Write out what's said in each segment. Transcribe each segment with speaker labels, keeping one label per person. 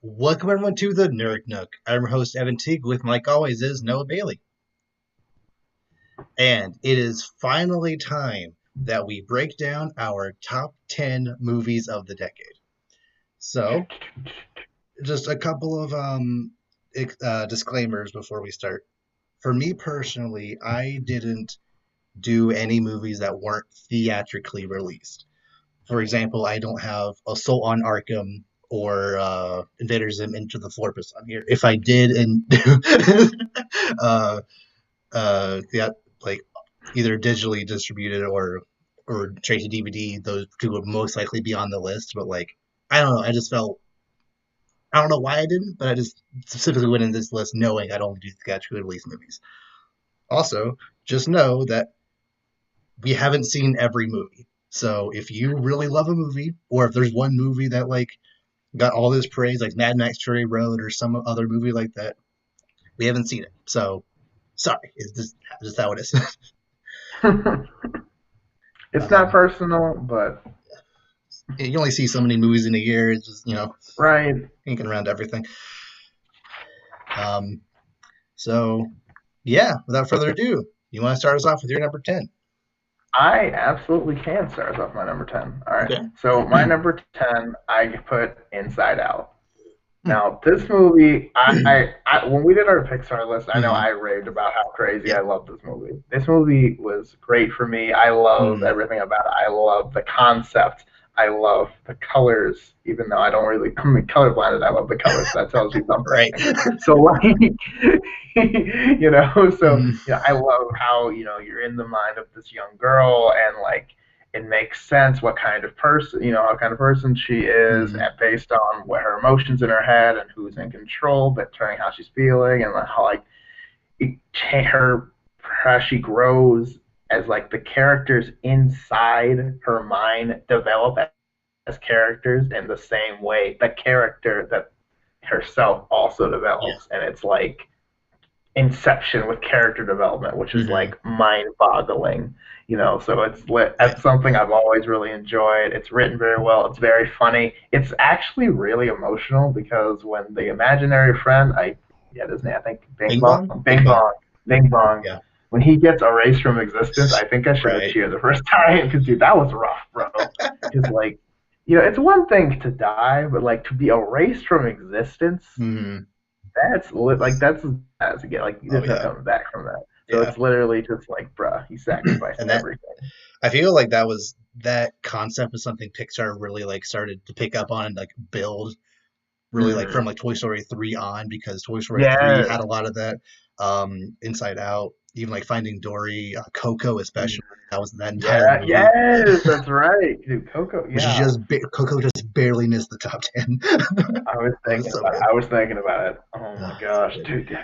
Speaker 1: Welcome everyone to the Nook. I'm your host Evan Teague. With me, like always, is Noah Bailey, and it is finally time that we break down our top 10 movies of the decade. So, just a couple of disclaimers before we start. For me personally, I didn't do any movies that weren't theatrically released. For example, I don't have Assault on Arkham or Invader Zim Into the Fortress on here. If I did, and yeah, like either digitally distributed or straight to DVD, those two would most likely be on the list. But like, I don't know. I just felt I don't know why I didn't, but I just specifically went in this list knowing I'd only do theatrically released movies. Also, just know that we haven't seen every movie. So if you really love a movie, or if there's one movie that like got all this praise, like Mad Max Fury Road or some other movie like that, we haven't seen it. So sorry, it's just how it is.
Speaker 2: It's not
Speaker 1: um,
Speaker 2: personal, but
Speaker 1: you only see so many movies in a year. It's just
Speaker 2: right.
Speaker 1: thinking around everything. Um, so yeah, without further ado, you want to start us off with your number 10?
Speaker 2: I absolutely can start us off my number 10. All right.
Speaker 1: Okay.
Speaker 2: So, my number 10, I put Inside Out.
Speaker 1: Hmm.
Speaker 2: Now, this movie, when we did our Pixar list, I know
Speaker 1: Hmm.
Speaker 2: I raved about how crazy
Speaker 1: Yeah.
Speaker 2: I love this movie. This movie was great for me. I love
Speaker 1: Hmm.
Speaker 2: everything about it. I love the concept. I love the colors, even though I don't really, I'm colorblind, and I love the colors. So that tells you
Speaker 1: Right.
Speaker 2: something. So, like, so,
Speaker 1: Hmm.
Speaker 2: I love how, you're in the mind of this young girl and, like, it makes sense what kind of person, what kind of person she is,
Speaker 1: Hmm.
Speaker 2: and based on what her emotions in her head and who's in control, but turning how she's feeling and how like it, her how she grows as like the characters inside her mind develop as characters in the same way the character that herself also
Speaker 1: Yeah.
Speaker 2: develops, and it's like Inception with character development, which is
Speaker 1: Hmm.
Speaker 2: like mind-boggling. So
Speaker 1: Right.
Speaker 2: that's something I've always really enjoyed. It's written very well. It's very funny. It's actually really emotional because when the imaginary friend, I yeah, his name, I think Bing
Speaker 1: Bing
Speaker 2: Bong,
Speaker 1: Bong. Bing
Speaker 2: Bing
Speaker 1: Bong.
Speaker 2: Bong, Bing Bong.
Speaker 1: Yeah.
Speaker 2: When he gets erased from existence, I think I should have
Speaker 1: Right.
Speaker 2: cheered the first time because dude, that was rough, bro. Because like, it's one thing to die, but like to be erased from existence,
Speaker 1: Hmm.
Speaker 2: that's as to get like
Speaker 1: Oh
Speaker 2: there's no
Speaker 1: yeah.
Speaker 2: coming back from that. So
Speaker 1: Yeah.
Speaker 2: it's literally just like, bruh, he sacrificed
Speaker 1: And that
Speaker 2: everything.
Speaker 1: I feel like that concept is something Pixar really like started to pick up on and like build really like from
Speaker 2: Mm-hmm.
Speaker 1: like Toy Story 3 on, because Toy Story 3
Speaker 2: Yes.
Speaker 1: had a lot of that. Inside Out, even like Finding Dory, Coco
Speaker 2: Mm.
Speaker 1: especially. That was that entire
Speaker 2: Yeah.
Speaker 1: movie,
Speaker 2: Yes, that's right, dude. Coco.
Speaker 1: which is
Speaker 2: Yeah.
Speaker 1: Coco just barely missed the top 10.
Speaker 2: I was
Speaker 1: It was
Speaker 2: thinking
Speaker 1: so
Speaker 2: about it.
Speaker 1: good.
Speaker 2: I was thinking about it. Oh my
Speaker 1: So
Speaker 2: gosh,
Speaker 1: good.
Speaker 2: dude, yeah,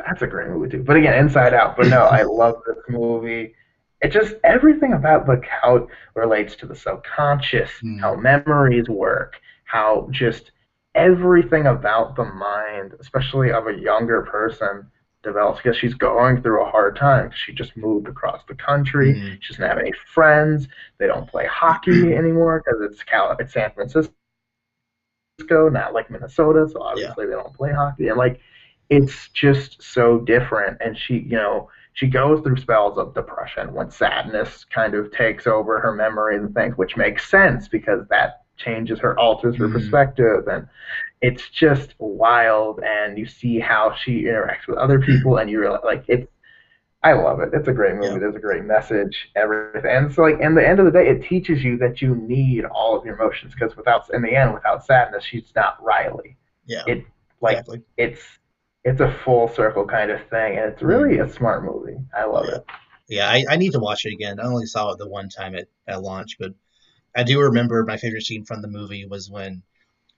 Speaker 2: that's a great movie too. But again, Inside
Speaker 1: Yeah.
Speaker 2: Out. But no, I love this movie. It just everything about like how it relates to the subconscious, how
Speaker 1: Mm,
Speaker 2: memories work, how just everything about the mind, especially of a younger person, develops because she's going through a hard time. She just moved across the country.
Speaker 1: mm,
Speaker 2: She doesn't have any friends. They don't play hockey anymore because it's San Francisco, not like Minnesota, so
Speaker 1: yeah.
Speaker 2: obviously they don't play hockey. And like it's just so different. And she goes through spells of depression when sadness kind of takes over her memories and things, which makes sense because that changes her, alters her
Speaker 1: Mm,
Speaker 2: perspective, and it's just wild. And you see how she interacts with other people, and you realize like it's I love it. It's a great
Speaker 1: yeah.
Speaker 2: movie. There's a great message, everything. And it's like, in the end of the day, it teaches you that you need all of your emotions because in the end, without sadness, she's not Riley.
Speaker 1: Yeah.
Speaker 2: It like
Speaker 1: Exactly.
Speaker 2: it's it's a full circle kind of thing, and it's really
Speaker 1: Mm,
Speaker 2: a smart movie. I
Speaker 1: oh
Speaker 2: love
Speaker 1: yeah.
Speaker 2: it.
Speaker 1: Yeah. I need to watch it again. I only saw it the one time at launch, but I do remember my favorite scene from the movie was when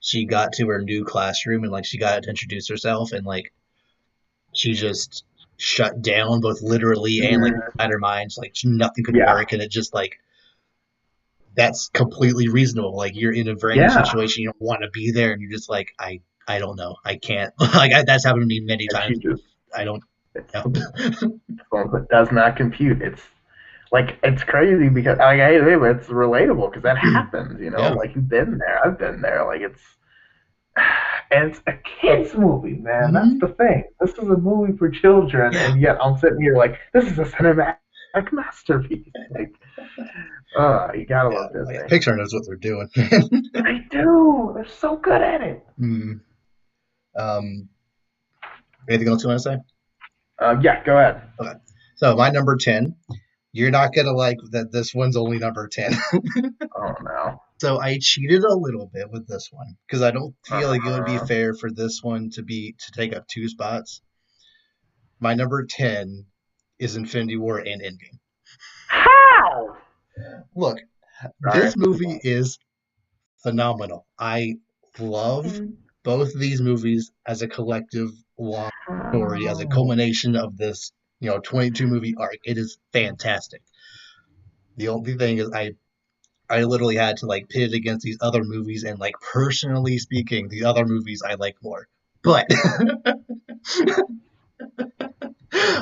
Speaker 1: she got to her new classroom and like she got to introduce herself, and like she just shut down both literally and like
Speaker 2: Mm,
Speaker 1: inside her mind. Like nothing could
Speaker 2: yeah,
Speaker 1: work, and it just like that's completely reasonable. Like you're in a brand new
Speaker 2: yeah.
Speaker 1: situation, you don't want to be there, and you're just like I don't know, I can't. That's happened to me many
Speaker 2: And she
Speaker 1: times.
Speaker 2: just
Speaker 1: I don't
Speaker 2: it's
Speaker 1: know.
Speaker 2: it does not compute. It's crazy because it's relatable because that happens.
Speaker 1: Yeah.
Speaker 2: Like you've been there, I've been there. Like it's And it's a kids movie, man. That's
Speaker 1: Hmm.
Speaker 2: the thing. This is a movie for children,
Speaker 1: Yeah,
Speaker 2: and yet I'm sitting here like, this is a cinematic masterpiece. Like, you gotta
Speaker 1: yeah,
Speaker 2: love
Speaker 1: oh, yeah.
Speaker 2: Disney.
Speaker 1: Pixar knows what they're doing.
Speaker 2: They do. They're so good at it.
Speaker 1: Mm. Um, Anything else you want to say?
Speaker 2: Yeah, go ahead.
Speaker 1: Okay. So my number 10, you're not gonna like that this one's only number 10.
Speaker 2: Oh no.
Speaker 1: So I cheated a little bit with this one because I don't feel like it would be
Speaker 2: Uh,
Speaker 1: fair for this one to take up two spots. My number 10 is Infinity War and Endgame.
Speaker 2: how?
Speaker 1: Look,
Speaker 2: Sorry.
Speaker 1: this movie is phenomenal. I love both of these movies as a collective long story, as a
Speaker 2: How?
Speaker 1: culmination of this, 22 movie arc. It is fantastic. The only thing is I literally had to like pit it against these other movies and like personally speaking, the other movies I like more. But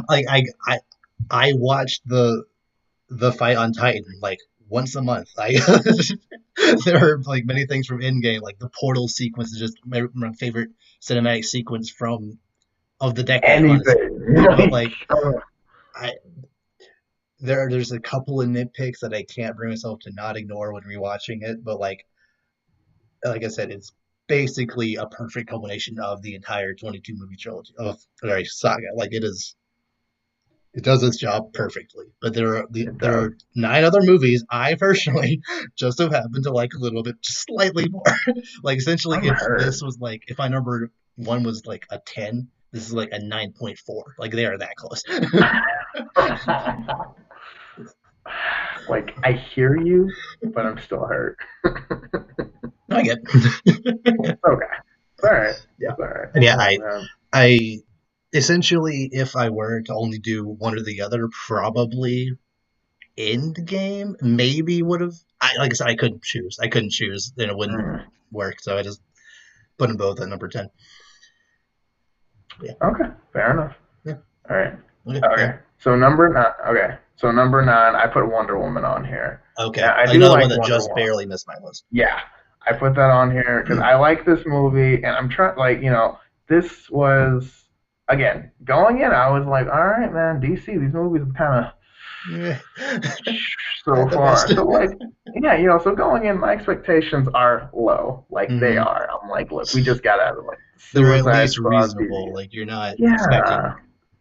Speaker 1: like I watched the fight on Titan like once a month. I there are like many things from Endgame, like the portal sequence is just my favorite cinematic sequence from of the decade, honestly.
Speaker 2: Anything.
Speaker 1: But
Speaker 2: Like,
Speaker 1: like I there's a couple of nitpicks that I can't bring myself to not ignore when rewatching it, but like I said, it's basically a perfect culmination of the entire 22 movie trilogy of sorry, saga. Like it does its job perfectly. But
Speaker 2: it
Speaker 1: there
Speaker 2: does.
Speaker 1: are nine other movies I personally just so happen to like a little bit, just slightly more. Like essentially,
Speaker 2: I'm
Speaker 1: if this
Speaker 2: hurt.
Speaker 1: was like if my number one was like a 10, this is like a 9.4. Like they are that close.
Speaker 2: Like, I hear you, but I'm still hurt.
Speaker 1: I get.
Speaker 2: It's okay. It's all right.
Speaker 1: Yeah,
Speaker 2: It's all right.
Speaker 1: and yeah,
Speaker 2: Oh man.
Speaker 1: I essentially, if I were to only do one or the other, probably end game maybe would have. Like I said, I couldn't choose. I couldn't choose, and it wouldn't
Speaker 2: Mm.
Speaker 1: work. So I just put them both at number 10. Yeah,
Speaker 2: Okay. Fair enough.
Speaker 1: yeah,
Speaker 2: All right.
Speaker 1: okay, yeah,
Speaker 2: Okay. So number nine. Okay. So number nine, I put Wonder Woman on here.
Speaker 1: okay.
Speaker 2: Yeah, I do
Speaker 1: Another one
Speaker 2: like
Speaker 1: that
Speaker 2: Wonder
Speaker 1: just
Speaker 2: Woman.
Speaker 1: barely missed my list.
Speaker 2: Yeah, I put that on here because I like this movie, and I'm trying. Like, this was again going in. I was like, all right, man, DC. These movies are kind of
Speaker 1: Yeah.
Speaker 2: so
Speaker 1: Not the best.
Speaker 2: far. So like, yeah, so going in, my expectations are low. Like they
Speaker 1: Hmm.
Speaker 2: are. I'm like, look, we just got out of like
Speaker 1: They're at
Speaker 2: Suicide
Speaker 1: least
Speaker 2: Squad
Speaker 1: reasonable.
Speaker 2: TV.
Speaker 1: Like you're not expecting
Speaker 2: Yeah,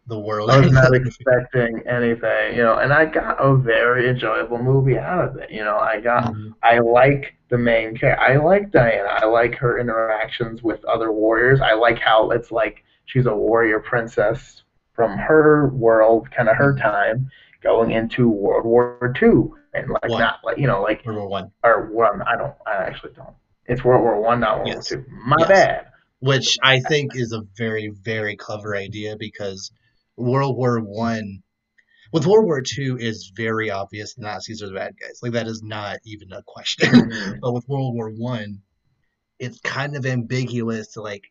Speaker 1: the world
Speaker 2: I
Speaker 1: out
Speaker 2: was
Speaker 1: of
Speaker 2: not
Speaker 1: the movie.
Speaker 2: expecting anything, and I got a very enjoyable movie out of it.
Speaker 1: Hmm.
Speaker 2: I like the main character. I like Diana. I like her interactions with other warriors. I like how it's like she's a warrior princess from her world, kind of her
Speaker 1: Hmm.
Speaker 2: time, going into World War II, and like
Speaker 1: One.
Speaker 2: not like like
Speaker 1: World War One.
Speaker 2: or one. I actually don't. It's World War I, not World War
Speaker 1: Yes.
Speaker 2: Two. My
Speaker 1: Yes.
Speaker 2: bad.
Speaker 1: Which I think is a very, very clever idea because World War One with World War Two is very obvious the Nazis are the bad guys. Like that is not even a question.
Speaker 2: Mm-hmm.
Speaker 1: But with World War One, it's kind of ambiguous to like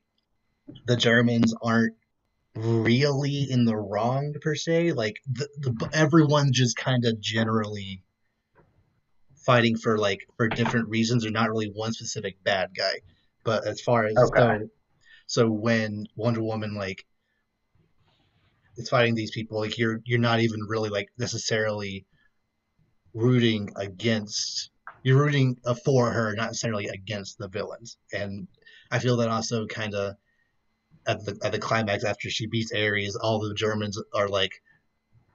Speaker 1: the Germans aren't really in the wrong per se. Like everyone's just kind of generally fighting for for different reasons or not really one specific bad guy. But as far as
Speaker 2: Okay.
Speaker 1: so when Wonder Woman is fighting these people, like you're not even really like necessarily rooting against you're rooting for her, not necessarily against the villains. And I feel that also kind of at the climax after she beats Ares, all the Germans are like,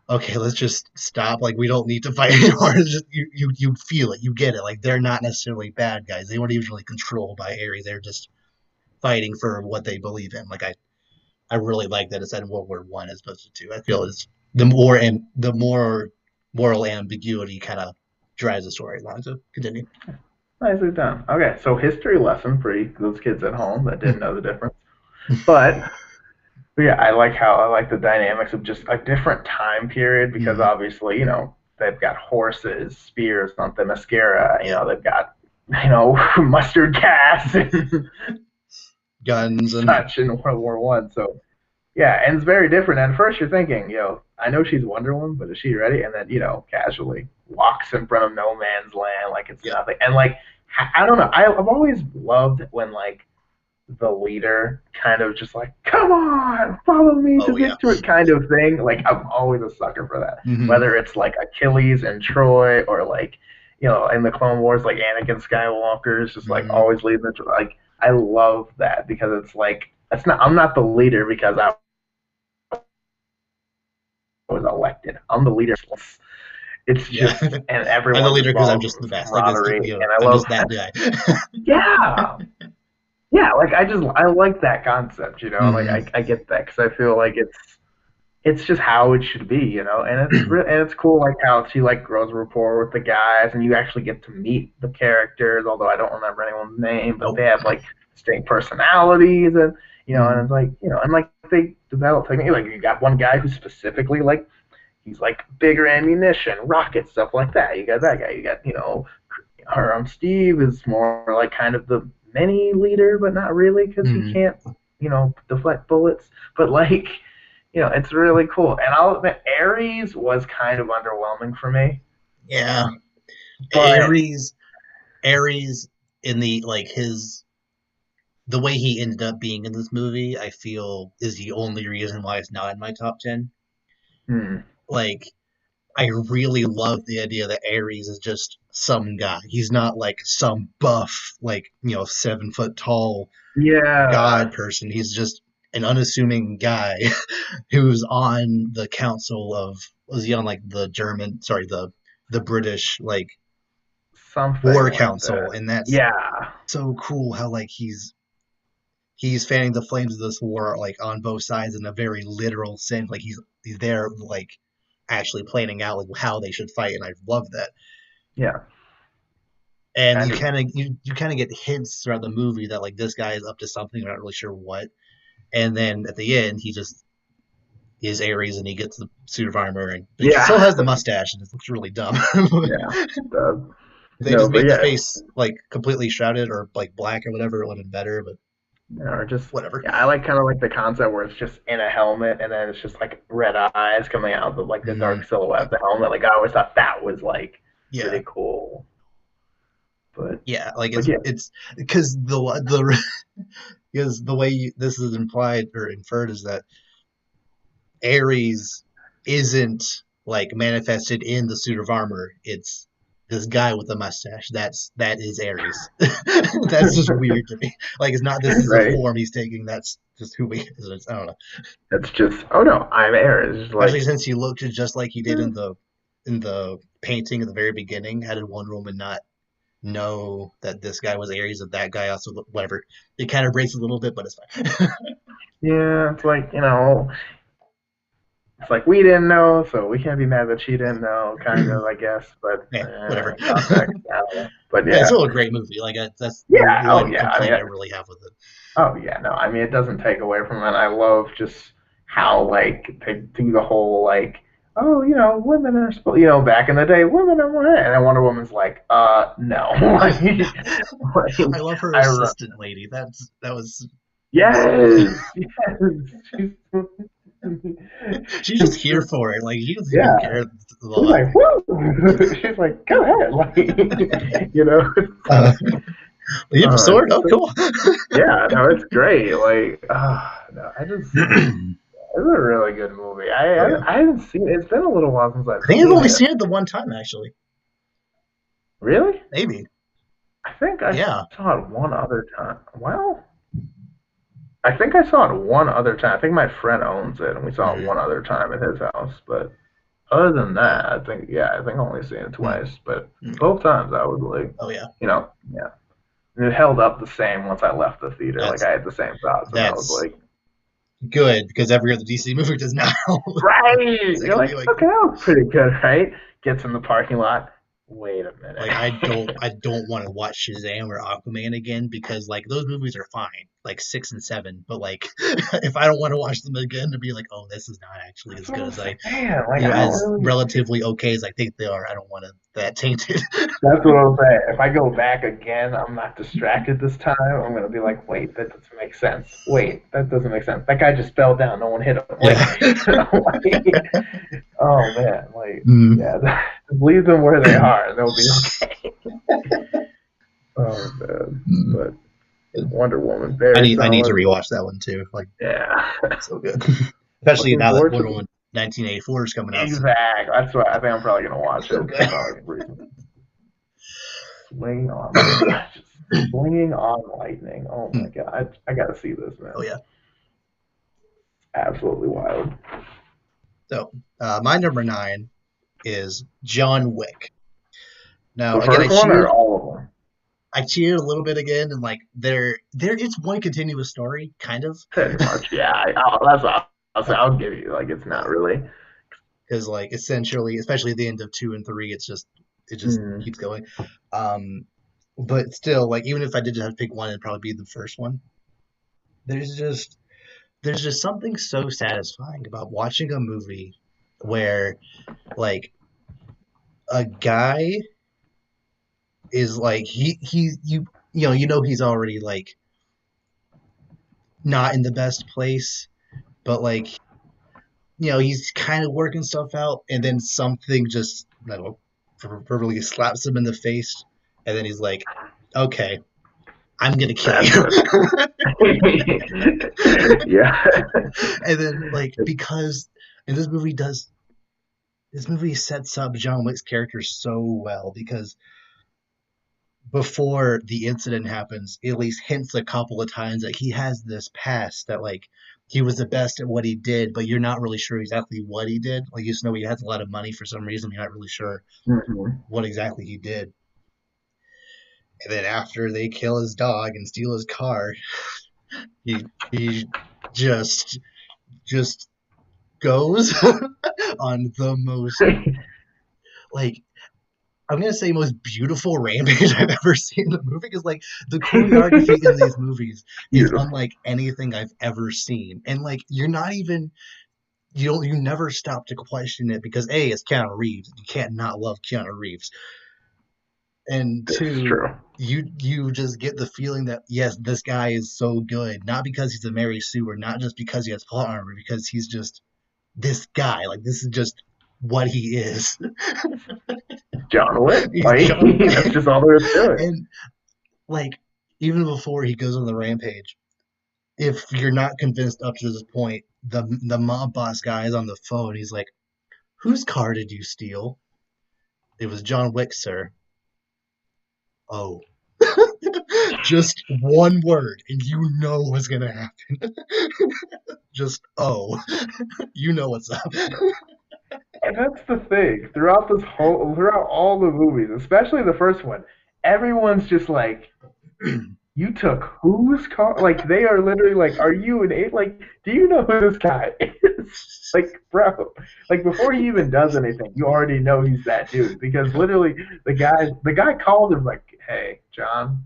Speaker 1: okay, let's just stop. Like we don't need to fight anymore. It's just, you feel it, you get it. Like they're not necessarily bad guys. They weren't usually controlled by Ares. They're just fighting for what they believe in. Like I really like that it's in World War One as opposed to two. I feel it's the more moral ambiguity kind of drives the story along. So continue.
Speaker 2: Nicely done. Okay, so history lesson for those kids at home that didn't know the difference. But yeah, I like the dynamics of just a different time period because
Speaker 1: Hmm.
Speaker 2: obviously, they've got horses, spears, not the mascara,
Speaker 1: Yeah,
Speaker 2: they've got, mustard gas and
Speaker 1: guns and
Speaker 2: such in World War I. So yeah, and it's very different. And at first you're thinking, I know she's Wonder Woman, but is she ready? And then, casually walks in front of no man's land like it's
Speaker 1: yeah,
Speaker 2: nothing. And like I don't know, I've always loved when like the leader kind of just like, come on, follow me to
Speaker 1: Oh yeah.
Speaker 2: victory kind of thing. Like I'm always a sucker for that.
Speaker 1: Hmm.
Speaker 2: Whether it's like Achilles and Troy or like, in the Clone Wars, like Anakin Skywalker is just like
Speaker 1: Hmm.
Speaker 2: always leading the like I love that because it's like that's not I'm not the leader because I was elected. I'm the leader. It's
Speaker 1: Yeah.
Speaker 2: just and
Speaker 1: I'm the
Speaker 2: everyone
Speaker 1: leader
Speaker 2: just
Speaker 1: because I'm
Speaker 2: loves
Speaker 1: just the best. Like it's
Speaker 2: camaraderie and I
Speaker 1: I'm
Speaker 2: love
Speaker 1: just that guy.
Speaker 2: yeah. Yeah, like I like that concept, like
Speaker 1: Hmm.
Speaker 2: I get that because I feel like it's just how it should be, and it's cool like how she like grows a rapport with the guys, and you actually get to meet the characters. Although I don't remember anyone's name, but they
Speaker 1: Nope.
Speaker 2: have like distinct personalities, and and
Speaker 1: Hmm.
Speaker 2: it's like and like they develop technique. Like you got one guy who's specifically like he's like bigger ammunition, rocket stuff like that. You got that guy. You got her Steve is more like kind of the mini leader, but not really because he
Speaker 1: Hmm.
Speaker 2: can't deflect bullets. But like it's really cool. And I'll admit, Ares was kind of underwhelming for me.
Speaker 1: Yeah.
Speaker 2: But
Speaker 1: Ares. Ares in the like his the way he ended up being in this movie, I feel is the only reason why it's not in my top 10.
Speaker 2: hmm,
Speaker 1: Like I really love the idea that Ares is just some guy. He's not like some buff, like, 7 foot tall god
Speaker 2: yeah,
Speaker 1: person. He's just an unassuming guy who's on the council of, was he on like the German, sorry, the British like
Speaker 2: something
Speaker 1: war
Speaker 2: like
Speaker 1: council,
Speaker 2: that.
Speaker 1: and that's
Speaker 2: Yeah,
Speaker 1: so cool how like he's fanning the flames of this war like on both sides in a very literal sense. Like he's there like actually planning out like how they should fight, and I love that.
Speaker 2: yeah.
Speaker 1: And
Speaker 2: I
Speaker 1: you
Speaker 2: just
Speaker 1: kind of you kind of get hints throughout the movie that like this guy is up to something. We're not really sure what. And then at the end, he just is Ares and he gets the suit of armor, and but he still
Speaker 2: yeah,
Speaker 1: has the mustache and it looks really dumb.
Speaker 2: yeah. The,
Speaker 1: They
Speaker 2: no,
Speaker 1: just
Speaker 2: but
Speaker 1: made the
Speaker 2: yeah,
Speaker 1: face like completely shrouded or like black or whatever. It would have been better, but
Speaker 2: or just
Speaker 1: whatever.
Speaker 2: yeah, I like kind of like the concept where it's just in a helmet and then it's just like red eyes coming out of like the
Speaker 1: Mm,
Speaker 2: dark silhouette of the helmet. Like I always thought that was like
Speaker 1: yeah,
Speaker 2: really cool. But
Speaker 1: yeah. Like
Speaker 2: but
Speaker 1: it's
Speaker 2: yeah,
Speaker 1: it's because the because the way this is implied or inferred is that Ares isn't like manifested in the suit of armor. It's this guy with a mustache. That is Ares. That's just weird to me. Like it's not this is a
Speaker 2: right.
Speaker 1: form he's taking. That's just who he is. I don't know.
Speaker 2: It's just oh no, I'm air. It's just
Speaker 1: Especially
Speaker 2: like
Speaker 1: since he looked just like he did
Speaker 2: eh,
Speaker 1: in the painting at the very beginning. How did Wonder Woman not know that this guy was Ares and that guy also whatever? It kind of breaks a little bit, but it's fine.
Speaker 2: yeah, it's like it's like we didn't know, so we can't be mad that she didn't know, kind of, I guess. But
Speaker 1: Yeah, whatever.
Speaker 2: context, I don't know. But
Speaker 1: It's
Speaker 2: yeah,
Speaker 1: still a great movie. Like that's the
Speaker 2: yeah, oh
Speaker 1: one
Speaker 2: yeah. I mean,
Speaker 1: complaint I really have with it.
Speaker 2: oh yeah, no, I mean it doesn't take away from it. I love just how like they do the whole like, oh, women are supposed, back in the day, women are more, and then Wonder Woman's like, no,
Speaker 1: I
Speaker 2: like
Speaker 1: love her
Speaker 2: I
Speaker 1: assistant lady. That was insane.
Speaker 2: yes, yes,
Speaker 1: She's just here for it. Like she doesn't even
Speaker 2: yeah.
Speaker 1: care a
Speaker 2: She's
Speaker 1: lot.
Speaker 2: like, woo! She's like, go ahead, like, it's
Speaker 1: Uh,
Speaker 2: like,
Speaker 1: you have a sword?
Speaker 2: it's
Speaker 1: Oh,
Speaker 2: so,
Speaker 1: cool.
Speaker 2: yeah, no, it's great. Like, no, it's a really good movie.
Speaker 1: Oh yeah.
Speaker 2: I haven't seen it. It's been a little while since
Speaker 1: I
Speaker 2: I've
Speaker 1: think I've
Speaker 2: seen
Speaker 1: only
Speaker 2: it.
Speaker 1: seen it the one time actually.
Speaker 2: Really?
Speaker 1: Maybe.
Speaker 2: I think I
Speaker 1: Yeah.
Speaker 2: saw it one other time. Well, I think I saw it one other time. I think my friend owns it, and we saw it
Speaker 1: Mm,
Speaker 2: one other time at his house. But other than that, I think I only seen it
Speaker 1: mm,
Speaker 2: twice. But
Speaker 1: okay.
Speaker 2: both times I was like,
Speaker 1: Oh yeah.
Speaker 2: yeah. And it held up the same once I left the theater. Like
Speaker 1: That's
Speaker 2: I had the same thoughts, and I was
Speaker 1: that's
Speaker 2: like,
Speaker 1: good because every other DC movie does now.
Speaker 2: right. You're
Speaker 1: Secondly,
Speaker 2: like,
Speaker 1: like
Speaker 2: okay, that was pretty good, right? Gets in the parking lot. Wait a
Speaker 1: Like I
Speaker 2: minute.
Speaker 1: don't want to watch Shazam or Aquaman again because like those movies are fine, like 6 and 7. But like if I don't want to watch them again to be like, oh, this is not actually
Speaker 2: That's
Speaker 1: as
Speaker 2: what
Speaker 1: good
Speaker 2: I'm
Speaker 1: as I,
Speaker 2: saying. Like I don't
Speaker 1: as
Speaker 2: really.
Speaker 1: relatively okay as I think they are, I don't want to that tainted.
Speaker 2: That's what I'm saying. If I go back again, I'm not distracted this time. I'm gonna be like, wait, that doesn't make sense. Wait, that doesn't make sense. That guy just fell down. No one hit him. Like,
Speaker 1: Yeah.
Speaker 2: like oh man, like
Speaker 1: Mm.
Speaker 2: yeah, just leave them where they are, and they'll be okay. Oh man, but Wonder Woman, very
Speaker 1: I need to
Speaker 2: solid.
Speaker 1: rewatch that one too. Like
Speaker 2: Yeah.
Speaker 1: so good, especially
Speaker 2: Looking
Speaker 1: now that
Speaker 2: forward to
Speaker 1: Wonder
Speaker 2: it.
Speaker 1: Woman 1984 is coming out soon.
Speaker 2: Exact. That's what I think. I'm probably gonna watch
Speaker 1: So
Speaker 2: it.
Speaker 1: good.
Speaker 2: That's all I can reason. Swinging on, just swinging on lightning. Oh my god, I gotta see this,
Speaker 1: Oh
Speaker 2: man.
Speaker 1: yeah.
Speaker 2: Absolutely wild.
Speaker 1: So my number nine is John Wick. Now
Speaker 2: The
Speaker 1: again,
Speaker 2: first one or all of them?
Speaker 1: I cheated a little bit again, and like there it's one continuous story, kind of,
Speaker 2: Pretty much. Yeah. That's all. I'll give you. Like it's not really.
Speaker 1: because like essentially, especially at the end of two and three, it just
Speaker 2: Mm.
Speaker 1: keeps going. Um, but still, like even if I did just have to pick one, it'd probably be the first one. There's just there's just something so satisfying about watching a movie where like a guy is like you know he's already like not in the best place, but like he's kind of working stuff out, and then something just I don't know, verbally slaps him in the face, and then he's like, "Okay, I'm gonna kill
Speaker 2: That's
Speaker 1: you."
Speaker 2: it. Yeah.
Speaker 1: And then like because and this movie sets up John Wick's character so well because before the incident happens, it at least hints a couple of times that he has this past that like he was the best at what he did, but you're not really sure exactly what he did. Like you just know he has a lot of money for some reason. You're not really sure
Speaker 2: Mm-hmm.
Speaker 1: what exactly he did. And then after they kill his dog and steal his car, he just goes on the most like I'm gonna say most beautiful rampage I've ever seen in a movie because like the choreography in these movies is
Speaker 2: Beautiful.
Speaker 1: unlike anything I've ever seen, and like you're not even you never stop to question it because a it's Keanu Reeves, you can't not love Keanu Reeves, and
Speaker 2: This is
Speaker 1: two
Speaker 2: true.
Speaker 1: you just get the feeling that yes this guy is so good not because he's a Mary Sue or not just because he has plot armor because he's just this guy like this is just what he is.
Speaker 2: John Wick.
Speaker 1: He's
Speaker 2: Like
Speaker 1: John
Speaker 2: that's
Speaker 1: Wick.
Speaker 2: just all there is to it.
Speaker 1: And like even before he goes on the rampage, if you're not convinced up to this point, the mob boss guy is on the phone. He's like, "Whose car did you steal?" It was John Wick, sir. Oh, just one word, and you know what's gonna happen. Just oh, you know what's up.
Speaker 2: And that's the thing. Throughout all the movies, especially the first one, everyone's just like, "You took whose car?" Like they are literally like, "Are you an eight? Like, do you know who this guy is?" Like, bro, like before he even does anything, you already know he's that dude because literally the guy called him like, "Hey, John,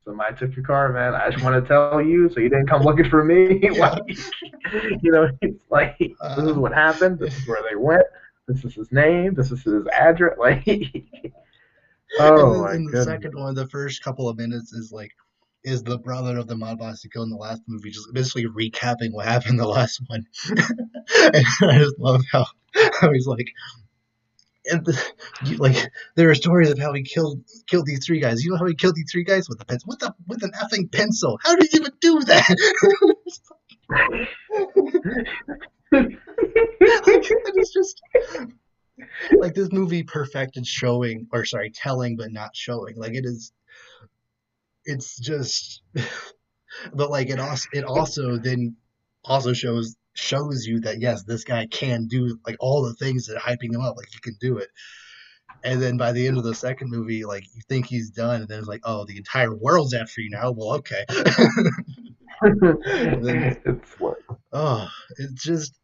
Speaker 2: somebody took your car, man. I just want to tell you so you didn't come looking for me."
Speaker 1: Yeah.
Speaker 2: Like, it's like this is
Speaker 1: Uh,
Speaker 2: what happened. This is where they went. This is his name. This is his address. Like,
Speaker 1: and
Speaker 2: oh
Speaker 1: then
Speaker 2: my
Speaker 1: in the
Speaker 2: goodness,
Speaker 1: second one, the first couple of minutes is like is the brother of the mob boss who killed in the last movie, just basically recapping what happened in the last one. And I just love how he's like, and like there are stories of how he killed these three guys. You know how he killed these three guys with a pencil, with an effing pencil. How did you even do that? Like that is just like this movie perfected showing or sorry telling but not showing. Like it is it's just but like it also then also shows you that yes this guy can do like all the things that are hyping him up like he can do it, and then by the end of the second movie like you think he's done and then it's like oh the entire world's after you now well okay. And then
Speaker 2: it's like
Speaker 1: oh it's just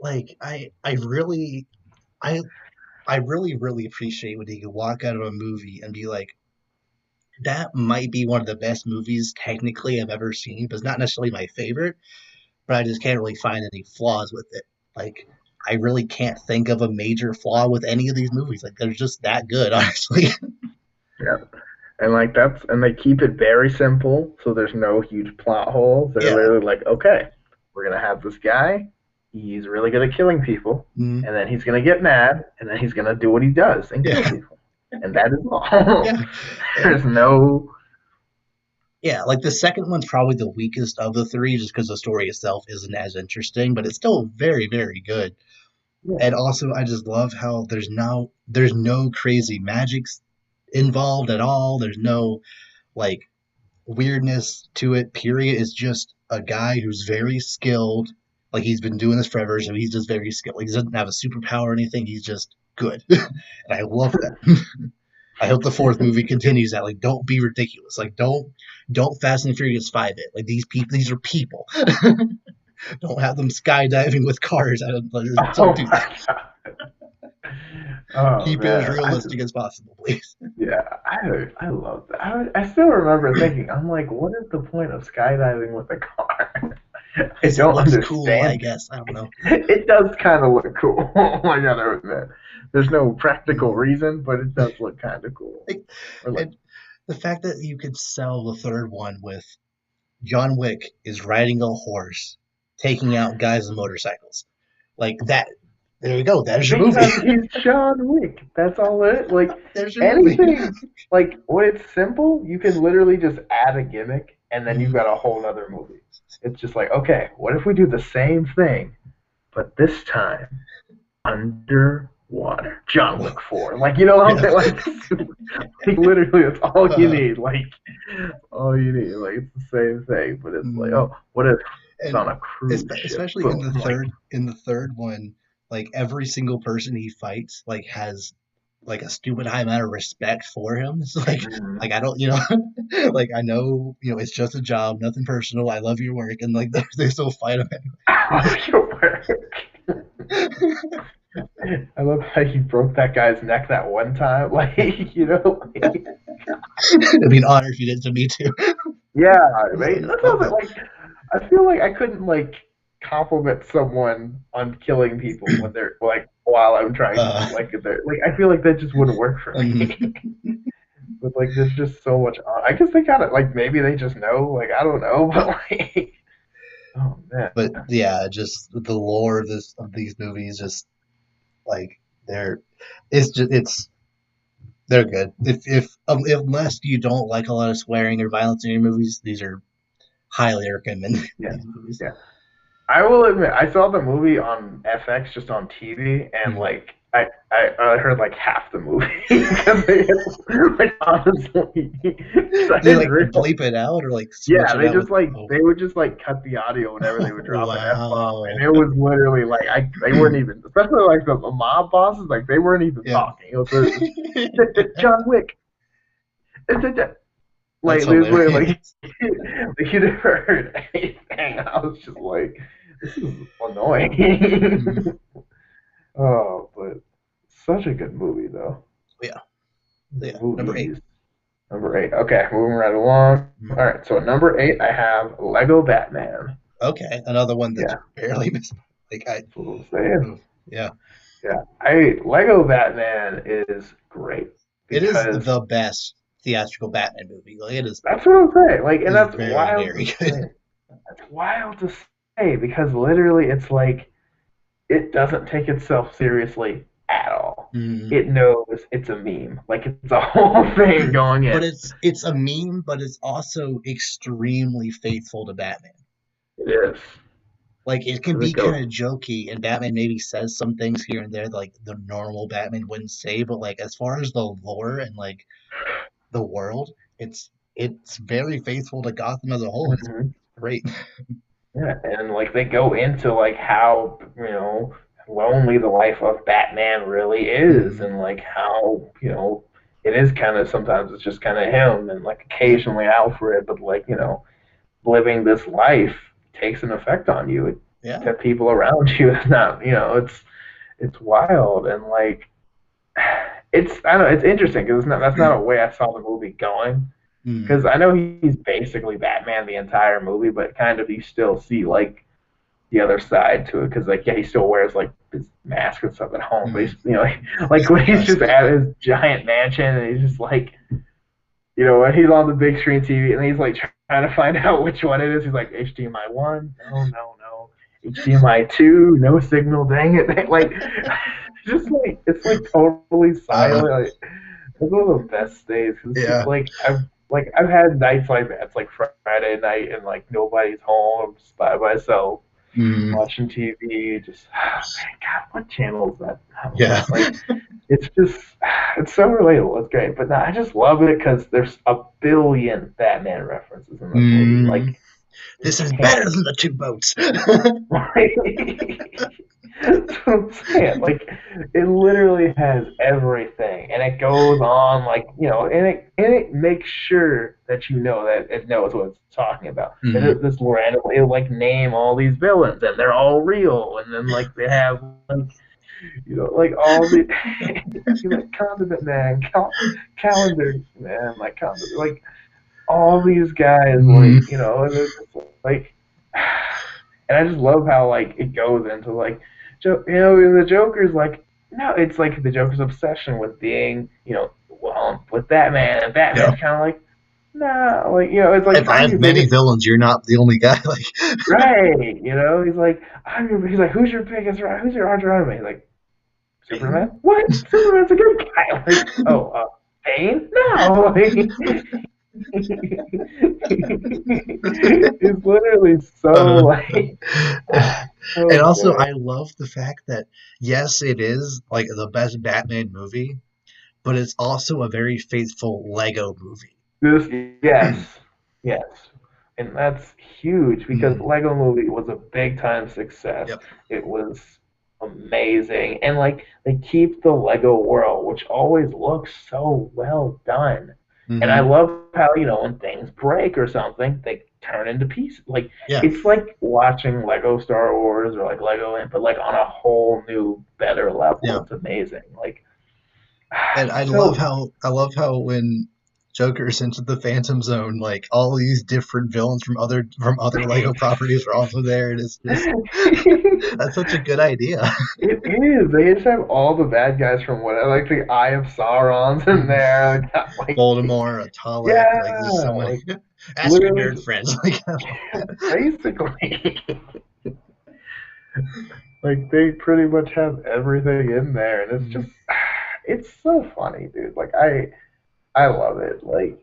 Speaker 1: like I I really appreciate when he can walk out of a movie and be like that might be one of the best movies technically I've ever seen but it's not necessarily my favorite, but I just can't really find any flaws with it. Like, I really can't think of a major flaw with any of these movies. Like, they're just that good, honestly.
Speaker 2: yeah, and like and they keep it very simple, so there's no huge plot holes. They're
Speaker 1: Yeah.
Speaker 2: literally like, okay, we're gonna have this guy. He's really good at killing people,
Speaker 1: Mm,
Speaker 2: and then he's gonna get mad, and then he's gonna do what he does and kill
Speaker 1: yeah.
Speaker 2: people, and that is all.
Speaker 1: Yeah.
Speaker 2: There's
Speaker 1: And
Speaker 2: no.
Speaker 1: Yeah, like the second one's probably the weakest of the three, just because the story itself isn't as interesting, but it's still very, very good.
Speaker 2: Yeah.
Speaker 1: And also, I just love how there's no crazy magics involved at all. There's no like weirdness to it. Period. It's just a guy who's very skilled. Like he's been doing this forever, so he's just very skilled. Like he doesn't have a superpower or anything. He's just good, and I love that. I hope the fourth movie continues that. Like, don't be ridiculous. Like, don't Fast and Furious Five it. Like these people, these are people. Don't have them skydiving with cars. Don't
Speaker 2: Oh
Speaker 1: do that.
Speaker 2: my god. Oh
Speaker 1: Keep it as
Speaker 2: man.
Speaker 1: realistic as possible, please.
Speaker 2: Yeah, I love that. I still remember thinking, I'm like, what is the point of skydiving with a car? I
Speaker 1: Because it
Speaker 2: don't
Speaker 1: looks cool, I
Speaker 2: understand it.
Speaker 1: guess. I don't know.
Speaker 2: It does kind of look cool. I gotta admit, there's no practical
Speaker 1: Mm.
Speaker 2: reason, but it does look kind of cool.
Speaker 1: Like,
Speaker 2: Or like,
Speaker 1: and the fact that you could sell the third one with John Wick is riding a horse, taking out guys on motorcycles. Like that. There you go. There's your movie.
Speaker 2: because he's John Wick. That's all it. Like
Speaker 1: There's your movie.
Speaker 2: anything, like when it's simple, you can literally just add a gimmick, and then you've
Speaker 1: Mm.
Speaker 2: got a whole other movie. It's just like, okay, what if we do the same thing, but this time underwater? John Wick 4. Like, you know what I'm
Speaker 1: Yeah.
Speaker 2: saying? Like literally, that's all you need. Like, all you need. Like, it's the same thing, but it's like,
Speaker 1: Mm.
Speaker 2: oh, what if it's
Speaker 1: And
Speaker 2: on a cruise ship?
Speaker 1: especially
Speaker 2: Boom. Like,
Speaker 1: in the third one, like every single person he fights like has like a stupid high amount of respect for him. It's
Speaker 2: mm,
Speaker 1: like I don't like I know it's just a job, nothing personal. I love your work, and like they still fight him
Speaker 2: I love your work.
Speaker 1: anyway.
Speaker 2: I love how you broke that guy's neck that one time. Like, you know, like,
Speaker 1: It'd be an honor if you did to me too.
Speaker 2: yeah,
Speaker 1: I
Speaker 2: right.
Speaker 1: just
Speaker 2: That
Speaker 1: love
Speaker 2: doesn't
Speaker 1: that.
Speaker 2: like. I feel like I couldn't like compliment someone on killing people when they're like while I'm trying to
Speaker 1: Uh,
Speaker 2: like they're like I feel like that just wouldn't work for
Speaker 1: um,
Speaker 2: me. But like there's just so much. I guess they kind of like maybe they just know. Like I don't know, but like oh man,
Speaker 1: but yeah, just the lore of this of these movies, just like they're it's they're good. If unless you don't like a lot of swearing or violence in your movies, these are highly recommended.
Speaker 2: yeah,
Speaker 1: These movies.
Speaker 2: yeah. I will admit, I saw the movie on FX just on TV, and
Speaker 1: Mhm.
Speaker 2: like I heard like half the movie because like honestly, because I
Speaker 1: Do they
Speaker 2: didn't
Speaker 1: like
Speaker 2: realize.
Speaker 1: bleep it out or like switch
Speaker 2: Yeah,
Speaker 1: it out with? Oh,
Speaker 2: they would just like cut the audio whenever they would drop an F bomb,
Speaker 1: wow.
Speaker 2: and it was literally like they weren't even, especially like the mob bosses, like they weren't even
Speaker 1: Yeah.
Speaker 2: talking. It was John Wick, like
Speaker 1: That's
Speaker 2: it was literally like,
Speaker 1: hilarious.
Speaker 2: like you never heard anything. I was just like, this is annoying.
Speaker 1: Mhm.
Speaker 2: Oh, but such a good movie though.
Speaker 1: Yeah.
Speaker 2: The
Speaker 1: Yeah. Number eight.
Speaker 2: movies. Number 8. Okay, moving right along. All
Speaker 1: Mhm.
Speaker 2: right, so at number 8, I have Lego Batman.
Speaker 1: Okay. Another one that
Speaker 2: Yeah,
Speaker 1: just barely missed. Like I.
Speaker 2: that's what I'm saying.
Speaker 1: Oh, yeah.
Speaker 2: Yeah, I Lego Batman is great
Speaker 1: It is
Speaker 2: because
Speaker 1: the best theatrical Batman movie. Like
Speaker 2: that's what I'm saying. Like,
Speaker 1: it
Speaker 2: and
Speaker 1: is
Speaker 2: that's
Speaker 1: very
Speaker 2: wild
Speaker 1: very
Speaker 2: to
Speaker 1: good.
Speaker 2: say. That's wild to say because literally, it's like it doesn't take itself seriously at all.
Speaker 1: Mhm.
Speaker 2: It knows it's a meme. Like it's a whole thing going in.
Speaker 1: But it's a meme, but it's also extremely faithful to Batman.
Speaker 2: It is
Speaker 1: Like it can
Speaker 2: because it
Speaker 1: be
Speaker 2: goes.
Speaker 1: kind of jokey, and Batman maybe says some things here and there that, like the normal Batman wouldn't say. But like as far as the lore and like the world, it's very faithful to Gotham as a whole. It's
Speaker 2: Mhm.
Speaker 1: great.
Speaker 2: Yeah, and like they go into like how lonely the life of Batman really is,
Speaker 1: Mhm.
Speaker 2: and like how it is kind of sometimes it's just kind of him, and like
Speaker 1: Yeah,
Speaker 2: occasionally Alfred, but like living this life takes an effect on you.
Speaker 1: yeah.
Speaker 2: The people around you is not it's wild and like it's I don't know it's interesting because that's not a way I saw the movie going because
Speaker 1: Mhm.
Speaker 2: I know he's basically Batman the entire movie, but kind of you still see like the other side to it because like yeah he still wears like his mask and stuff at home, but he's
Speaker 1: Mhm.
Speaker 2: like
Speaker 1: He
Speaker 2: when he's
Speaker 1: does.
Speaker 2: just at his giant mansion and he's just like when he's on the big screen TV and he's like trying to find out which one it is, he's like HDMI one, no, HDMI two, no signal, dang it, like just like it's like totally
Speaker 1: Uh,
Speaker 2: silent. Like, it's one of the best days because it's just
Speaker 1: yeah.
Speaker 2: like I like I've had nights like that. It's like Friday night and like nobody's home. I'm just by myself
Speaker 1: Mm,
Speaker 2: watching TV. Just man, God, what channel is that?
Speaker 1: yeah.
Speaker 2: Like it's just it's so relatable. It's great, but no, I just love it because there's a billion Batman references in this movie.
Speaker 1: Mm,
Speaker 2: Like you
Speaker 1: this is better
Speaker 2: can't.
Speaker 1: than the two boats.
Speaker 2: Right? That's what I'm saying. Like it literally has everything, and it goes on like and it makes sure that you know that it knows what it's talking about. And
Speaker 1: Mm,
Speaker 2: this randomly it'll like name all these villains, and they're all real, and then like they have like like all the like Condiment Man, Calendar Man, like Condiment, like all these guys,
Speaker 1: mm,
Speaker 2: and it's just like, and I just love how like it goes into like, the Joker's like, no, it's like the Joker's obsession with being, well, with Batman, and
Speaker 1: yeah.
Speaker 2: Batman's kind of like, nah, like, it's
Speaker 1: If
Speaker 2: like,
Speaker 1: I have many villains, you're not the only guy. Like,
Speaker 2: right, he's like, he's like, who's your arch enemy? He's like, Superman? What? Superman's a good guy. Like, oh, Bane? No, like, it's literally so
Speaker 1: uh,
Speaker 2: like
Speaker 1: and
Speaker 2: so
Speaker 1: also,
Speaker 2: good.
Speaker 1: I love the fact that yes, it is like the best Batman movie, but it's also a very faithful Lego movie.
Speaker 2: This yes, yes, and that's huge because
Speaker 1: Mm,
Speaker 2: Lego Movie was a big time success.
Speaker 1: yep.
Speaker 2: It was amazing, and like they keep the Lego world, which always looks so well done. And I
Speaker 1: Hmm.
Speaker 2: love how when things break or something, they turn into pieces. Like
Speaker 1: Yeah.
Speaker 2: it's like watching Lego Star Wars or like Lego, but like on a whole new, better level.
Speaker 1: Yeah.
Speaker 2: It's amazing. Like
Speaker 1: And
Speaker 2: so
Speaker 1: I love how when Joker's into the Phantom Zone, like all these different villains from other Lego properties are also there, and it's just that's such a good idea.
Speaker 2: it is. They just have all the bad guys from what like the Eye of Sauron's in there. Like
Speaker 1: Voldemort, Atalik,
Speaker 2: yeah,
Speaker 1: like there's so many.
Speaker 2: like
Speaker 1: Ask your
Speaker 2: literally
Speaker 1: nerd friends. Like I love that.
Speaker 2: basically. Like they pretty much have everything in there, and it's
Speaker 1: Mhm.
Speaker 2: just it's so funny, dude. Like I love it. Like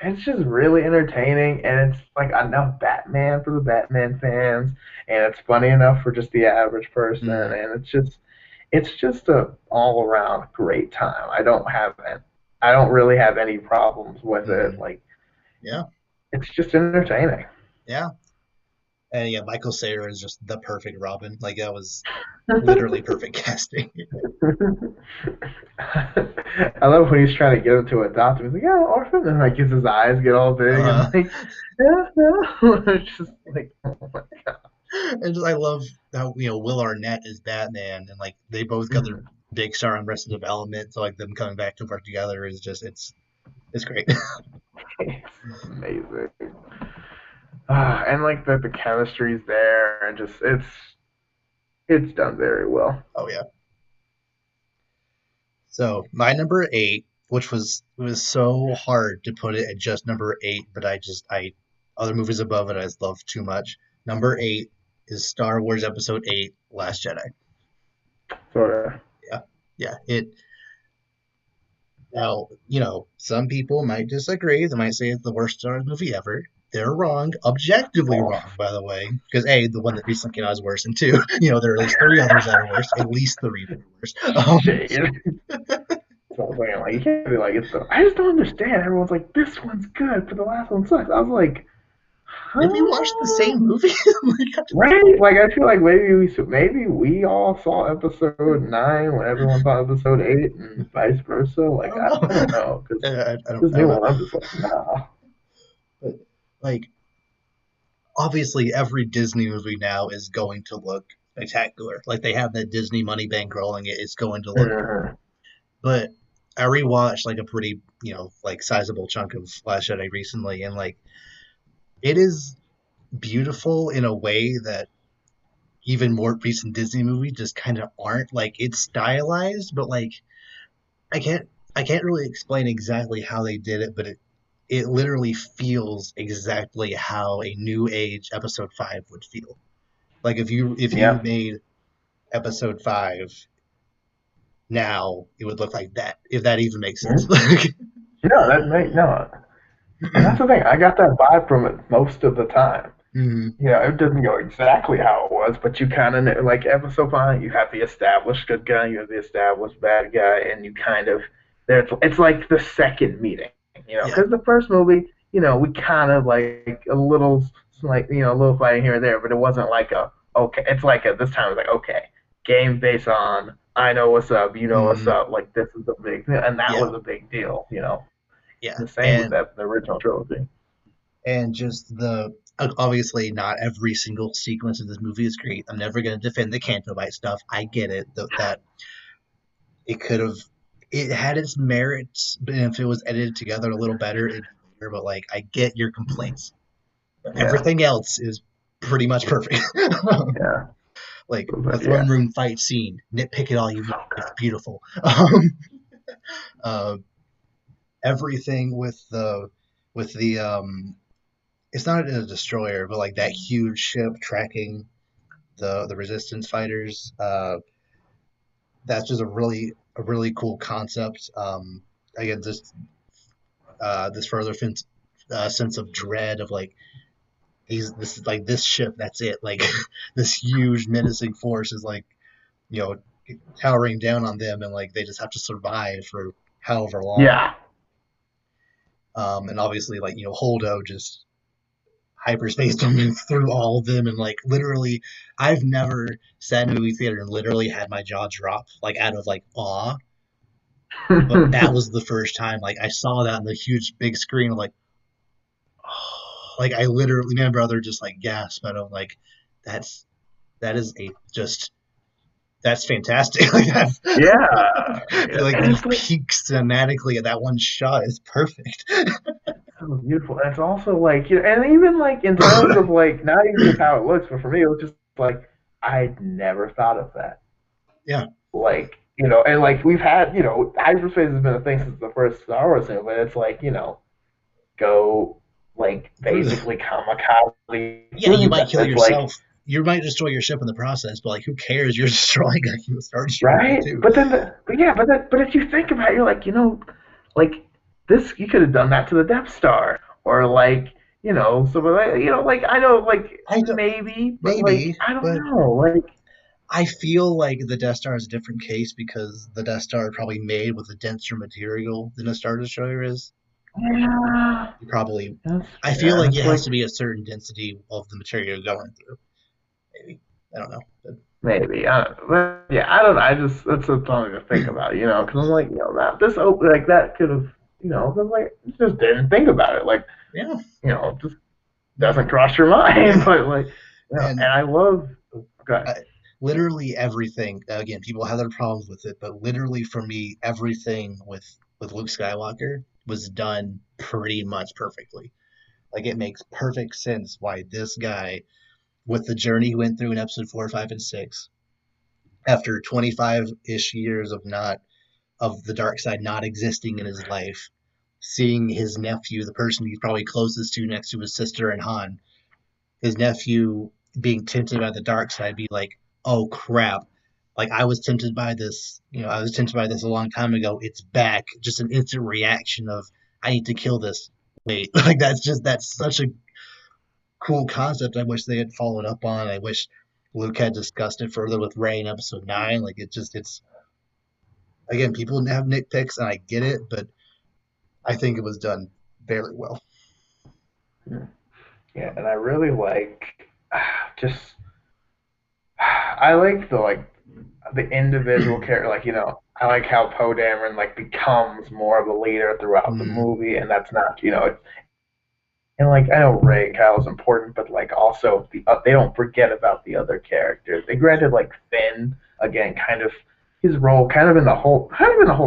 Speaker 2: it's just really entertaining, and it's like enough Batman for the Batman fans, and it's funny enough for just the average person,
Speaker 1: Mhm.
Speaker 2: and it's just a all around great time. I don't really have any problems with it.
Speaker 1: Mhm.
Speaker 2: Like
Speaker 1: Yeah,
Speaker 2: it's just entertaining.
Speaker 1: yeah, and yeah, Michael Cera is just the perfect Robin. Like that was literally perfect casting.
Speaker 2: I love when he's trying to get him to adopt him. He's like, "Yeah, orphan," and like his eyes get all big and
Speaker 1: Uh,
Speaker 2: like, "Yeah, yeah." It's just like, oh my god.
Speaker 1: and just, I love how Will Arnett is Batman, and like they both got their
Speaker 2: Mhm.
Speaker 1: big star on Arrested Development, so like them coming back to work together is just it's great.
Speaker 2: It's amazing. And like the chemistry's there, and just it's done very well.
Speaker 1: Oh yeah. So my number eight, which was so hard to put it at just number eight, but I other movies above it I just love too much. Number eight is Star Wars Episode 8, Last Jedi.
Speaker 2: Sort of.
Speaker 1: Yeah, yeah. It now some people might disagree. They might say it's the worst Star Wars movie ever. They're wrong, objectively
Speaker 2: False.
Speaker 1: wrong, by the way. Because a the one that recently came out is worse, and two, there are at least three others that are worse. At least three that are worse.
Speaker 2: Shade. So I was like, you can't be like it's the. I just don't understand. Everyone's like, this one's good, but the last one sucks. I was like,
Speaker 1: Did we watch the
Speaker 2: huh?
Speaker 1: same movie? Like,
Speaker 2: Right? Like I feel like maybe we all saw episode 9 when everyone saw episode 8, and vice versa.
Speaker 1: I
Speaker 2: Like
Speaker 1: don't
Speaker 2: I
Speaker 1: know.
Speaker 2: don't know because this
Speaker 1: I don't
Speaker 2: new
Speaker 1: know.
Speaker 2: one, I'm just like, nah.
Speaker 1: But like, obviously, every Disney movie now is going to look spectacular. Like they have that Disney money bankrolling it. It's going to look great.
Speaker 2: Mhm.
Speaker 1: But I rewatched like a pretty, like sizable chunk of Last Jedi recently, and like it is beautiful in a way that even more recent Disney movies just kind of aren't. Like it's stylized, but like I can't I can't really explain exactly how they did it, but it literally feels exactly how a new age episode 5 would feel. Like if you
Speaker 2: Yep.
Speaker 1: made episode 5 now, it would look like that, if that even makes sense.
Speaker 2: Mhm. No, that make no. And that's the thing. I got that vibe from it most of the time.
Speaker 1: Mhm.
Speaker 2: You know, it doesn't go exactly how it was, but you kind of know, like episode five, you have the established good guy, you have the established bad guy, and you kind of there. It's like the second meeting, you know,
Speaker 1: Yeah.
Speaker 2: because the first movie, you know, we kind of like a little, like you know, a little fighting here and there, but it wasn't like a okay. It's like a this time it's like okay, game based on I know what's up, you know what's
Speaker 1: Mhm.
Speaker 2: up, like this is the big, and that
Speaker 1: Yeah.
Speaker 2: was a big deal, you know.
Speaker 1: Yeah.
Speaker 2: The same with that the original trilogy.
Speaker 1: And just the obviously not every single sequence of this movie is great. I'm never going to defend the Canto Bight stuff. I get it that it could have it had its merits, but if it was edited together a little better, it'd be better. But like, I get your complaints.
Speaker 2: Yeah,
Speaker 1: Everything else is pretty much perfect.
Speaker 2: yeah,
Speaker 1: Like the
Speaker 2: but
Speaker 1: throne
Speaker 2: yeah.
Speaker 1: room fight scene, nitpick it all you want.
Speaker 2: So
Speaker 1: It's
Speaker 2: good.
Speaker 1: beautiful. Uh, Everything with the it's not a destroyer, but like that huge ship tracking the resistance fighters. That's just a really cool concept. Again, this further sense of dread of like he's this is like this ship. That's it. Like this huge menacing force is like you know towering down on them, and like they just have to survive for however long.
Speaker 2: Yeah,
Speaker 1: And obviously, like Holdo just hyperspace them through all of them, and like literally, I've never sat in a movie theater and literally had my jaw drop like out of like awe. But that was the first time like I saw that on the huge big screen. I'm like, oh, like I literally, my brother just like gasped, and I'm like, that's that is a just that's fantastic. Like that's
Speaker 2: yeah, yeah.
Speaker 1: like
Speaker 2: And
Speaker 1: the
Speaker 2: it's like
Speaker 1: peaks cinematically of that one shot is perfect.
Speaker 2: so beautiful. And it's also like you know, and even like in terms of like not even just how it looks, but for me, it was just like I'd never thought of that.
Speaker 1: Yeah,
Speaker 2: Like you know, and like we've had you know, hyperspace has been a thing since the first Star Wars movie, but it's like you know, go like
Speaker 1: through the
Speaker 2: basically kamikaze
Speaker 1: yeah, you
Speaker 2: through
Speaker 1: might
Speaker 2: them.
Speaker 1: kill
Speaker 2: It's like
Speaker 1: yourself. You might destroy your ship in the process, but like, who cares? You're destroying a Star Destroyer
Speaker 2: right?
Speaker 1: too.
Speaker 2: But yeah, but if you think about it, you're like, you know, like this, you could have done that to the Death Star, or like, you know, so like, you know, like I know, like
Speaker 1: I don't
Speaker 2: maybe, but like
Speaker 1: maybe,
Speaker 2: I don't
Speaker 1: but
Speaker 2: know, like
Speaker 1: I feel like the Death Star is a different case because the Death Star is probably made with a denser material than a Star Destroyer is.
Speaker 2: yeah,
Speaker 1: You probably,
Speaker 2: that's
Speaker 1: I feel
Speaker 2: fair. And
Speaker 1: like it
Speaker 2: it's
Speaker 1: has
Speaker 2: like
Speaker 1: to be a certain density of the material you're going through. Maybe I don't know. But,
Speaker 2: maybe I don't know. But, yeah, I don't know. I just that's something to think about, you know, because I'm like, you know, that this like that could have, you know, because like just didn't think about it, like
Speaker 1: yeah,
Speaker 2: you know, just doesn't cross your mind,
Speaker 1: yeah,
Speaker 2: but like you know, and
Speaker 1: and
Speaker 2: I love. Okay.
Speaker 1: I, literally everything. Again, people have their problems with it, but literally for me, everything with Luke Skywalker was done pretty much perfectly. Like it makes perfect sense why this guy, with the journey he went through in episode 4, 5, and 6, after 25-ish years of not of the dark side not existing in his life, seeing his nephew, the person he's probably closest to next to his sister and Han, his nephew being tempted by the dark side, be like, oh crap. Like I was tempted by this, I was tempted by this a long time ago. It's back. Just an instant reaction of I need to kill this. Wait, like that's such a cool concept. I wish they had followed up on. I wish Luke had discussed it further with Ray in episode 9. Like it's again, people have nitpicks and I get it, but I think it was done very well.
Speaker 2: Yeah, and I really like just I like the individual character. Like you know, I like how Poe Dameron like becomes more of a leader throughout the
Speaker 1: Mm,
Speaker 2: movie, and that's not you know. And like I know Ray and Kyle is important, but like also they don't forget about the other characters. They granted like Finn again, kind of his role, kind of in the whole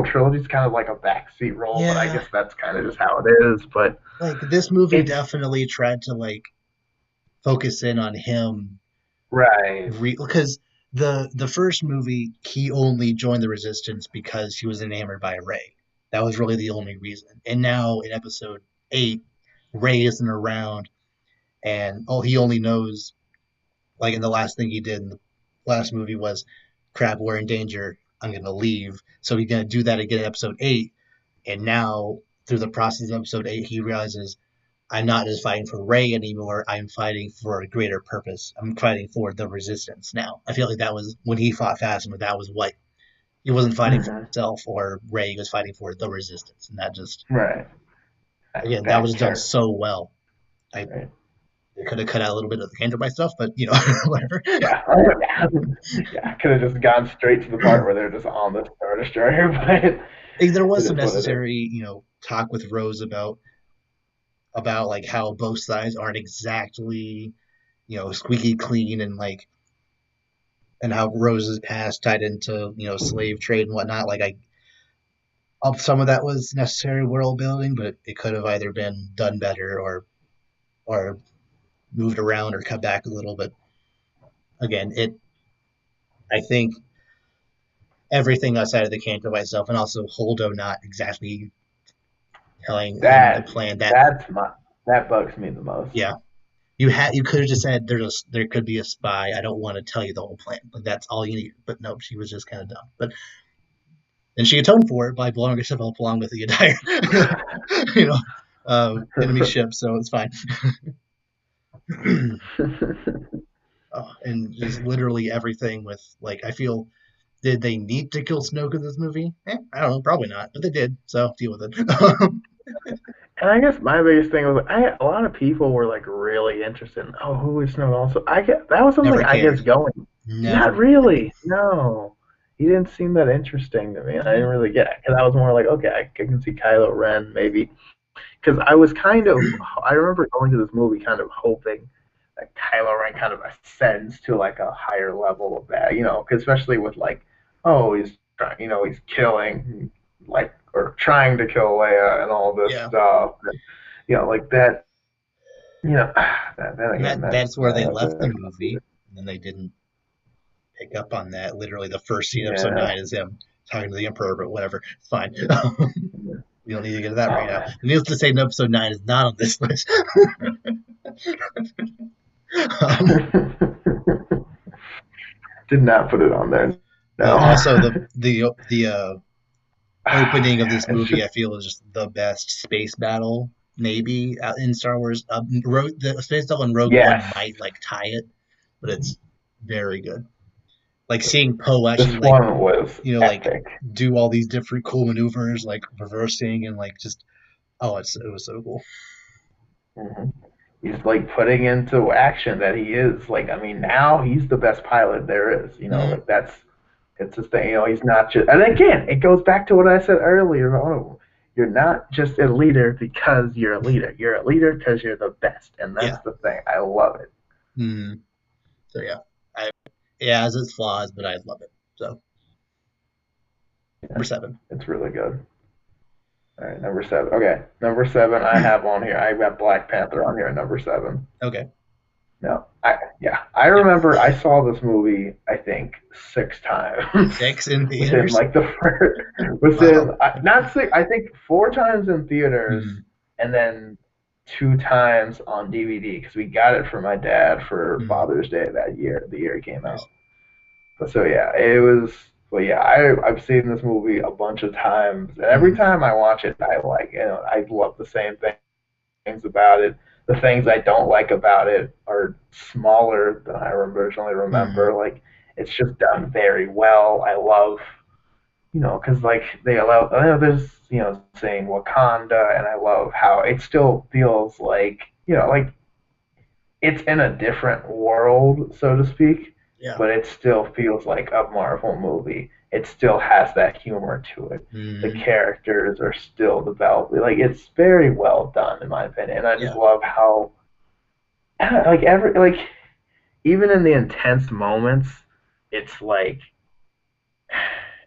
Speaker 2: trilogy is kind of like a backseat role, but I
Speaker 1: yeah,
Speaker 2: guess that's kind of just how it is. But
Speaker 1: like this movie
Speaker 2: it's
Speaker 1: definitely tried to like focus in on him
Speaker 2: right.
Speaker 1: because the first movie he only joined the resistance because he was enamored by Ray. That was really the only reason. And now in episode 8, Ray isn't around, and he only knows like in the last thing he did in the last movie was crap, we're in danger, I'm gonna leave. So he's gonna do that again in episode 8, and now through the process of episode 8 he realizes, I'm not just fighting for Ray anymore. I'm fighting for a greater purpose. I'm fighting for the resistance now. I feel like that was when he fought Phasma. That was what he wasn't fighting for
Speaker 2: Hmm.
Speaker 1: himself or Ray. He was fighting for the resistance, and that just
Speaker 2: Right.
Speaker 1: again that was
Speaker 2: That
Speaker 1: done
Speaker 2: character.
Speaker 1: so well. I
Speaker 2: Right.
Speaker 1: they could have cut out a little bit of the Canterbury stuff, but whatever.
Speaker 2: Yeah. Yeah. Could have just gone straight to the part where they're just on the Star Destroyer, but
Speaker 1: Like, there was
Speaker 2: it
Speaker 1: some
Speaker 2: is what it is.
Speaker 1: necessary, talk with Rose about like how both sides aren't exactly squeaky clean and how Rose's past tied into slave trade and whatnot. Like some of that was necessary world building, but it could have either been done better or moved around or cut back a little. But again, it I think everything outside of the Canto by itself, and also Holdo not exactly telling him the
Speaker 2: That
Speaker 1: plan. That
Speaker 2: that's my that bugs me the most.
Speaker 1: yeah, you could have just said there could be a spy. I don't want to tell you the whole plan. Like that's all you need. But nope, she was just kind of dumb. But and she atoned for it by blowing herself up along with the entire you know enemy ship. So it's fine. And just literally everything with like I feel did they need to kill Snoke in this movie? I don't know, probably not, but they did. So deal with it.
Speaker 2: And I guess my biggest thing was a lot of people were like really interested in who is Snow also. I get that was something
Speaker 1: Never
Speaker 2: I guess
Speaker 1: cared.
Speaker 2: going. Not
Speaker 1: Never cared.
Speaker 2: really. No. He didn't seem that interesting to me. I didn't really get it because I was more like, okay, I can see Kylo Ren maybe because I was kind of I remember going to this movie kind of hoping that Kylo Ren kind of ascends to like a higher level of that, especially with like, oh, he's trying, he's killing like or trying to kill Leia and all this
Speaker 1: Yeah,
Speaker 2: stuff, and, like that, then
Speaker 1: and
Speaker 2: again,
Speaker 1: that's where they left the
Speaker 2: there's
Speaker 1: movie, and then they didn't pick up on that. Literally, the first scene of episode
Speaker 2: yeah,
Speaker 1: 9 is him talking to the Emperor, but whatever, it's fine.
Speaker 2: yeah.
Speaker 1: We don't need to get to that right
Speaker 2: Oh
Speaker 1: now.
Speaker 2: man.
Speaker 1: Needless to say, episode 9 is not on this list. um,
Speaker 2: Did not put it on there. No.
Speaker 1: Also, the opening of this
Speaker 2: It's
Speaker 1: movie,
Speaker 2: just
Speaker 1: I feel, is just the best space battle maybe in Star Wars. The space battle in Rogue One
Speaker 2: yes.
Speaker 1: might like tie it, but it's very good. Like seeing Poe actually
Speaker 2: This one was
Speaker 1: like
Speaker 2: epic.
Speaker 1: do all these different cool maneuvers, like reversing and like just it was so cool.
Speaker 2: Hmm. He's like putting into action that he is like. I mean, now he's the best pilot there is.
Speaker 1: Mm,
Speaker 2: Like that's it's his thing. He's not just. And again, it goes back to what I said earlier. You're not just a leader because you're a leader. You're a leader because you're the best, and
Speaker 1: yeah.
Speaker 2: that's the thing. I love it.
Speaker 1: Mm, so yeah, it has its flaws, but I love it. So
Speaker 2: Yeah,
Speaker 1: number 7.
Speaker 2: it's really good. All right, number 7. Okay, number 7. I have on here. I got Black Panther on here at number 7.
Speaker 1: Okay.
Speaker 2: No, I
Speaker 1: Yeah.
Speaker 2: remember I saw this movie. I think 6 times
Speaker 1: 6 in
Speaker 2: within
Speaker 1: theaters.
Speaker 2: like the first within
Speaker 1: Wow.
Speaker 2: not six. I think 4 times in theaters,
Speaker 1: Mm,
Speaker 2: and then 2 times on DVD because we got it for my dad for
Speaker 1: mm,
Speaker 2: Father's Day that year, the year it came
Speaker 1: nice.
Speaker 2: out. But so yeah, it was. But yeah, I've seen this movie a bunch of times, and every
Speaker 1: Mm,
Speaker 2: time I watch it, I like I love the same things about it. The things I don't like about it are smaller than I originally remember.
Speaker 1: mm,
Speaker 2: Like it's just done very well. I love, because like they allow, there's, saying Wakanda, and I love how it still feels like, like it's in a different world, so to speak,
Speaker 1: yeah.
Speaker 2: but it still feels like a Marvel movie. It still has that humor to it. The
Speaker 1: Mm,
Speaker 2: characters are still developed. Like it's very well done, in my opinion. And I just
Speaker 1: yeah.
Speaker 2: love how, like even in the intense moments, it's like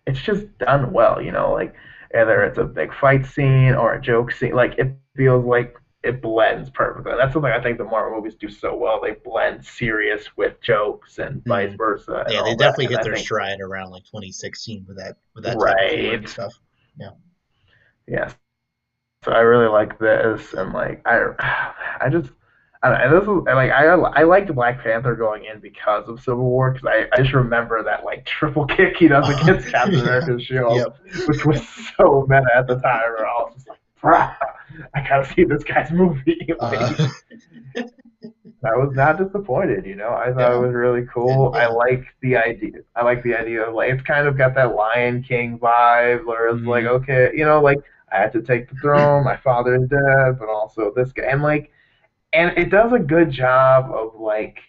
Speaker 2: it's just done well. Like whether it's a big fight scene or a joke scene, like it feels like it blends perfectly. That's something I think the Marvel movies do so well. They blend serious with jokes and vice
Speaker 1: Mm.
Speaker 2: versa and
Speaker 1: Yeah, they
Speaker 2: all that.
Speaker 1: definitely
Speaker 2: And
Speaker 1: hit
Speaker 2: I
Speaker 1: their
Speaker 2: think
Speaker 1: stride around like 2016 with that type of humor and
Speaker 2: right,
Speaker 1: stuff. Yeah.
Speaker 2: yes. So I really like this, and like I just. I don't know, and this is and, like I liked Black Panther going in because of Civil War because I just remember that like triple kick he does against Captain
Speaker 1: Yeah.
Speaker 2: America's shield,
Speaker 1: Yep.
Speaker 2: which was so meta at the time. We're all just like, "Brah." I gotta see this guy's movie.
Speaker 1: Uh,
Speaker 2: Like, I was not disappointed. I thought it
Speaker 1: yeah,
Speaker 2: was really
Speaker 1: and
Speaker 2: cool. I
Speaker 1: yeah,
Speaker 2: like the idea. I like the idea of like it's kind of got that Lion King vibe, where it's like,
Speaker 1: hmm
Speaker 2: okay, like I had to take the throne. My father is dead, but also this guy, and it does a good job of like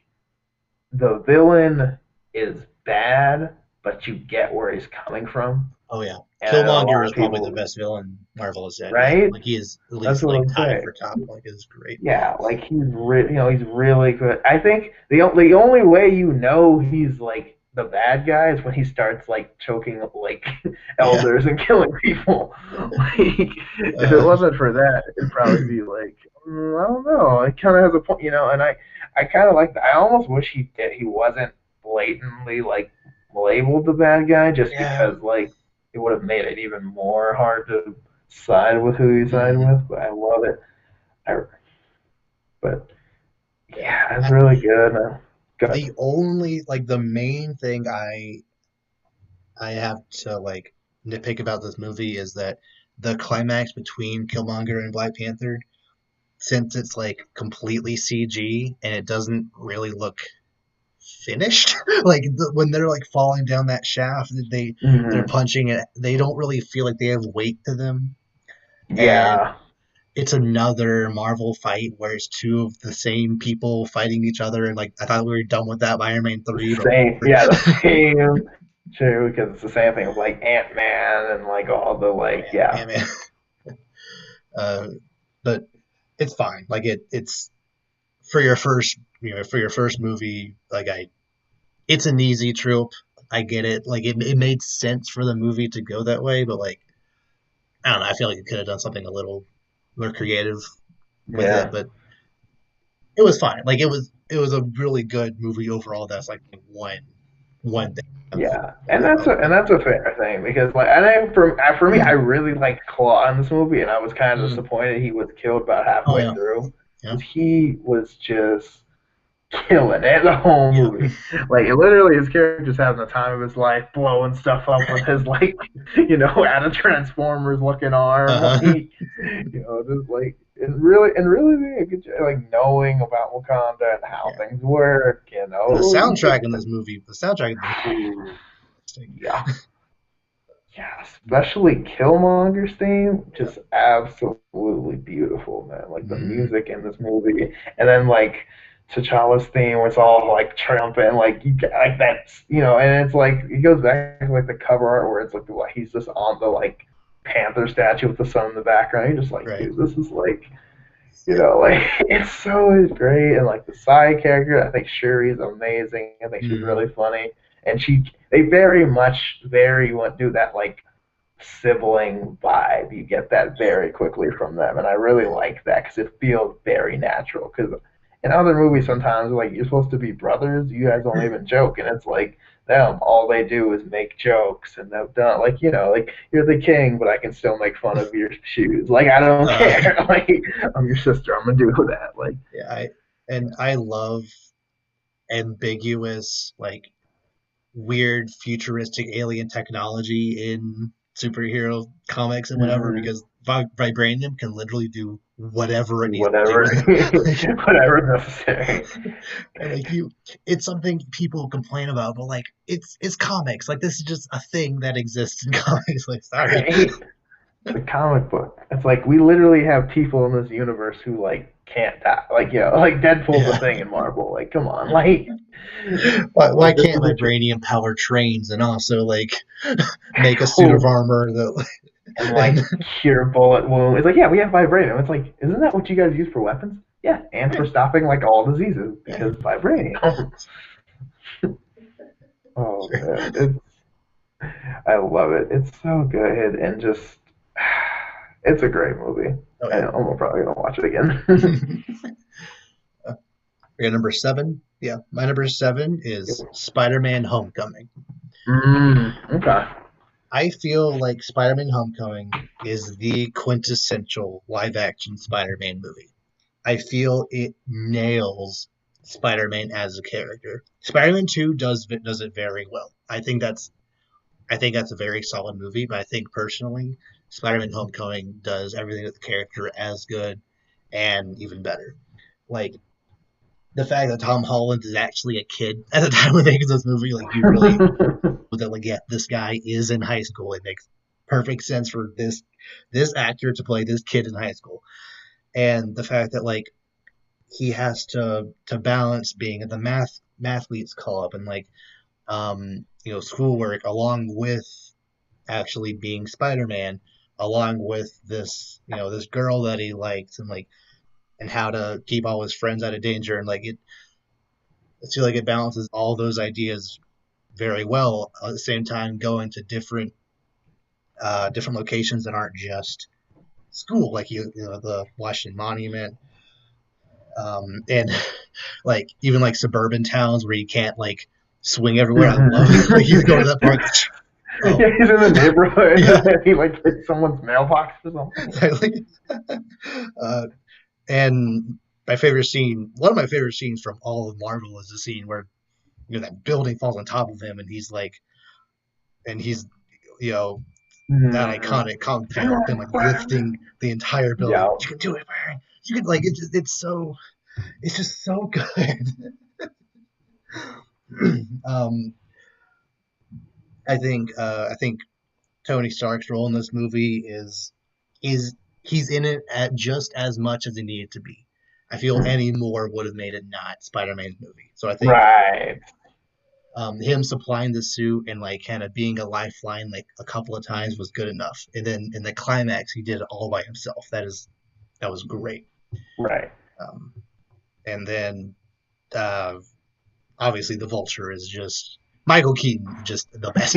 Speaker 2: the villain is bad, but you get where he's coming from.
Speaker 1: oh yeah,
Speaker 2: And I know a
Speaker 1: Killmonger
Speaker 2: lot
Speaker 1: is
Speaker 2: of
Speaker 1: probably the
Speaker 2: people,
Speaker 1: best villain Marvel has had yet.
Speaker 2: right?
Speaker 1: Like he is at
Speaker 2: That's
Speaker 1: least
Speaker 2: what
Speaker 1: like
Speaker 2: I'm
Speaker 1: tied
Speaker 2: saying.
Speaker 1: for top. Like it's great.
Speaker 2: Yeah, like he's really good. I think the only way you know he's like the bad guy is when he starts like choking like
Speaker 1: Yeah,
Speaker 2: elders and killing people. Like if it
Speaker 1: uh,
Speaker 2: wasn't for that, it'd probably be like I don't know. It kind of has a point. And I kind of like that. I almost wish he wasn't blatantly like labeled the bad guy, just
Speaker 1: yeah,
Speaker 2: because like it would have made it even more hard to side with who he sided
Speaker 1: hmm
Speaker 2: with. But I love it. I, but
Speaker 1: yeah.
Speaker 2: yeah, it's really good. Good.
Speaker 1: The only like the main thing I have to like nitpick about this movie is that the climax between Killmonger and Black Panther, since it's like completely CG and it doesn't really look finished, like when they're like falling down that shaft, they're
Speaker 2: Hmm.
Speaker 1: punching it, they don't really feel like they have weight to them, and
Speaker 2: Yeah.
Speaker 1: it's another Marvel fight where it's two of the same people fighting each other, and like I thought we were done with that by Iron Man 3, but
Speaker 2: Same. Yeah, the same. True, because it's the same thing with like Ant Man and like all the
Speaker 1: oh
Speaker 2: like
Speaker 1: yeah,
Speaker 2: yeah,
Speaker 1: Ant Man. Uh, but it's fine. Like it's for your first, for your first movie. It's an easy trope. I get it. Like it made sense for the movie to go that way, but like I don't know. I feel like it could have done something a little more creative with it,
Speaker 2: yeah,
Speaker 1: but it was fine. Like it was a really good movie overall. That's like one thing
Speaker 2: yeah. And that's
Speaker 1: about
Speaker 2: a fair thing because like I think for me I
Speaker 1: it.
Speaker 2: really liked Claw in this movie and I was kind of
Speaker 1: Mm.
Speaker 2: disappointed he was killed about
Speaker 1: Oh
Speaker 2: halfway
Speaker 1: yeah,
Speaker 2: through
Speaker 1: yeah,
Speaker 2: because he was just killing it the whole
Speaker 1: yeah.
Speaker 2: movie. Like literally his character's having the time of his life, blowing stuff up with his like, out of Transformers looking arm.
Speaker 1: Uh huh.
Speaker 2: Like, just like and really being a good job, like knowing about Wakanda and how
Speaker 1: Yeah.
Speaker 2: things work.
Speaker 1: And
Speaker 2: You just
Speaker 1: the soundtrack in this movie,
Speaker 2: ooh, yeah. Yeah, especially Killmonger's theme,
Speaker 1: yeah.
Speaker 2: just absolutely beautiful, man. Like the
Speaker 1: Mm-hmm.
Speaker 2: music in this movie, and then like T'Challa's theme, where it's all like triumphant, like you get like that's and it's like it goes back to like the cover art where it's like he's just on the like panther statue with the sun in the background. You're just like,
Speaker 1: Right.
Speaker 2: dude, this is like
Speaker 1: Yeah.
Speaker 2: like it's so great, and like the side character, I think Shuri's amazing. I think she's
Speaker 1: Mm-hmm.
Speaker 2: really funny, and they very much very want do that like sibling vibe. You get that
Speaker 1: Yeah.
Speaker 2: very quickly from them, and I really like that because it feels very natural. Because in other movies, sometimes like you're supposed to be brothers, you guys don't even joke, and it's like them. All they do is make jokes, and they've done like like you're the king, but I can still make fun of your shoes. Like I don't
Speaker 1: Uh,
Speaker 2: care. Like I'm your sister. I'm gonna do that. Like
Speaker 1: yeah. I love ambiguous, like weird futuristic alien technology in superhero comics and whatever
Speaker 2: mm-hmm.
Speaker 1: because vibranium can literally do whatever it needs to
Speaker 2: Whatever,
Speaker 1: do.
Speaker 2: whatever is necessary.
Speaker 1: And like it's something people complain about, but like it's comics. Like this is just a thing that exists in comics. Like sorry.
Speaker 2: Right? It's a comic book. It's like we literally have people in this universe who like can't die. Like like Deadpool's a
Speaker 1: Yeah.
Speaker 2: thing in Marvel. Like come on, like
Speaker 1: Why
Speaker 2: this
Speaker 1: can't
Speaker 2: is a
Speaker 1: vibranium power trains and also like make a suit of
Speaker 2: true
Speaker 1: armor that
Speaker 2: and
Speaker 1: and
Speaker 2: like cure bullet wound. It's like yeah, we have vibranium. It's like isn't that what you guys use for weapons? Yeah, and for
Speaker 1: right,
Speaker 2: stopping like all diseases
Speaker 1: yeah,
Speaker 2: because vibranium. Oh man, I love it. It's so good and just it's a great movie.
Speaker 1: oh yeah.
Speaker 2: I'm probably gonna watch it again.
Speaker 1: Okay, number seven. Yeah, my number seven is Spider-Man: Homecoming.
Speaker 2: Okay.
Speaker 1: I feel like Spider-Man: Homecoming is the quintessential live-action Spider-Man movie. I feel it nails Spider-Man as a character. Spider-Man 2 does it very well. I think that's a very solid movie, but I think personally Spider-Man: Homecoming does everything with the character as good and even better. Like the fact that Tom Holland is actually a kid at the time of making this movie, like you really that like yeah, this guy is in high school. It makes perfect sense for this actor to play this kid in high school, and the fact that like he has to balance being at the mathletes call up and like schoolwork along with actually being Spider-Man, along with this this girl that he likes and like and how to keep all his friends out of danger and like it. I feel like it balances all those ideas very well at the same time going to different locations that aren't just school, like the Washington Monument, and like even like suburban towns where you can't like swing everywhere. I love like he's going to that park. Oh
Speaker 2: Yeah, he's in the neighborhood
Speaker 1: yeah,
Speaker 2: and then he like hits someone's mailbox or something.
Speaker 1: like, uh, and my favorite scene, one of my favorite scenes from all of Marvel is the scene where that building falls on top of him and he's like, and he's you know that
Speaker 2: Mm-hmm.
Speaker 1: iconic compound with him like lifting the entire building.
Speaker 2: Yeah.
Speaker 1: You can do it, Barry. You can like it's just so good. um, I think Tony Stark's role in this movie is he's in it at just as much as he needed to be. I feel any more would have made it not Spider-Man's movie. So I think
Speaker 2: Right.
Speaker 1: him supplying the suit and like kind of being a lifeline like a couple of times was good enough. And then in the climax, he did it all by himself. That was great.
Speaker 2: Right.
Speaker 1: Um, and then uh, obviously the Vulture is just Michael Keaton, just the best.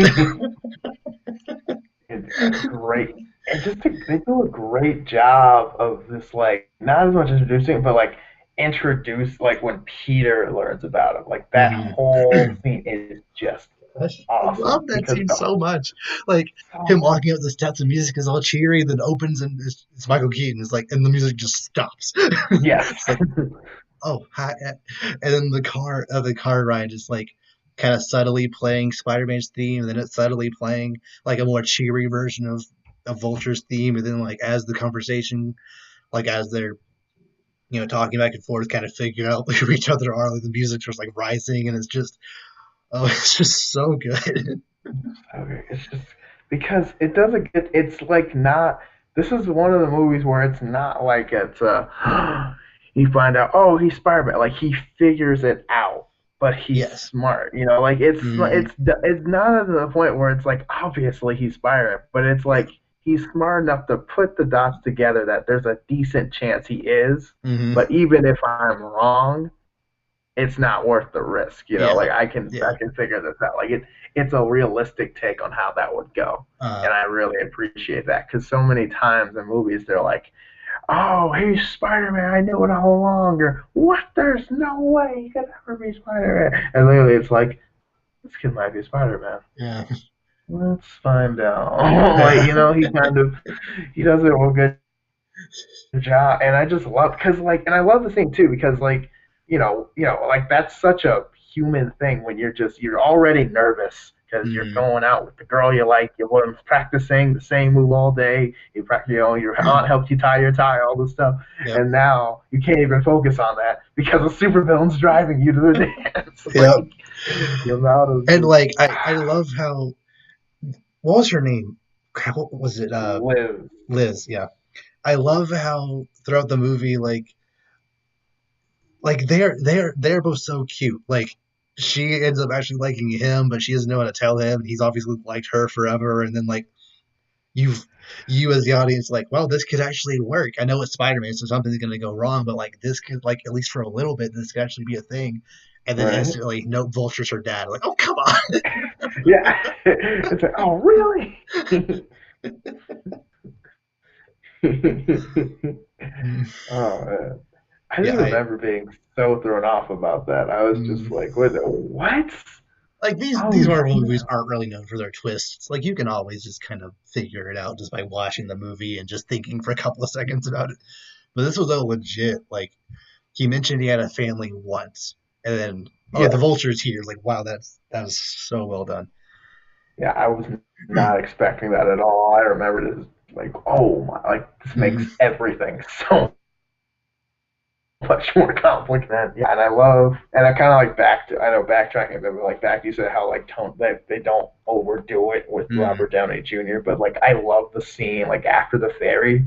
Speaker 2: It's great. And they do a great job of this, like, not as much introducing, but like introduce, like, when Peter learns about him. Like, that whole
Speaker 1: Mhm.
Speaker 2: scene is just
Speaker 1: I
Speaker 2: awesome
Speaker 1: love that
Speaker 2: because
Speaker 1: scene so much. Like
Speaker 2: so
Speaker 1: him
Speaker 2: much.
Speaker 1: walking up the steps, and music is all cheery, then opens and it's Michael Keaton. It's like, and the music just stops.
Speaker 2: Yes.
Speaker 1: It's like, oh, hi. And then the car ride is like kind of subtly playing Spider-Man's theme, and then it's subtly playing like a more cheery version of Vulture's theme, and then like as the conversation, like as they're talking back and forth, kind of figuring out who each other are, like the music's just like rising, and it's just oh, it's just so good.
Speaker 2: Okay, it's just because it doesn't get. It's like not. This is one of the movies where it's not like it's you find out, oh, he's Spider-Man. Like he figures it out, but he's
Speaker 1: Yes.
Speaker 2: smart. You know, like
Speaker 1: Mm-hmm.
Speaker 2: it's not to the point where it's like obviously he's Spider-Man, but it's
Speaker 1: Yeah.
Speaker 2: like he's smart enough to put the dots together that there's a decent chance he is.
Speaker 1: Mm-hmm.
Speaker 2: But even if I'm wrong, it's not worth the risk. You know,
Speaker 1: Yeah.
Speaker 2: like
Speaker 1: Yeah.
Speaker 2: I can figure this out. Like it's a realistic take on how that would go,
Speaker 1: Uh,
Speaker 2: and I really appreciate that because so many times in movies they're like, "Oh, he's Spider Man. I knew it all along," or "What? There's no way he could ever be Spider Man." And literally, it's like this kid might be Spider Man.
Speaker 1: yeah.
Speaker 2: Let's find out. Like
Speaker 1: Yeah.
Speaker 2: he does it a good job, and I just love because like, and I love the thing too because like, like that's such a human thing when you're already nervous because you're
Speaker 1: Mm-hmm.
Speaker 2: going out with the girl you like, you're practicing the same move all day. Your aunt helped you tie your tie, all this stuff,
Speaker 1: Yep.
Speaker 2: and now you can't even focus on that because a supervillain's driving you to the dance. Like
Speaker 1: Yep.
Speaker 2: the amount of
Speaker 1: And
Speaker 2: just
Speaker 1: like I love how what was her name? Crap, what was it?
Speaker 2: live.
Speaker 1: Liz. Yeah. I love how throughout the movie, like they're both so cute. Like she ends up actually liking him, but she doesn't know how to tell him. He's obviously liked her forever, and then like you've you as the audience like, well, this could actually work. I know it's Spider-Man, so something's gonna go wrong, but like this could like at least for a little bit, this could actually be a thing. And then
Speaker 2: Right?
Speaker 1: instantly, no, Vulture's her dad. Like, oh come on.
Speaker 2: Yeah. It's like, oh really?
Speaker 1: Mm,
Speaker 2: Oh man. I just
Speaker 1: yeah, I
Speaker 2: remember being so thrown off about that. I was just
Speaker 1: mm,
Speaker 2: like, what?
Speaker 1: like these
Speaker 2: Oh
Speaker 1: Marvel
Speaker 2: shit.
Speaker 1: movies aren't really known for their twists. Like you can always just kind of figure it out just by watching the movie and just thinking for a couple of seconds about it. But this was a legit like he mentioned he had a family once, and then oh the
Speaker 2: Yes.
Speaker 1: Vulture's here. Like wow, that was so well done.
Speaker 2: Yeah, I was not expecting that at all. I remember this. like, oh my, like this
Speaker 1: Mm,
Speaker 2: makes everything so much more complicated. Yeah, and I love, and I kind of like back to, I know backtracking, but like back you said how like tone they don't overdo it with
Speaker 1: mm,
Speaker 2: Robert Downey Jr. But like I love the scene like after the ferry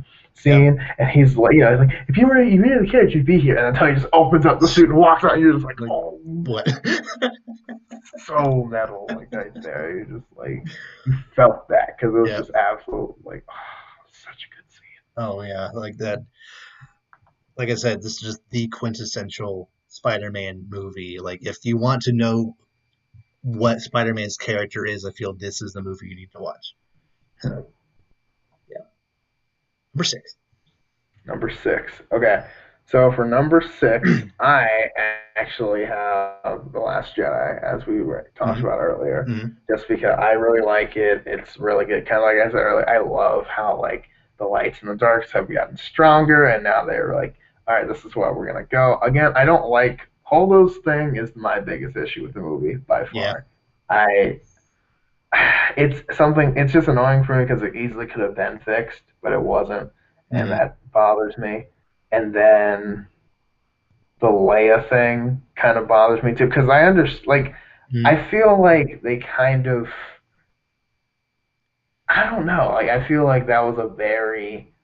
Speaker 1: yep.
Speaker 2: scene, and he's like, he's like, if you were the character, you'd be here, and then until he just opens up the suit and walks out, and you're just like,
Speaker 1: Like
Speaker 2: oh,
Speaker 1: what?
Speaker 2: so metal, like right there. You just like you felt that because it was
Speaker 1: Yeah.
Speaker 2: just absolute like, oh, such a good scene.
Speaker 1: Oh yeah, like that. Like I said, this is just the quintessential Spider-Man movie. Like if you want to know what Spider-Man's character is, I feel this is the movie you need to watch. Yeah. Number six.
Speaker 2: Number six. Okay. So for number six, I actually have The Last Jedi, as we talked
Speaker 1: Mm-hmm.
Speaker 2: about earlier,
Speaker 1: Mm-hmm.
Speaker 2: just because I really like it. It's really good. Kind of like I said earlier, I love how like the lights and the darks have gotten stronger, and now they're like, all right, this is where we're gonna go. Again, I don't like Holdo's thing is my biggest issue with the movie by
Speaker 1: Yeah.
Speaker 2: far. I it's something it's just annoying for me because it easily could have been fixed, but it wasn't, and
Speaker 1: Mm-hmm.
Speaker 2: that bothers me. And then the Leia thing kind of bothers me too because I understand. Like,
Speaker 1: Mm-hmm.
Speaker 2: I feel like they kind of I don't know. Like, I feel like that was a very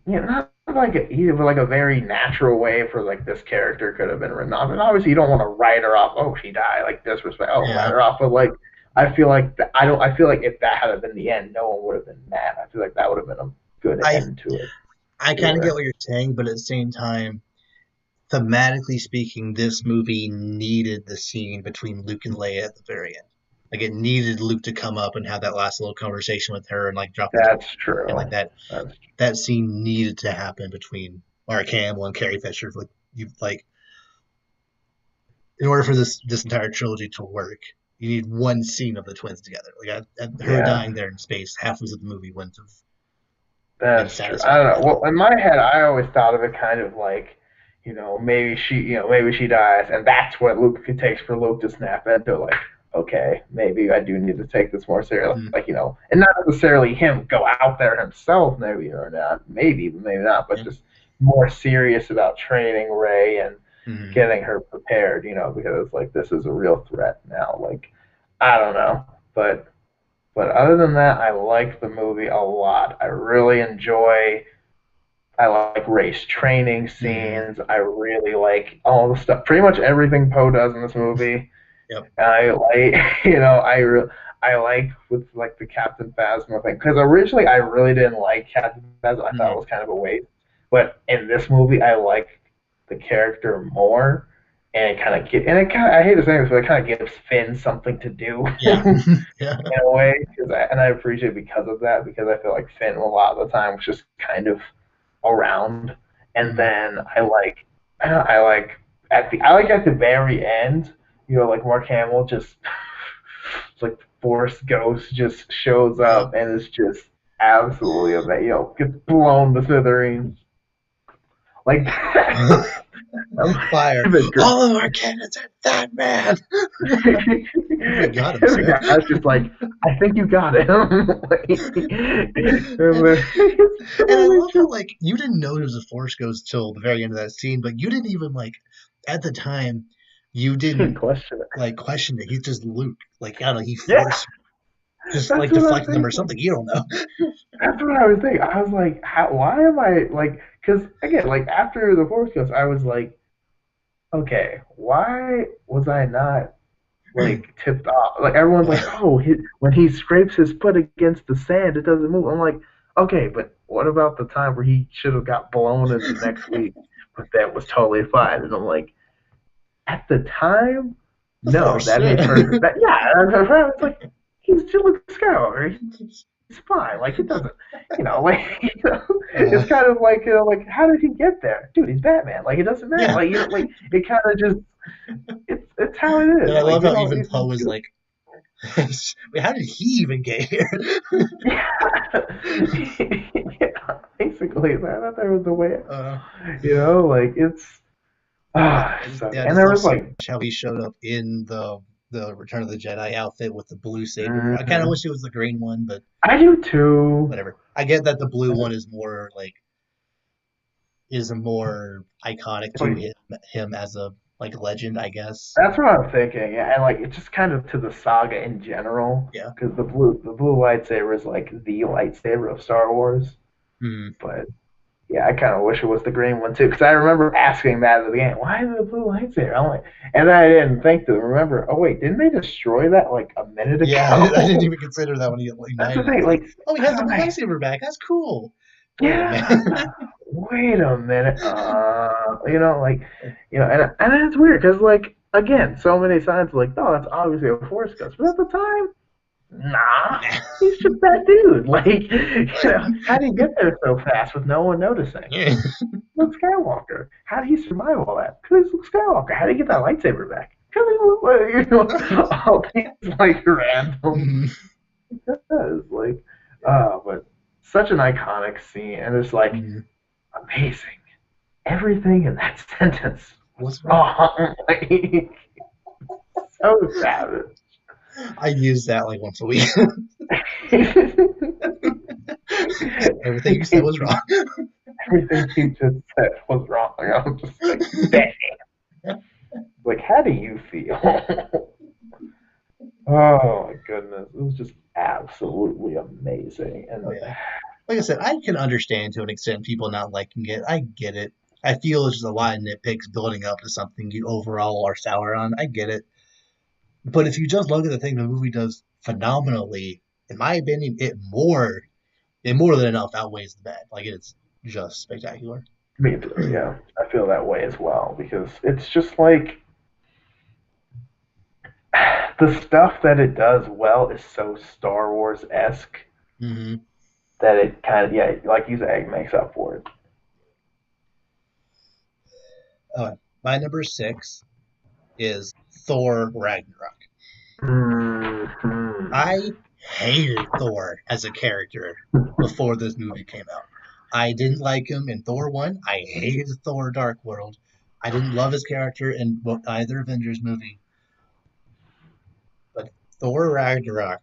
Speaker 2: not like a, either, but like a very natural way for like this character could have been written off. And obviously, you don't want to write her off. Oh, she died. Like disrespect. Oh, write
Speaker 1: Yeah.
Speaker 2: her off. But like, I feel like I don't. I feel like if that had been the end, no one would have been mad. I feel like that would have been a good
Speaker 1: I
Speaker 2: end to it.
Speaker 1: I kind of get
Speaker 2: Yeah,
Speaker 1: what you're saying, but at the same time, thematically speaking, this movie needed the scene between Luke and Leia at the very end. Like it needed Luke to come up and have that last little conversation with her and like drop the
Speaker 2: that's
Speaker 1: and
Speaker 2: true.
Speaker 1: like that
Speaker 2: That's
Speaker 1: that scene needed to happen between Mark Hamill and Carrie Fisher. Like you like in order for this entire trilogy to work, you need one scene of the twins together. Like her
Speaker 2: yeah.
Speaker 1: dying there in space, half of the movie wouldn't have been
Speaker 2: That's true. I
Speaker 1: satisfying
Speaker 2: don't know.
Speaker 1: at
Speaker 2: Well,
Speaker 1: all.
Speaker 2: in my head, I always thought of it kind of like, maybe she dies, and that's what Luke takes for Luke to snap into. Like, okay, maybe I do need to take this more seriously.
Speaker 1: Mm,
Speaker 2: Like, and not necessarily him go out there himself, maybe or not, maybe, but maybe not, but
Speaker 1: yeah.
Speaker 2: just more serious about training Ray and
Speaker 1: Mm,
Speaker 2: getting her prepared. Because like this is a real threat now. Like, I don't know, but other than that, I like the movie a lot. I really enjoy. I like race training
Speaker 1: mm,
Speaker 2: scenes. I really like all the stuff. Pretty much everything Poe does in this movie.
Speaker 1: yep.
Speaker 2: I like, I like with like the Captain Phasma thing because originally I really didn't like Captain Phasma. I thought it
Speaker 1: Mm,
Speaker 2: was kind of a waste. But in this movie, I like the character more, and it kind of I hate to say this, but it kind of gives Finn something to do
Speaker 1: yeah. Yeah.
Speaker 2: in a way, and I appreciate it because of that because I feel like Finn a lot of the time was just kind of around, and
Speaker 1: Mm,
Speaker 2: then I like I like at the very end, like Mark Hamill just like Force Ghost just shows
Speaker 1: yep.
Speaker 2: up and is just absolutely amazing, gets blown to smithereens like that.
Speaker 1: Fire.
Speaker 2: The
Speaker 1: All of our cannons are that man. We got him,
Speaker 2: the
Speaker 1: sir.
Speaker 2: guy's just like, I think you got him. Like, and then
Speaker 1: And I love how
Speaker 2: just
Speaker 1: like you didn't know he was a Force Ghost till the very end of that scene, but you didn't even like at the time you
Speaker 2: didn't
Speaker 1: didn't
Speaker 2: question it.
Speaker 1: like question it. He's just Luke. Like I don't know, he
Speaker 2: Yeah,
Speaker 1: force just
Speaker 2: that's
Speaker 1: like
Speaker 2: what I'm
Speaker 1: deflected them or
Speaker 2: thinking.
Speaker 1: something. You don't know.
Speaker 2: That's what I was thinking. I was like, why am I like? Because again, like after the Force Ghost, I was like, okay, why was I not like tipped off? Like everyone's like, oh, when he scrapes his foot against the sand, it doesn't move. I'm like, okay, but what about the time where he should have got blown into next week, but that was totally fine? And I'm like, at the time,
Speaker 1: The
Speaker 2: no,
Speaker 1: Force.
Speaker 2: that made perfect. Yeah, it's like he's still Luke Skywalker. He's fine. Like it doesn't, like
Speaker 1: uh,
Speaker 2: it's kind of like like how did he get there, dude? He's Batman. Like it doesn't matter.
Speaker 1: yeah.
Speaker 2: Like like it kind of just it's how it
Speaker 1: And
Speaker 2: is.
Speaker 1: I
Speaker 2: Like
Speaker 1: love
Speaker 2: you
Speaker 1: how
Speaker 2: don't
Speaker 1: even
Speaker 2: you
Speaker 1: Poe is
Speaker 2: you
Speaker 1: like, wait, how did he even get here?
Speaker 2: yeah. Yeah, basically. So I thought that was the way.
Speaker 1: uh,
Speaker 2: Like it's
Speaker 1: I just
Speaker 2: so
Speaker 1: yeah, I
Speaker 2: and
Speaker 1: just
Speaker 2: there
Speaker 1: love
Speaker 2: was
Speaker 1: so
Speaker 2: like
Speaker 1: much how he showed up in the the Return of the Jedi outfit with the blue saber. I kind of
Speaker 2: Mhm.
Speaker 1: wish it was the green one, but
Speaker 2: I do too.
Speaker 1: whatever. I get that the blue one is more like is more iconic to
Speaker 2: Like,
Speaker 1: him as a like legend, I guess.
Speaker 2: that's what I'm thinking, yeah, and like it's just kind of to the saga in general,
Speaker 1: Yeah.
Speaker 2: because the blue lightsaber is like the lightsaber of Star Wars.
Speaker 1: Hmm.
Speaker 2: But yeah, I kind of wish it was the green one too, because I remember asking that at the game, why is it a blue lightsaber? I'm like, and then I didn't think to remember. Oh wait, didn't they destroy that like a minute
Speaker 1: Yeah, I didn't
Speaker 2: ago?
Speaker 1: even consider that when he
Speaker 2: That's the
Speaker 1: ignited it.
Speaker 2: thing.
Speaker 1: It's like,
Speaker 2: Like,
Speaker 1: oh, he
Speaker 2: I
Speaker 1: has the
Speaker 2: don't
Speaker 1: blue
Speaker 2: know,
Speaker 1: lightsaber back. That's cool. Wait a minute.
Speaker 2: yeah. Wait a minute. Like, and it's weird because, like, again, so many signs like, oh, that's obviously a force ghost, but at the time, nah, he's just that dude. Like, how did he get there so fast with no one noticing?
Speaker 1: Yeah.
Speaker 2: Luke Skywalker. How did he survive all that? Because he's Luke Skywalker. How did he get that lightsaber back? Because all these like random.
Speaker 1: Mhm.
Speaker 2: Like, but such an iconic scene, and it's like
Speaker 1: Mhm.
Speaker 2: amazing. Everything in that sentence was
Speaker 1: What's wrong?
Speaker 2: wrong. Like, so savage.
Speaker 1: I use that like once a week. Everything you said was wrong.
Speaker 2: Everything he just said was wrong. I'm just like, dang. Like, how do you feel? Oh my goodness, it was just absolutely amazing.
Speaker 1: Oh
Speaker 2: And
Speaker 1: yeah. Like I said, I can understand to an extent people not liking it. I get it. I feel it's just a lot of nitpicks building up to something you overall are sour on. I get it. But if you just look at the thing the movie does phenomenally, in my opinion, it more than enough outweighs the bad. Like it's just spectacular.
Speaker 2: me too, yeah. I feel that way as well because it's just like the stuff that it does well is so Star Wars esque
Speaker 1: Hmm.
Speaker 2: that it kind of, yeah, like you say, it makes up for it.
Speaker 1: My number 6 is Thor Ragnarok.
Speaker 2: Mm-hmm.
Speaker 1: I hated Thor as a character before this movie came out. I didn't like him in Thor 1. I hated Thor Dark World. I didn't love his character in either Avengers movie. But Thor Ragnarok,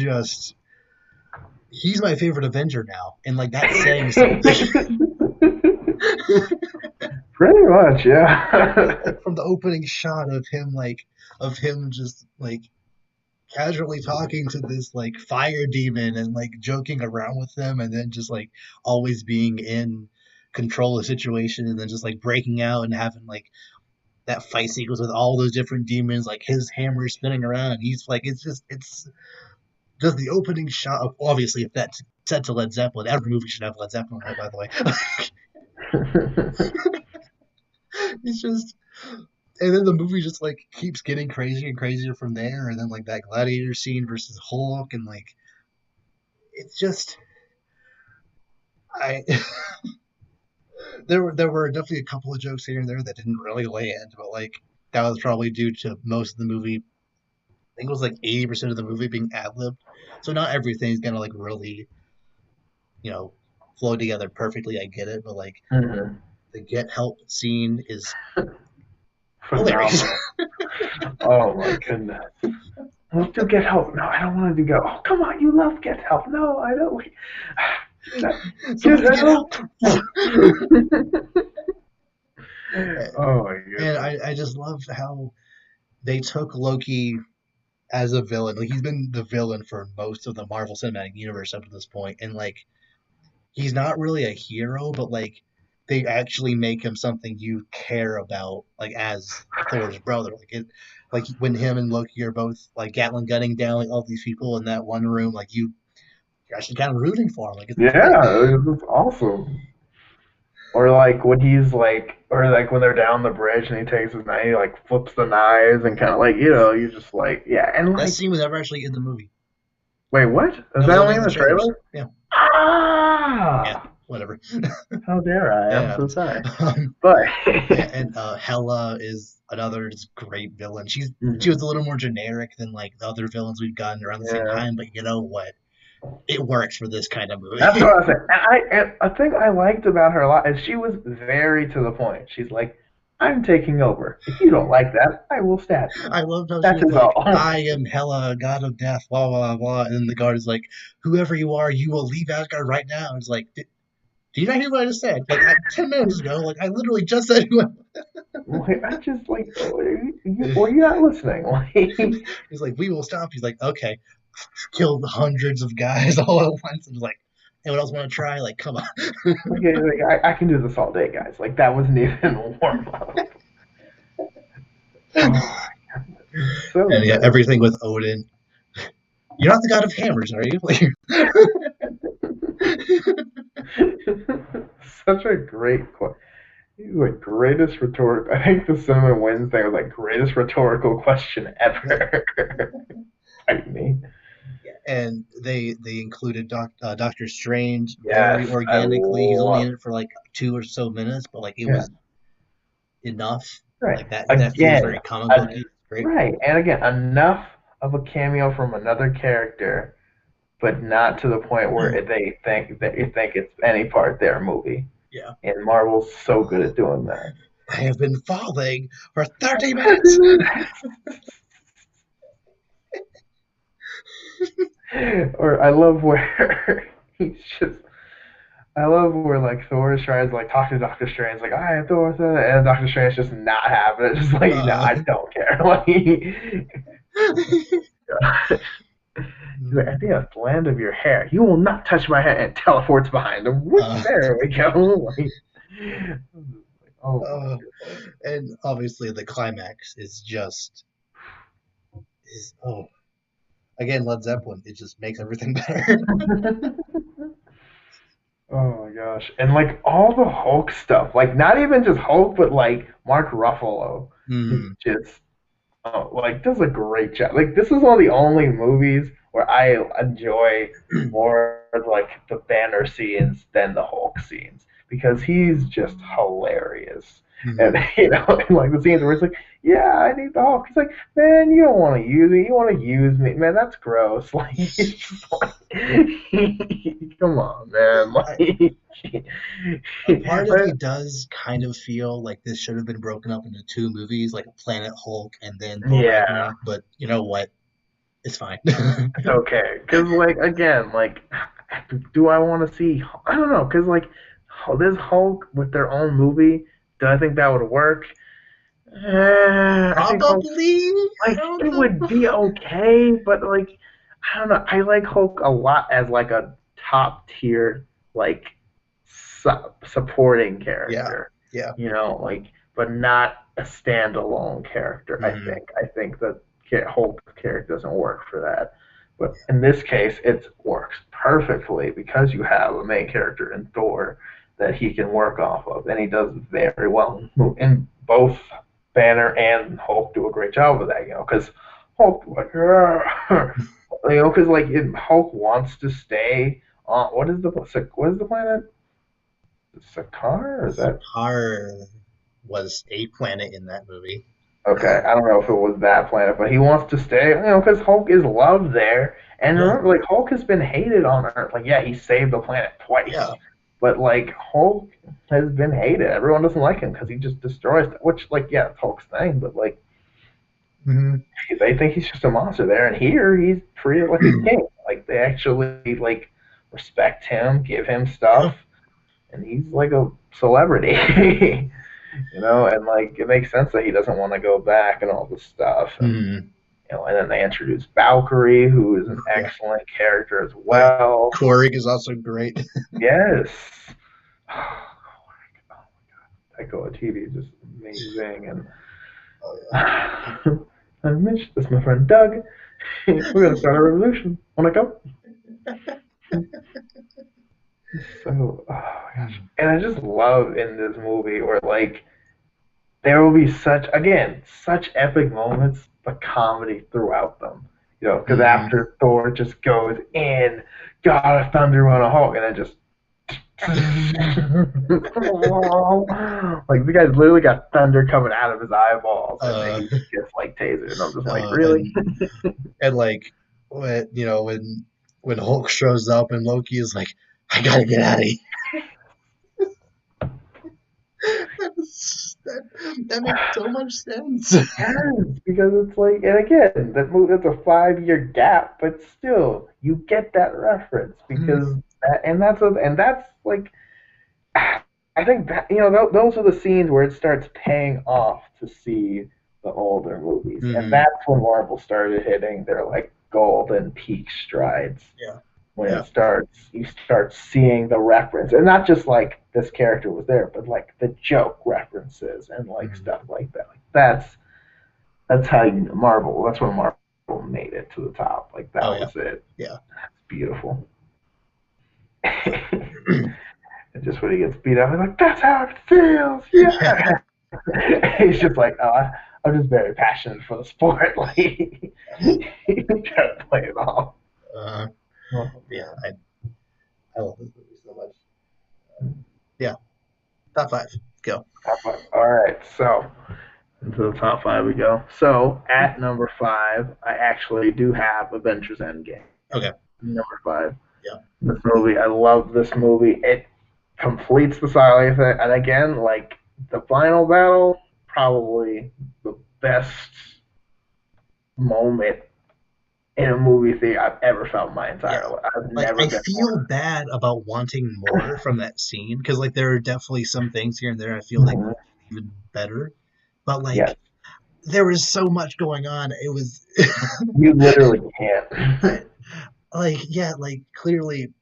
Speaker 1: just, he's my favorite Avenger now. And like that's saying something.
Speaker 2: Pretty much, yeah.
Speaker 1: Like from the opening shot of him just like casually talking to this like fire demon and like joking around with them and then just like always being in control of the situation and then just like breaking out and having like that fight sequence with all those different demons like his hammer spinning around and he's like it's just the opening shot of obviously if that's set to Led Zeppelin every movie should have Led Zeppelin in it by the way. It's just and then the movie just like keeps getting crazier and crazier from there and then like that gladiator scene versus Hulk and like it's just I there were definitely a couple of jokes here and there that didn't really land, but like that was probably due to most of the movie. I think it was like 80% of the movie being ad libbed, so not everything's gonna like really you know flow together perfectly. I get it, but like
Speaker 2: Mhm.
Speaker 1: the get help scene is hilarious.
Speaker 2: Phenomenal. Oh my goodness. Let's do Get Help. No, I don't want to do Get. Oh, come on, you love Get Help. No, I don't. Get
Speaker 1: Somebody get
Speaker 2: Help.
Speaker 1: help!
Speaker 2: Oh my
Speaker 1: And
Speaker 2: goodness.
Speaker 1: I just love how they took Loki as a villain. Like he's been the villain for most of the Marvel Cinematic Universe up to this point, and like he's not really a hero, but like they actually make him something you care about, like as Thor's brother. Like when him and Loki are both like Gatling gunning down like all these people in that one room, like you're actually kind of rooting for him. Like it's great.
Speaker 2: Yeah, it's awesome. Or like when he's like, or like when they're down the bridge and he takes his knife, he like flips the knives and kind of like, you're just like, yeah. And
Speaker 1: That
Speaker 2: like,
Speaker 1: scene was never actually in the movie.
Speaker 2: wait, what? Is
Speaker 1: That was
Speaker 2: that
Speaker 1: only
Speaker 2: only
Speaker 1: in
Speaker 2: in
Speaker 1: the
Speaker 2: the
Speaker 1: trailers.
Speaker 2: trailer?
Speaker 1: Yeah, yeah,
Speaker 2: Ah,
Speaker 1: whatever.
Speaker 2: how dare I?
Speaker 1: That
Speaker 2: I'm so
Speaker 1: happens.
Speaker 2: sorry.
Speaker 1: Um,
Speaker 2: But
Speaker 1: yeah, and Hela is another just great villain. She was
Speaker 2: Mhm.
Speaker 1: a little more generic than like the other villains we've gotten around the same
Speaker 2: Yeah,
Speaker 1: time, but you know what? It works for this kind of
Speaker 2: that's
Speaker 1: movie.
Speaker 2: what I was saying. And a thing I liked about her a lot is she was very to the point. She's like, I'm taking over. If you don't like that, I will stab you.
Speaker 1: I loved how she
Speaker 2: That
Speaker 1: was
Speaker 2: is
Speaker 1: like,
Speaker 2: all.
Speaker 1: I am Hela, god of death, blah, blah, blah. And then the guard is like, whoever you are, you will leave Asgard right now. It's like, do you not hear what I just said? Like, 10 minutes ago, like, I literally just said who
Speaker 2: Like, I just like, were you not listening? Like,
Speaker 1: He's like, we will stop. He's like, okay. Killed hundreds of guys all at once. And was like, anyone else want to try? Like, come on.
Speaker 2: I can do this all day, guys. Like that wasn't even warm up. Oh, it's so
Speaker 1: And yeah,
Speaker 2: good.
Speaker 1: everything with Odin. You're not the god of hammers, are you? Like,
Speaker 2: Such a great question. He's like greatest rhetorical. I think the Cinnamon Wednesday was like greatest rhetorical question ever. I mean,
Speaker 1: and they included Doctor Strange very
Speaker 2: yes, I
Speaker 1: organically. He's only
Speaker 2: love.
Speaker 1: in it for like 2 or so minutes, but like it
Speaker 2: Yeah,
Speaker 1: was enough.
Speaker 2: right.
Speaker 1: Like that feels
Speaker 2: Again,
Speaker 1: very comic
Speaker 2: an,
Speaker 1: booky. It's great.
Speaker 2: right, and again, enough of a cameo from another character, but not to the point where they think it's any part of their movie.
Speaker 1: Yeah.
Speaker 2: And Marvel's so good at doing that.
Speaker 1: I have been falling for 30 minutes.
Speaker 2: Or I love where he's just. I love where like Thor tries to like talk to Doctor Strange, like I am Thor, and Doctor Strange just not having it, just like no,
Speaker 1: Uh,
Speaker 2: I don't care. Like, he's like, I think that's the land of your hair. You will not touch my hair, and teleports behind him. Whoop,
Speaker 1: uh,
Speaker 2: there we go. Like, oh my
Speaker 1: uh, and obviously the climax is just is oh again Led Zeppelin. It just makes everything better.
Speaker 2: god. Oh my gosh. And like all the Hulk stuff, like not even just Hulk, but like Mark Ruffalo is
Speaker 1: Hmm.
Speaker 2: just like does a great job. Like this is one of the only movies where I enjoy more like the banner scenes than the Hulk scenes because he's just hilarious. And
Speaker 1: Hmm.
Speaker 2: and like the scenes where it's like, yeah, I need the Hulk. He's like, man, you don't want to use me. You want to use me, man. That's gross. Like, it's just like, come on, man.
Speaker 1: I,
Speaker 2: Like,
Speaker 1: a part of me does kind of feel like this should have been broken up into two movies, like Planet Hulk and then Thor
Speaker 2: yeah,
Speaker 1: Ragnarok. But you know what? It's fine.
Speaker 2: it's okay. Cause like again, like, do I want to see? I don't know. Cause like this Hulk with their own movie, do I think that would work? I think Hulk,
Speaker 1: Probably. I
Speaker 2: like,
Speaker 1: don't
Speaker 2: it would
Speaker 1: know.
Speaker 2: be okay, but like, I don't know. I like Hulk a lot as like a top tier, like supporting
Speaker 1: Yeah.
Speaker 2: character,
Speaker 1: Yeah.
Speaker 2: like, but not a standalone character.
Speaker 1: Hmm.
Speaker 2: I think that Hulk character doesn't work for that. But in this case, it works perfectly because you have a main character in Thor that he can work off of, and he does very well in both. Banner and Hulk do a great job of that, because Hulk, like, because like Hulk wants to stay on what is the planet? Sakaar? Or is that
Speaker 1: Sakaar was a planet in that movie.
Speaker 2: okay? I don't know if it was that planet, but he wants to stay, because Hulk is loved there. And
Speaker 1: Yeah.
Speaker 2: remember, like Hulk has been hated on Earth. Like, yeah, he saved the planet twice,
Speaker 1: Yeah.
Speaker 2: but like Hulk has been hated. Everyone doesn't like him because he just destroys. Which, like, yeah, it's Hulk's thing, but like
Speaker 1: Hmm.
Speaker 2: they think he's just a monster there, and here he's treated like a king. Like they actually like respect him, give him
Speaker 1: Yeah.
Speaker 2: stuff, and he's like a celebrity, And like it makes sense that he doesn't want to go back and all this stuff, and
Speaker 1: Hmm.
Speaker 2: and then they introduce Valkyrie, who is an
Speaker 1: Yeah.
Speaker 2: excellent character as
Speaker 1: Uh,
Speaker 2: well.
Speaker 1: Korg is also great.
Speaker 2: Yes. Taika Waititi is just amazing, and
Speaker 1: Oh yeah.
Speaker 2: and Mitch, this is my friend Doug. We're gonna start a revolution. Wanna go? So, oh my gosh.
Speaker 1: Hmm.
Speaker 2: And I just love in this movie where, like, there will be such epic moments, but comedy throughout them. Because
Speaker 1: Hmm.
Speaker 2: after Thor just goes in, God of Thunder on a Hulk, and then just. Like, the guy's literally got thunder coming out of his eyeballs, and then
Speaker 1: Uh,
Speaker 2: he just gets, like, tasered. And I'm just like,
Speaker 1: uh,
Speaker 2: really?
Speaker 1: and and like when Hulk shows up and Loki is like, I gotta get out of here. That makes so much sense.
Speaker 2: Yes, because it's like, and again, that movie, that's a 5 year gap, but still, you get that reference
Speaker 1: Mhm.
Speaker 2: because and that's like, I think that those are the scenes where it starts paying off to see the older movies, and
Speaker 1: Mhm.
Speaker 2: that's when Marvel started hitting their like golden peak strides.
Speaker 1: Yeah.
Speaker 2: When
Speaker 1: Yeah.
Speaker 2: you start seeing the reference, and not just like this character was there, but like the joke references and like
Speaker 1: Mhm.
Speaker 2: stuff like that. Like that's how you Marvel. That's when Marvel made it to the top. Like
Speaker 1: Oh
Speaker 2: that
Speaker 1: yeah.
Speaker 2: was it.
Speaker 1: Yeah.
Speaker 2: It's beautiful. And just when he gets beat up, he's like, "That's how it feels."
Speaker 1: Yeah.
Speaker 2: Yeah. He's just like, "Oh, I'm just very passionate for the sport." Like he trying to play it off.
Speaker 1: Uh,
Speaker 2: Oh
Speaker 1: yeah.
Speaker 2: man.
Speaker 1: I love this movie so much. Yeah. Top five. Go.
Speaker 2: All right, so into the top five we go. So at number five, I actually do have Avengers Endgame.
Speaker 1: Okay.
Speaker 2: Number five.
Speaker 1: Yeah.
Speaker 2: This movie, I love this movie. It completes the saga thing, and again, like the final battle, probably the best moment in a movie theater I've ever felt in my
Speaker 1: Yeah.
Speaker 2: entire life. I've
Speaker 1: Like
Speaker 2: never
Speaker 1: I
Speaker 2: been
Speaker 1: feel
Speaker 2: more.
Speaker 1: bad about wanting more from that scene because like there are definitely some things here and there I feel they could be even better. But
Speaker 2: Yes,
Speaker 1: like there was so much going on. It was
Speaker 2: you literally can't.
Speaker 1: I, like yeah, like clearly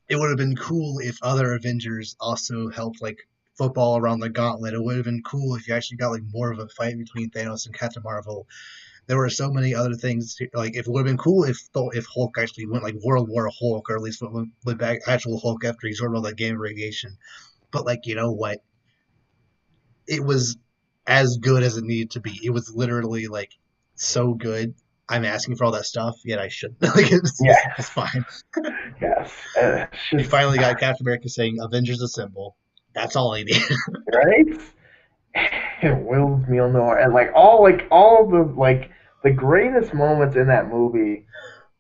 Speaker 1: it would have been cool if other Avengers also helped like football around the gauntlet. It would have been cool if you actually got like more of a fight between Thanos and Captain Marvel. There were so many other things. Like if it would have been cool if Hulk actually went like World War Hulk, or at least went back actual Hulk after he sort of like gamma radiation. But like you know what, it was as good as it needed to be. It was literally like so good. I'm asking for all that stuff, yet I shouldn't. Like it's
Speaker 2: Yes,
Speaker 1: fine.
Speaker 2: yes. It's
Speaker 1: We
Speaker 2: just
Speaker 1: finally got Captain America saying Avengers Assemble. That's all I need.
Speaker 2: right. And Will's meal noir, and like all the like the greatest moments in that movie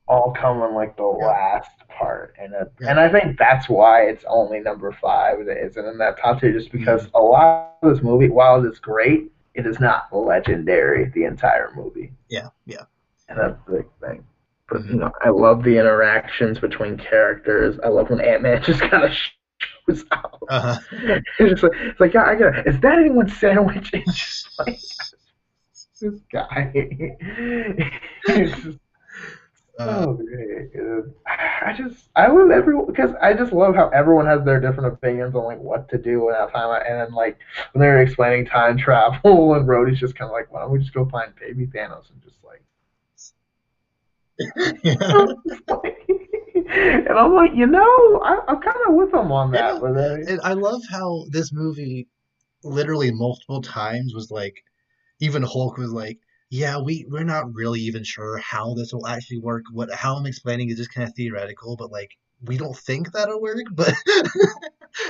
Speaker 2: all come in like the
Speaker 1: Yep.
Speaker 2: last part,
Speaker 1: Yep.
Speaker 2: and I think that's why it's only number five. It isn't in that top tier, just because
Speaker 1: Mm,
Speaker 2: a lot of this movie, while it is great, it is not legendary the entire movie,
Speaker 1: yeah. Yeah.
Speaker 2: and that's the big thing. But
Speaker 1: Mm,
Speaker 2: I love the interactions between characters. I love when Ant Man just kind of shows out.
Speaker 1: uh-huh.
Speaker 2: It's like, yeah, I got. Is that anyone's sandwich? And just like this guy, it's just
Speaker 1: Uh,
Speaker 2: so great. I love everyone because I just love how everyone has their different opinions on like what to do and how time. And then like when they're explaining time travel, and Rhodey's just kind of like, why don't we just go find baby Thanos and just like.
Speaker 1: yeah.
Speaker 2: And I'm like, I'm kind of with him on
Speaker 1: Yeah.
Speaker 2: that, but
Speaker 1: And I love how this movie literally multiple times was like even Hulk was like, yeah, we're not really even sure how this will actually work. What how I'm explaining is just kind of theoretical, but like we don't think that'll work. But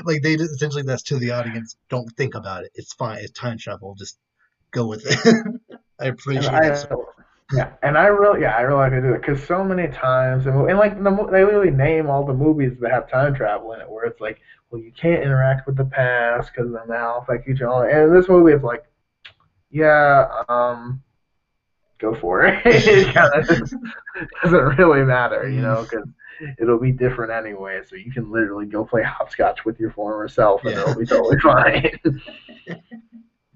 Speaker 1: like they just essentially that's to the audience. Don't think about it. It's fine. It's time travel. Just go with it. I
Speaker 2: and
Speaker 1: appreciate it.
Speaker 2: I
Speaker 1: So,
Speaker 2: yeah, and I really like to do it because so many times, and like they literally name all the movies that have time travel in it, where it's like, well, you can't interact with the past because then that'll affect you. And in this movie, it's like, yeah, go for it. It kind of doesn't really matter,
Speaker 1: mm,
Speaker 2: because it'll be different anyway. So you can literally go play hopscotch with your former self, and
Speaker 1: yeah.
Speaker 2: it'll be totally fine.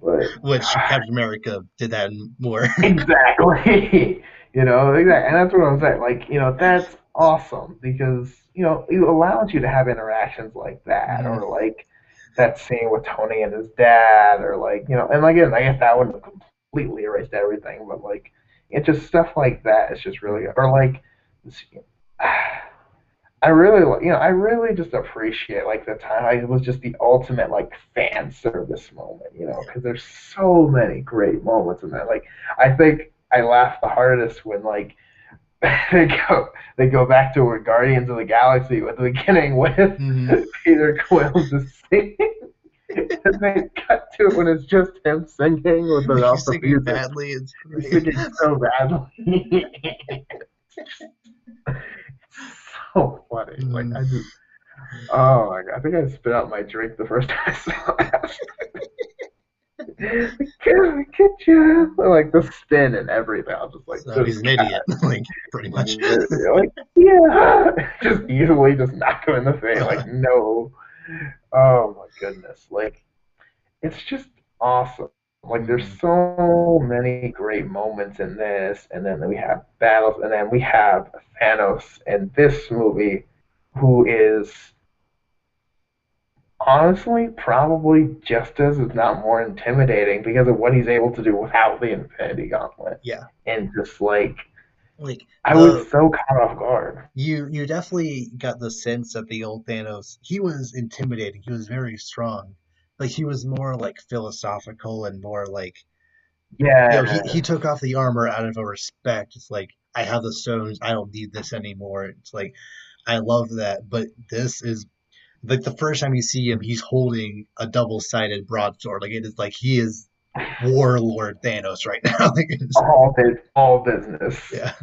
Speaker 2: But
Speaker 1: Which Captain America did that more.
Speaker 2: exactly. Exactly. And that's what I'm saying. Like, that's awesome because, it allows you to have interactions like that
Speaker 1: Mhm.
Speaker 2: or like that scene with Tony and his dad or like, and again, I guess that wouldn't have completely erased everything, but like it's just stuff like that is just really good. Or like I really just appreciate like the time. It was just the ultimate like fan service moment,
Speaker 1: Yeah.
Speaker 2: because there's so many great moments in that. Like, I think I laughed the hardest when like they go back to where Guardians of the Galaxy at the beginning with
Speaker 1: Hmm.
Speaker 2: Peter Quill just singing, and they cut to it when it's just him singing without
Speaker 1: He's
Speaker 2: the
Speaker 1: singing
Speaker 2: music.
Speaker 1: badly. It's
Speaker 2: He's
Speaker 1: great.
Speaker 2: singing so badly. So funny. Like
Speaker 1: Mm.
Speaker 2: I just Oh my god! I think I spit out my drink the first time I saw that. Get you like the spin and everything. I was just like,
Speaker 1: So
Speaker 2: this
Speaker 1: he's an idiot, like pretty much.
Speaker 2: like yeah, just easily just knock him in the face.
Speaker 1: Uh,
Speaker 2: Like no, oh my goodness, like it's just awesome. Like there's
Speaker 1: mm,
Speaker 2: so many great moments in this, and then we have battles, and then we have Thanos in this movie, who is honestly probably just as, if not more, intimidating because of what he's able to do without the Infinity Gauntlet,
Speaker 1: yeah,
Speaker 2: and just like
Speaker 1: like
Speaker 2: I was
Speaker 1: the
Speaker 2: so caught off guard.
Speaker 1: you definitely got the sense that the old Thanos, he was intimidating. He was very strong. Like he was more like philosophical and more like, he
Speaker 2: Yes.
Speaker 1: took off the armor out of a respect. It's like I have the stones, I don't need this anymore. It's like I love that, but this is like the first time you see him, he's holding a double-sided broadsword. Like it is like he is warlord Thanos right now. Like it's,
Speaker 2: All business.
Speaker 1: yeah.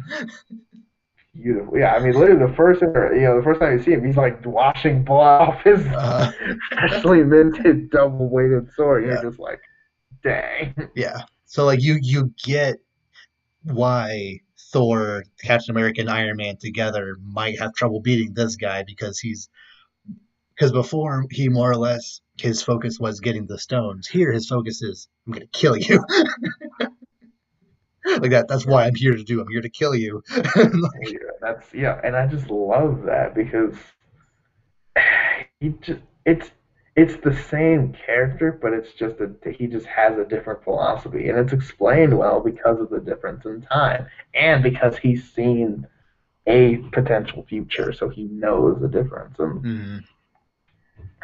Speaker 2: Beautiful. Yeah, I mean, literally the first time you see him, he's like washing blood off his
Speaker 1: Uh,
Speaker 2: freshly minted double weighted sword. You're
Speaker 1: yeah,
Speaker 2: just like, dang.
Speaker 1: yeah. So like you get why Thor, Captain America, and Iron Man together might have trouble beating this guy because before he more or less his focus was getting the stones. Here his focus is I'm gonna kill you. Like that's why I'm here to do. I'm here to kill you.
Speaker 2: Yeah, and I just love that because he just it's the same character, but it's just he just has a different philosophy, and it's explained well because of the difference in time, and because he's seen a potential
Speaker 1: Yeah.
Speaker 2: future, so he knows the difference, and
Speaker 1: Mhm.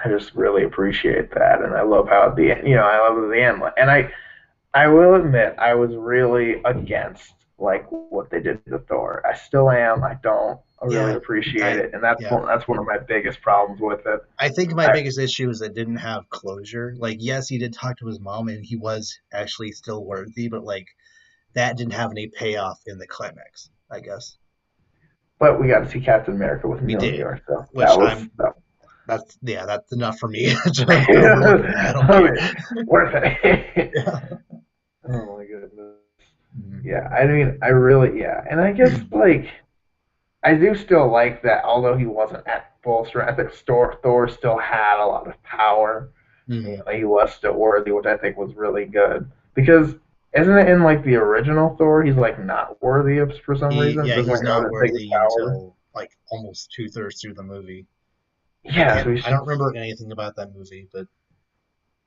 Speaker 2: I just really appreciate that, and I love how at the end, I love the end, and I will admit I was really against like what they did to Thor. I still am. I don't really
Speaker 1: Yeah.
Speaker 2: appreciate
Speaker 1: I
Speaker 2: it, and that's
Speaker 1: yeah.
Speaker 2: one of my biggest problems with it.
Speaker 1: I think my
Speaker 2: I,
Speaker 1: biggest issue is it didn't have closure. Like, yes, he did talk to his mom and he was actually still worthy, but like that didn't have any payoff in the climax, I guess.
Speaker 2: but we got to see Captain America with
Speaker 1: We did,
Speaker 2: Mjolnir, so
Speaker 1: which I'm that's yeah, that's enough for me to overlook that. I don't care.
Speaker 2: worth it.
Speaker 1: Yeah.
Speaker 2: Oh my goodness.
Speaker 1: Mhm.
Speaker 2: Yeah, I mean, I really, yeah, and I guess like I do still like that, although he wasn't at full strength. I think Thor still had a lot of power.
Speaker 1: Mhm.
Speaker 2: He was still worthy, which I think was really good. Because isn't it in like the original Thor, he's like not worthy of for some reason?
Speaker 1: Yeah,
Speaker 2: Doesn't
Speaker 1: he's
Speaker 2: like
Speaker 1: not
Speaker 2: Odin take his
Speaker 1: worthy
Speaker 2: power?
Speaker 1: until like almost two-thirds through the movie.
Speaker 2: Yeah, so
Speaker 1: And
Speaker 2: he's
Speaker 1: I
Speaker 2: just.
Speaker 1: don't remember anything about that movie, but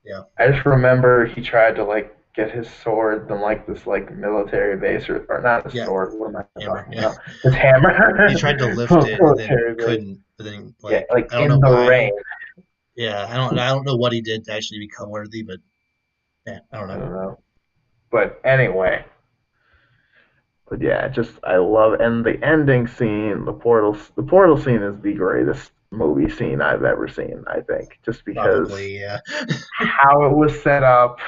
Speaker 1: yeah.
Speaker 2: I just remember he tried to like get his sword from like this like military base or not a
Speaker 1: Yeah,
Speaker 2: sword. What am I
Speaker 1: hammer.
Speaker 2: talking
Speaker 1: Yeah.
Speaker 2: about? His
Speaker 1: He
Speaker 2: hammer
Speaker 1: tried to
Speaker 2: from
Speaker 1: lift
Speaker 2: a
Speaker 1: it and then
Speaker 2: military base.
Speaker 1: couldn't. But then
Speaker 2: Yeah,
Speaker 1: like
Speaker 2: like
Speaker 1: I don't know
Speaker 2: in the
Speaker 1: why.
Speaker 2: rain.
Speaker 1: Yeah, I don't know what he did to actually become worthy, but yeah, I don't
Speaker 2: I
Speaker 1: know.
Speaker 2: don't know. But anyway, but yeah, just I love and the ending scene, the portal scene is the greatest movie scene I've ever seen. I think just because
Speaker 1: Probably, yeah.
Speaker 2: how it was set up,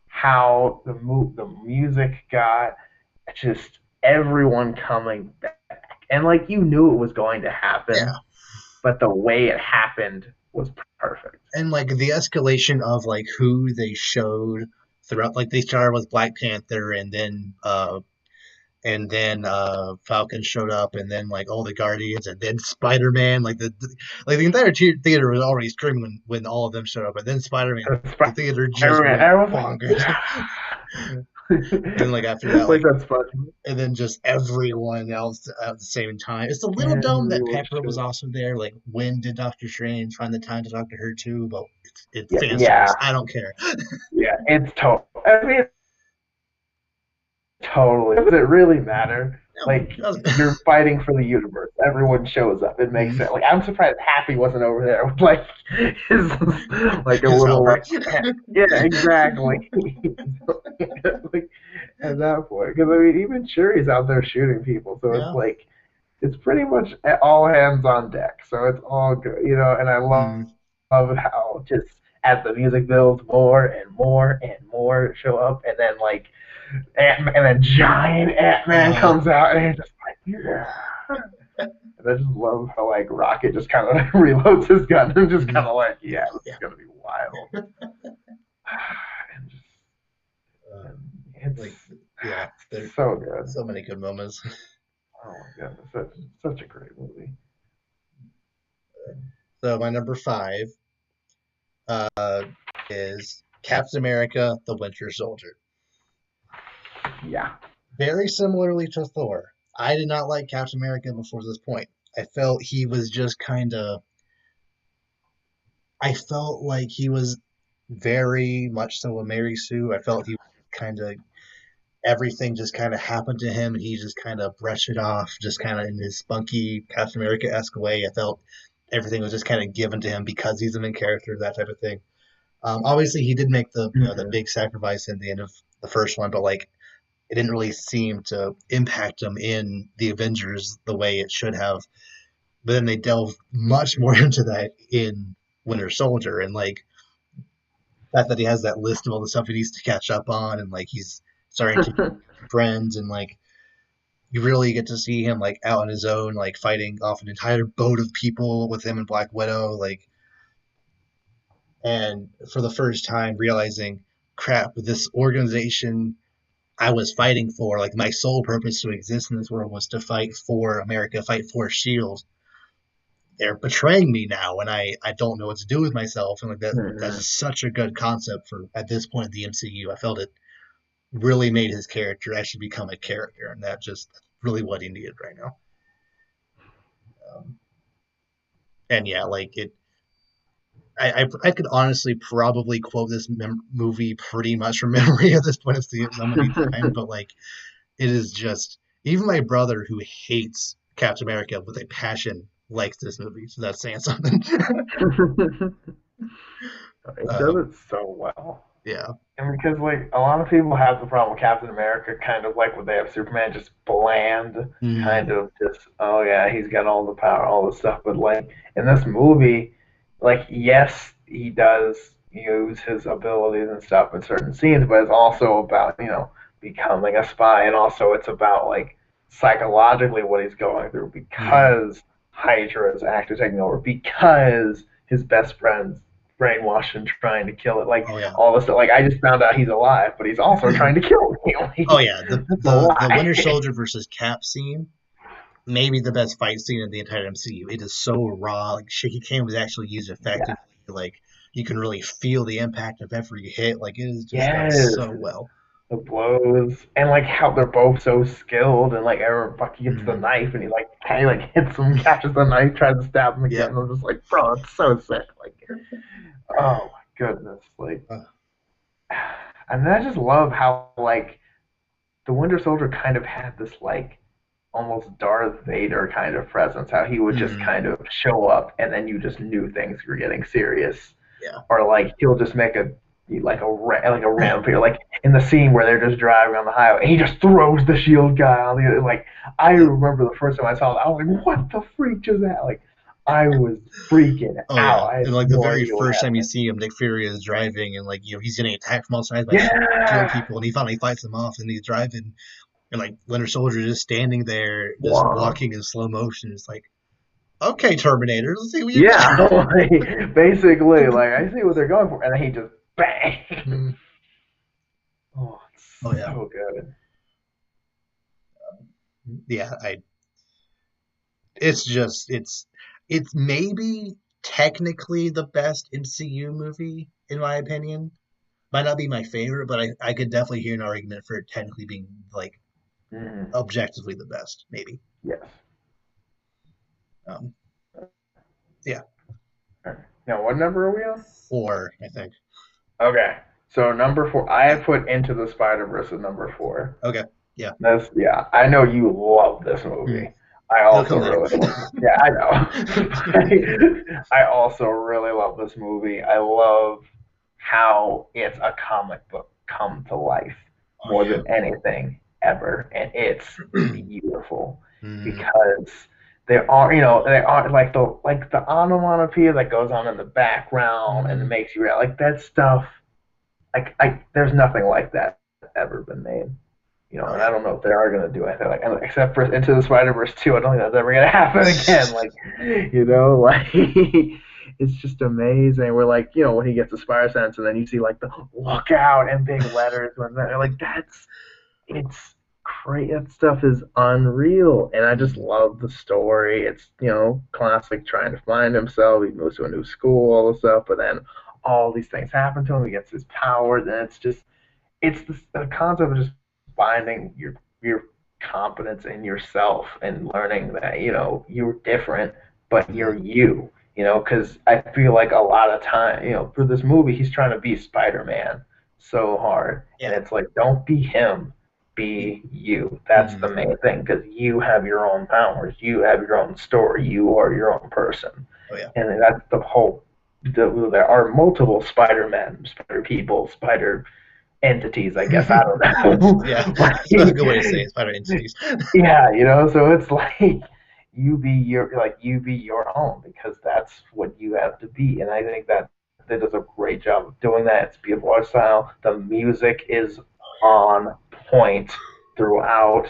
Speaker 2: how the music got, just everyone coming back, and like you knew it was going to
Speaker 1: Yeah.
Speaker 2: happen, but the way it happened was perfect.
Speaker 1: And like the escalation of like who they showed throughout, like they started with Black Panther and then Falcon showed up, and then like all the Guardians, and then Spider Man. Like the entire theater was already screaming when all of them showed up, and then Spider Man. The theater just went
Speaker 2: Everyone was
Speaker 1: bonkers. And then like after that,
Speaker 2: like that's funny.
Speaker 1: and then just everyone else at the same time. It's a little dumb that
Speaker 2: Everyone
Speaker 1: Pepper was
Speaker 2: should.
Speaker 1: also there. Like when did Doctor Strange find the time to talk to her too? But it's
Speaker 2: Yeah,
Speaker 1: fan
Speaker 2: yeah,
Speaker 1: service. I don't care.
Speaker 2: yeah. It's total. I mean, totally. Does it really matter?
Speaker 1: No,
Speaker 2: Like
Speaker 1: it doesn't.
Speaker 2: you're fighting for the universe. Everyone shows up. It makes sense. Like I'm surprised Happy wasn't over there with like his like a
Speaker 1: His
Speaker 2: little
Speaker 1: helmet.
Speaker 2: like yeah, exactly. Like at that point, because I mean, even Shuri's out there shooting people, so it's
Speaker 1: Yeah.
Speaker 2: like it's pretty much all hands on deck. So it's all good. And I
Speaker 1: Mm.
Speaker 2: love how just as the music builds, more and more and more show up, and then like and then giant Ant Man
Speaker 1: Uh,
Speaker 2: comes out, and it's just like, yeah. And I just love how like Rocket just kind of like, reloads his gun and just kind
Speaker 1: Mhm.
Speaker 2: of like, yeah, this is
Speaker 1: Yeah.
Speaker 2: gonna be wild. And just
Speaker 1: Uh,
Speaker 2: and it's
Speaker 1: like, yeah, there's
Speaker 2: so good.
Speaker 1: so many good moments.
Speaker 2: Oh my goodness, such a great movie.
Speaker 1: So my number five uh, is Captain America: The Winter Soldier.
Speaker 2: Yeah.
Speaker 1: Very similarly to Thor, I did not like Captain America before this point. I felt he was just kind of. I felt like he was very much so a Mary Sue. I felt he kind of everything just kind of happened to him and he just kind of brushed it off, just kind of in his spunky Captain America esque way. I felt everything was just kind of given to him because he's the main character, that type of thing. Obviously, he did make the
Speaker 2: Mm-hmm.
Speaker 1: big sacrifice in the end of the first one, but like it didn't really seem to impact him in the Avengers the way it should have. But then they delve much more into that in Winter Soldier, and like the fact that he has that list of all the stuff he needs to catch up on, and like he's starting to make friends, and like you really get to see him like out on his own, like fighting off an entire boat of people with him and Black Widow, like, and for the first time realizing, crap, this organization I was fighting for, like my sole purpose to exist in this world was to fight for America, fight for Shield. They're betraying me now, and I don't know what to do with myself. And like that's
Speaker 2: Mm-hmm.
Speaker 1: such a good concept for at this point in the MCU. I felt it really made his character actually become a character, and that just really what he needed right now. Um, and yeah, like it. I could honestly probably quote this movie pretty much from memory at this point. It's so many times, but like it is just even my brother who hates Captain America with a passion likes this movie, so that's saying something.
Speaker 2: It does
Speaker 1: um,
Speaker 2: it so well.
Speaker 1: yeah.
Speaker 2: And because like a lot of people have the problem with Captain America, kind of like when they have Superman, just bland, kind
Speaker 1: Mm,
Speaker 2: of just oh yeah, he's got all the power, all the stuff. But like in this movie, like yes, he does use his abilities and stuff in certain scenes, but it's also about becoming a spy, and also it's about like psychologically what he's going through
Speaker 1: mm.
Speaker 2: because Hydra is actually taking over because his best friend's brainwashed and trying to kill it. Like
Speaker 1: Oh yeah.
Speaker 2: all this stuff. Like I just found out he's alive, but he's also trying to kill me.
Speaker 1: Oh
Speaker 2: Like,
Speaker 1: yeah. The
Speaker 2: that's a
Speaker 1: the
Speaker 2: lie.
Speaker 1: Winter Soldier versus Cap scene, maybe the best fight scene in the entire MCU. It is so raw. Like shaky cam was actually used
Speaker 2: Yeah.
Speaker 1: effectively. Like you can really feel the impact of every hit. Like it is just done
Speaker 2: Yes.
Speaker 1: so well.
Speaker 2: The blows and like how they're both so skilled and like Bucky gets the
Speaker 1: Mm,
Speaker 2: knife and he like hits him, catches the knife, tries to stab him again.
Speaker 1: yep.
Speaker 2: And I'm just like, bro, it's so sick. Like, oh my goodness. Like,
Speaker 1: Uh,
Speaker 2: and I just love how like the Winter Soldier kind of had this like almost Darth Vader kind of presence. How he would just
Speaker 1: mm,
Speaker 2: kind of show up, and then you just knew things were getting serious,
Speaker 1: yeah.
Speaker 2: or like he'll just make a like a ramp here, like in the scene where they're just driving on the highway, and he just throws the shield guy on the like. I
Speaker 1: Yep.
Speaker 2: remember the first time I saw it, I was like, "What the freak just that?" Like, I was freaking
Speaker 1: Oh yeah.
Speaker 2: out. I had
Speaker 1: And like the
Speaker 2: no
Speaker 1: very
Speaker 2: idea what
Speaker 1: first time you
Speaker 2: happened.
Speaker 1: see him, Nick Fury is driving and like he's getting attacked from all sides by shield
Speaker 2: Yeah,
Speaker 1: people, and he finally fights them off, and he's driving, and like Winter Soldier just standing there, just
Speaker 2: wow.
Speaker 1: walking in slow motion. It's like, okay, Terminator, let's see what you
Speaker 2: Yeah,
Speaker 1: got.
Speaker 2: like, basically, like I see what they're going for, and then he just bang.
Speaker 1: Mm.
Speaker 2: Oh,
Speaker 1: Oh
Speaker 2: it's
Speaker 1: yeah,
Speaker 2: so good.
Speaker 1: yeah. I. It's just it's maybe technically the best MCU movie in my opinion. Might not be my favorite, but I could definitely hear an argument for it technically being like
Speaker 2: Mm,
Speaker 1: objectively the best. Maybe.
Speaker 2: yes.
Speaker 1: Um, yeah,
Speaker 2: All right. Now, what number are we on?
Speaker 1: four, I think.
Speaker 2: Okay. So number four, I have put Into the Spider Verse as number four.
Speaker 1: Okay, yeah.
Speaker 2: That's yeah. I know you love this
Speaker 1: Mm.
Speaker 2: movie. I
Speaker 1: It'll
Speaker 2: also
Speaker 1: come later.
Speaker 2: really love. Yeah, I know. I also really love this movie. I love how it's a comic book come to life
Speaker 1: Oh
Speaker 2: more
Speaker 1: yeah.
Speaker 2: than anything ever, and it's beautiful
Speaker 1: Mm,
Speaker 2: because there are like the onomatopoeia that goes on in the background and it
Speaker 1: mm,
Speaker 2: makes you like that stuff. Like there's nothing like that ever been made. And
Speaker 1: Oh
Speaker 2: I
Speaker 1: yeah.
Speaker 2: don't know if they are going to do anything except for Into the Spider Verse 2. I don't think that's ever going to happen again. Like it's just amazing. We're like, when he gets the Spider Sense, and then you see like the look out and big letters, when that, like it's great. That stuff is unreal, and I just
Speaker 1: Mhm.
Speaker 2: love the story. It's classic trying to find himself. He moves to a new school, all this stuff, but then all these things happen to him. He gets his powers, and it's the concept of just finding your confidence in yourself and learning that you're different, but
Speaker 1: Mhm.
Speaker 2: you're you. Because I feel like a lot of time, for this movie, he's trying to be Spider-Man so hard, and
Speaker 1: Yeah.
Speaker 2: it's like, don't be him,
Speaker 1: He-
Speaker 2: be you. That's
Speaker 1: mhm.
Speaker 2: the main thing, because you have your own powers, you have your own story, you are your own person,
Speaker 1: Oh yeah.
Speaker 2: and that's the whole. There are multiple Spider-Men, Spider People, Spider entities, I guess. I don't know.
Speaker 1: Yeah.
Speaker 2: Like,
Speaker 1: That's a good way to say it. Spider entities.
Speaker 2: yeah, so it's like you be your own because that's what you have to be. And I think that they does a great job of doing that. It's beautiful art style. The music is on point throughout.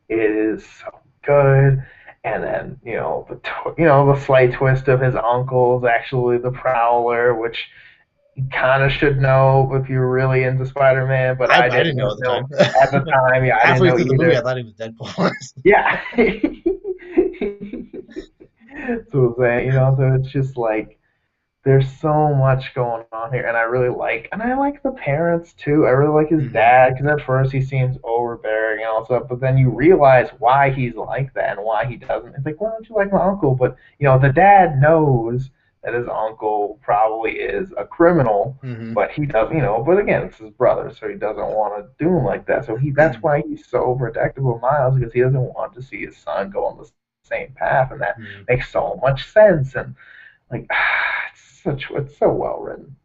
Speaker 2: It is so good. And then the slight twist of his uncle is actually the Prowler, which you kind of should know if you're really into Spider-Man, but I
Speaker 1: I
Speaker 2: didn't
Speaker 1: didn't know at the
Speaker 2: until
Speaker 1: time.
Speaker 2: at the time. Yeah, I didn't
Speaker 1: Halfway
Speaker 2: know
Speaker 1: through the movie, I
Speaker 2: either.
Speaker 1: thought he was Deadpool.
Speaker 2: Yeah. So I'm saying, so it's just like there's so much going on here, and I like the parents too. I really like his
Speaker 1: Hmm.
Speaker 2: dad because at first he seems overbearing and all stuff, but then you realize why he's like that and why he doesn't. It's like, why don't you like my uncle? But the dad knows that his uncle probably is a criminal,
Speaker 1: Hmm.
Speaker 2: but he doesn't. But again, it's his brother, so he doesn't want to do him like that. So that's why he's so protective of Miles because he doesn't want to see his son go on the same path, and that
Speaker 1: Hmm.
Speaker 2: makes so much sense. And like, it's so well written.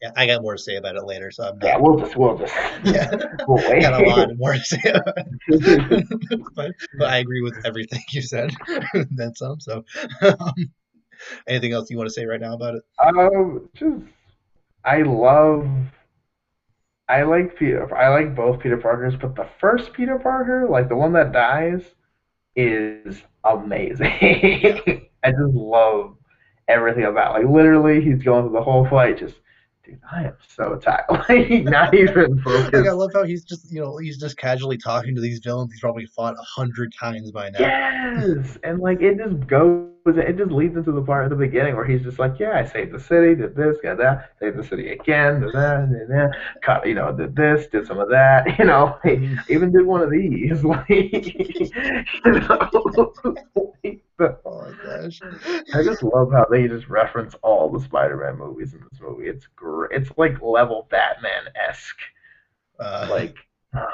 Speaker 1: Yeah, I got more to say about it later, so I'm
Speaker 2: Yeah,
Speaker 1: not.
Speaker 2: we'll just
Speaker 1: Yeah,
Speaker 2: we'll
Speaker 1: got a
Speaker 2: wait.
Speaker 1: lot more to say about it. But I agree with everything you said. Then some. So, anything else you want to say right now about it?
Speaker 2: Just I love I like Peter. I like both Peter Parkers, but the first Peter Parker, like the one that dies, is amazing.
Speaker 1: Yeah.
Speaker 2: I just love everything about. Like literally, he's going through the whole fight. Just, dude, I am so tired. Like not even
Speaker 1: Like I
Speaker 2: focused.
Speaker 1: love how he's just casually talking to these villains he's probably fought 100 times by now.
Speaker 2: Yes, and like it just goes, it just leads into the part at the beginning where he's just like, yeah, I saved the city, did this, got that, saved the city again, did that, cut, did this, did some of that, hey,
Speaker 1: Mhm.
Speaker 2: I even did one of these, like, like
Speaker 1: Oh my gosh.
Speaker 2: I just love how they just reference all the Spider-Man movies in this movie. It's great. It's like level Batman-esque,
Speaker 1: Uh,
Speaker 2: like
Speaker 1: and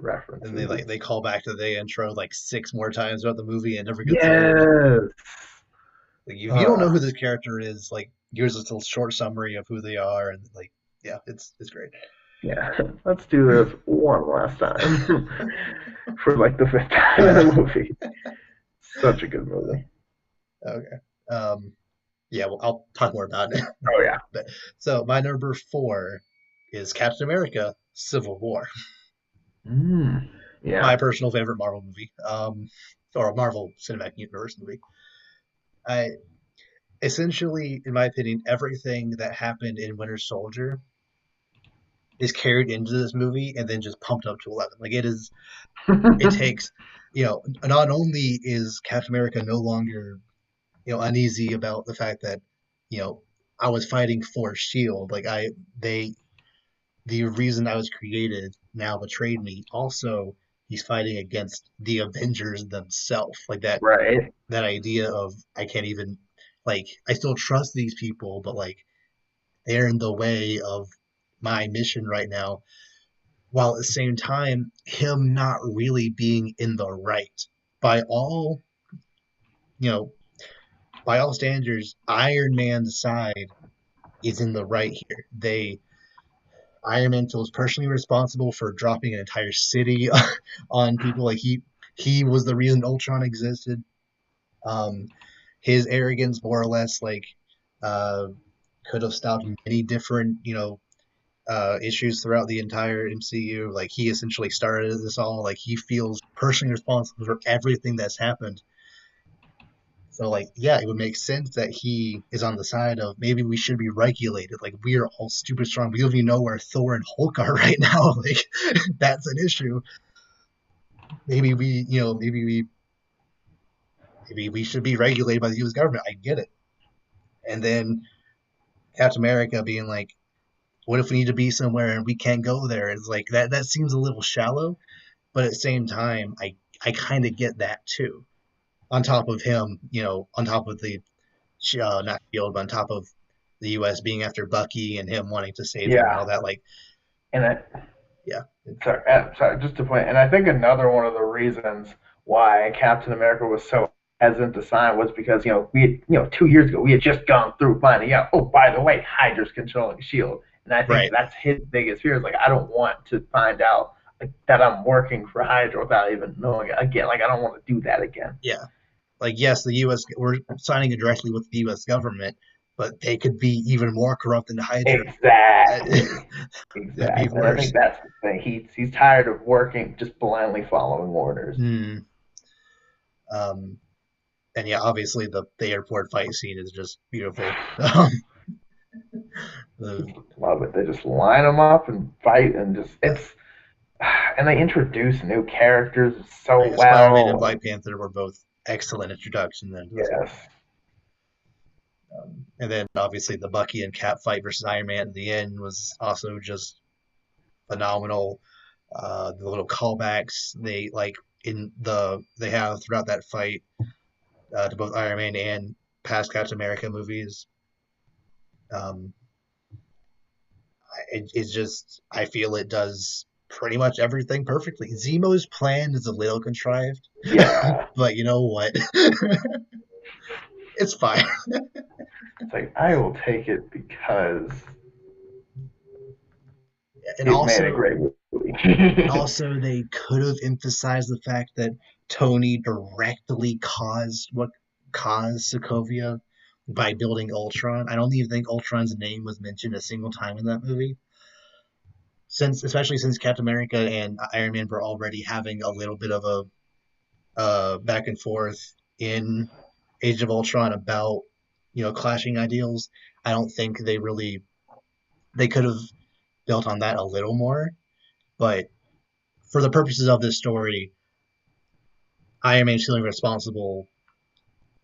Speaker 2: references.
Speaker 1: they call back to the intro like 6 more times throughout the movie and never gets old.
Speaker 2: Yes.
Speaker 1: Like if you don't know
Speaker 2: Uh,
Speaker 1: who this character is, like here's a little short summary of who they are, and like yeah, it's great.
Speaker 2: Yeah, let's do this one last time for like the fifth time in a
Speaker 1: Uh,
Speaker 2: movie. Such a good movie.
Speaker 1: okay. Um, yeah, well, I'll talk more about it.
Speaker 2: Oh yeah.
Speaker 1: But so my number four is Captain America: Civil War,
Speaker 2: Mm,
Speaker 1: my
Speaker 2: yeah.
Speaker 1: personal favorite Marvel movie, or a Marvel Cinematic Universe movie. I essentially, in my opinion, everything that happened in Winter Soldier is carried into this movie and then just pumped up to 11. Like it takes, not only is Captain America no longer, uneasy about the fact that, you know, I was fighting for Shield. They, the reason I was created now betrayed me. Also, he's fighting against the Avengers themselves. Like
Speaker 2: Right.
Speaker 1: that idea of I can't even, like, I still trust these people, but like they're in the way of my mission right now, while at the same time him not really being in the right by all, you know by all standards. Iron Man's side is in the right here. They Iron Man feels personally responsible for dropping an entire city on people. Like he was the reason Ultron existed. um his arrogance more or less, like, uh could have stopped many different, issues throughout the entire MCU. Like he essentially started this all. Like he feels personally responsible for everything that's happened. So like, yeah, it would make sense that he is on the side of maybe we should be regulated. Like we are all super strong. We don't even know where Thor and Hulk are right now. Like that's an issue. Maybe we, maybe we should be regulated by the U.S. government. I get it. And then Captain America being like, what if we need to be somewhere and we can't go there? It's like that. That seems a little shallow, but at the same time, I kind of get that too. On top of him, on top of the not Shield, but on top of the U.S. being after Bucky and him wanting to save him and all
Speaker 2: Yeah,
Speaker 1: that. Like,
Speaker 2: and I,
Speaker 1: yeah,
Speaker 2: sorry, just to point, and I think another one of the reasons why Captain America was so hesitant to sign was because we had, 2 years ago we had just gone through finding out. Oh, by the way, Hydra's controlling Shield, and I think
Speaker 1: right,
Speaker 2: that's his biggest fear. Is like I don't want to find out like, that I'm working for Hydra without even knowing it again. Like I don't want to do that again.
Speaker 1: yeah. Like, yes, the U.S. we're signing it directly with the U.S. government, but they could be even more corrupt than Hydra.
Speaker 2: Exactly.
Speaker 1: That'd be
Speaker 2: Exactly. And I
Speaker 1: worse.
Speaker 2: think that's the thing. He's tired of working just blindly following orders.
Speaker 1: Hmm. Um, and yeah, obviously the airport fight scene is just beautiful. The
Speaker 2: Love it. They just line them up and fight and just
Speaker 1: yeah,
Speaker 2: it's and they introduce new characters so
Speaker 1: right, Spider-Man and
Speaker 2: well. And
Speaker 1: Black Panther were both excellent introductions into the
Speaker 2: yes,
Speaker 1: series. And then obviously the Bucky and Cap fight versus Iron Man at the end was also just phenomenal. The little callbacks they have throughout that fight to both Iron Man and past Captain America movies. Um, it's just I feel it does pretty much everything perfectly. Zemo's plan is a little contrived,
Speaker 2: yeah.
Speaker 1: but you know what? It's fine.
Speaker 2: It's like I will take it because
Speaker 1: And
Speaker 2: it made a
Speaker 1: also,
Speaker 2: great movie.
Speaker 1: they could have emphasized the fact that Tony directly caused what caused Sokovia by building Ultron. I don't even think Ultron's name was mentioned a single time in that movie. Especially since Captain America and Iron Man were already having a little bit of a back and forth in Age of Ultron about clashing ideals. I don't think they could have built on that a little more, but for the purposes of this story, Iron Man feeling responsible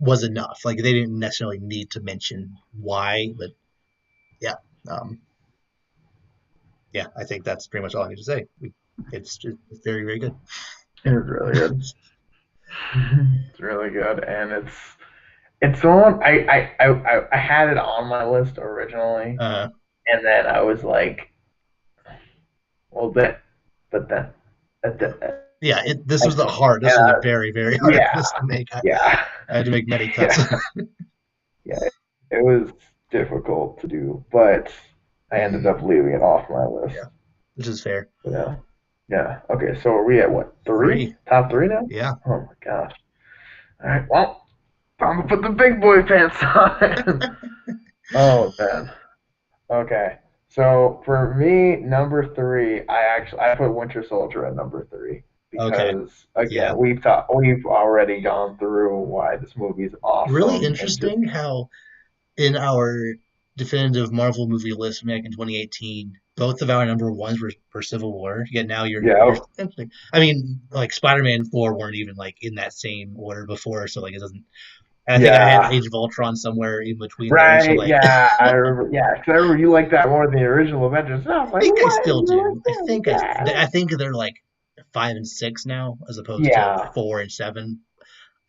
Speaker 1: was enough. Like they didn't necessarily need to mention why, but yeah, um, yeah, I think that's pretty much all I need to say. It's very very good.
Speaker 2: It was really good. It's really good, and it's one I had it on my list originally,
Speaker 1: uh,
Speaker 2: and then I was like, well, that, but then,
Speaker 1: yeah, this
Speaker 2: I
Speaker 1: was the
Speaker 2: can't.
Speaker 1: hard. This
Speaker 2: And
Speaker 1: was a very very hard
Speaker 2: yeah,
Speaker 1: list to make.
Speaker 2: yeah,
Speaker 1: I had to make many cuts.
Speaker 2: yeah, yeah. It was difficult to do, but I ended
Speaker 1: Mm,
Speaker 2: up leaving it off my list.
Speaker 1: yeah, which is fair.
Speaker 2: But yeah, yeah. Okay, so are we at what three?
Speaker 1: Three.
Speaker 2: Top three now?
Speaker 1: Yeah.
Speaker 2: Oh my gosh! All right, well, time to put the big boy pants on. Oh man. Okay. So for me, number three, I put Winter Soldier at number three
Speaker 1: Okay.
Speaker 2: because
Speaker 1: Yeah.
Speaker 2: again we've already gone through why this movie is
Speaker 1: Really
Speaker 2: awesome and just
Speaker 1: interesting how in our definitive Marvel movie list from back in 2018, both of our number ones were Civil War. Yet now you're
Speaker 2: yeah
Speaker 1: I mean, like Spider-Man 4 weren't even like in that same order before, so like it doesn't. And I think I had
Speaker 2: yeah
Speaker 1: Age of Ultron somewhere in between there, so
Speaker 2: right
Speaker 1: like
Speaker 2: yeah I remember yeah because I remember you like that more than the original Avengers. And I was
Speaker 1: I
Speaker 2: like
Speaker 1: think I
Speaker 2: what
Speaker 1: still
Speaker 2: you
Speaker 1: do. I
Speaker 2: like
Speaker 1: think
Speaker 2: that?
Speaker 1: I think they're like 5 and 6 now, as opposed to
Speaker 2: Yeah.
Speaker 1: 4 and 7.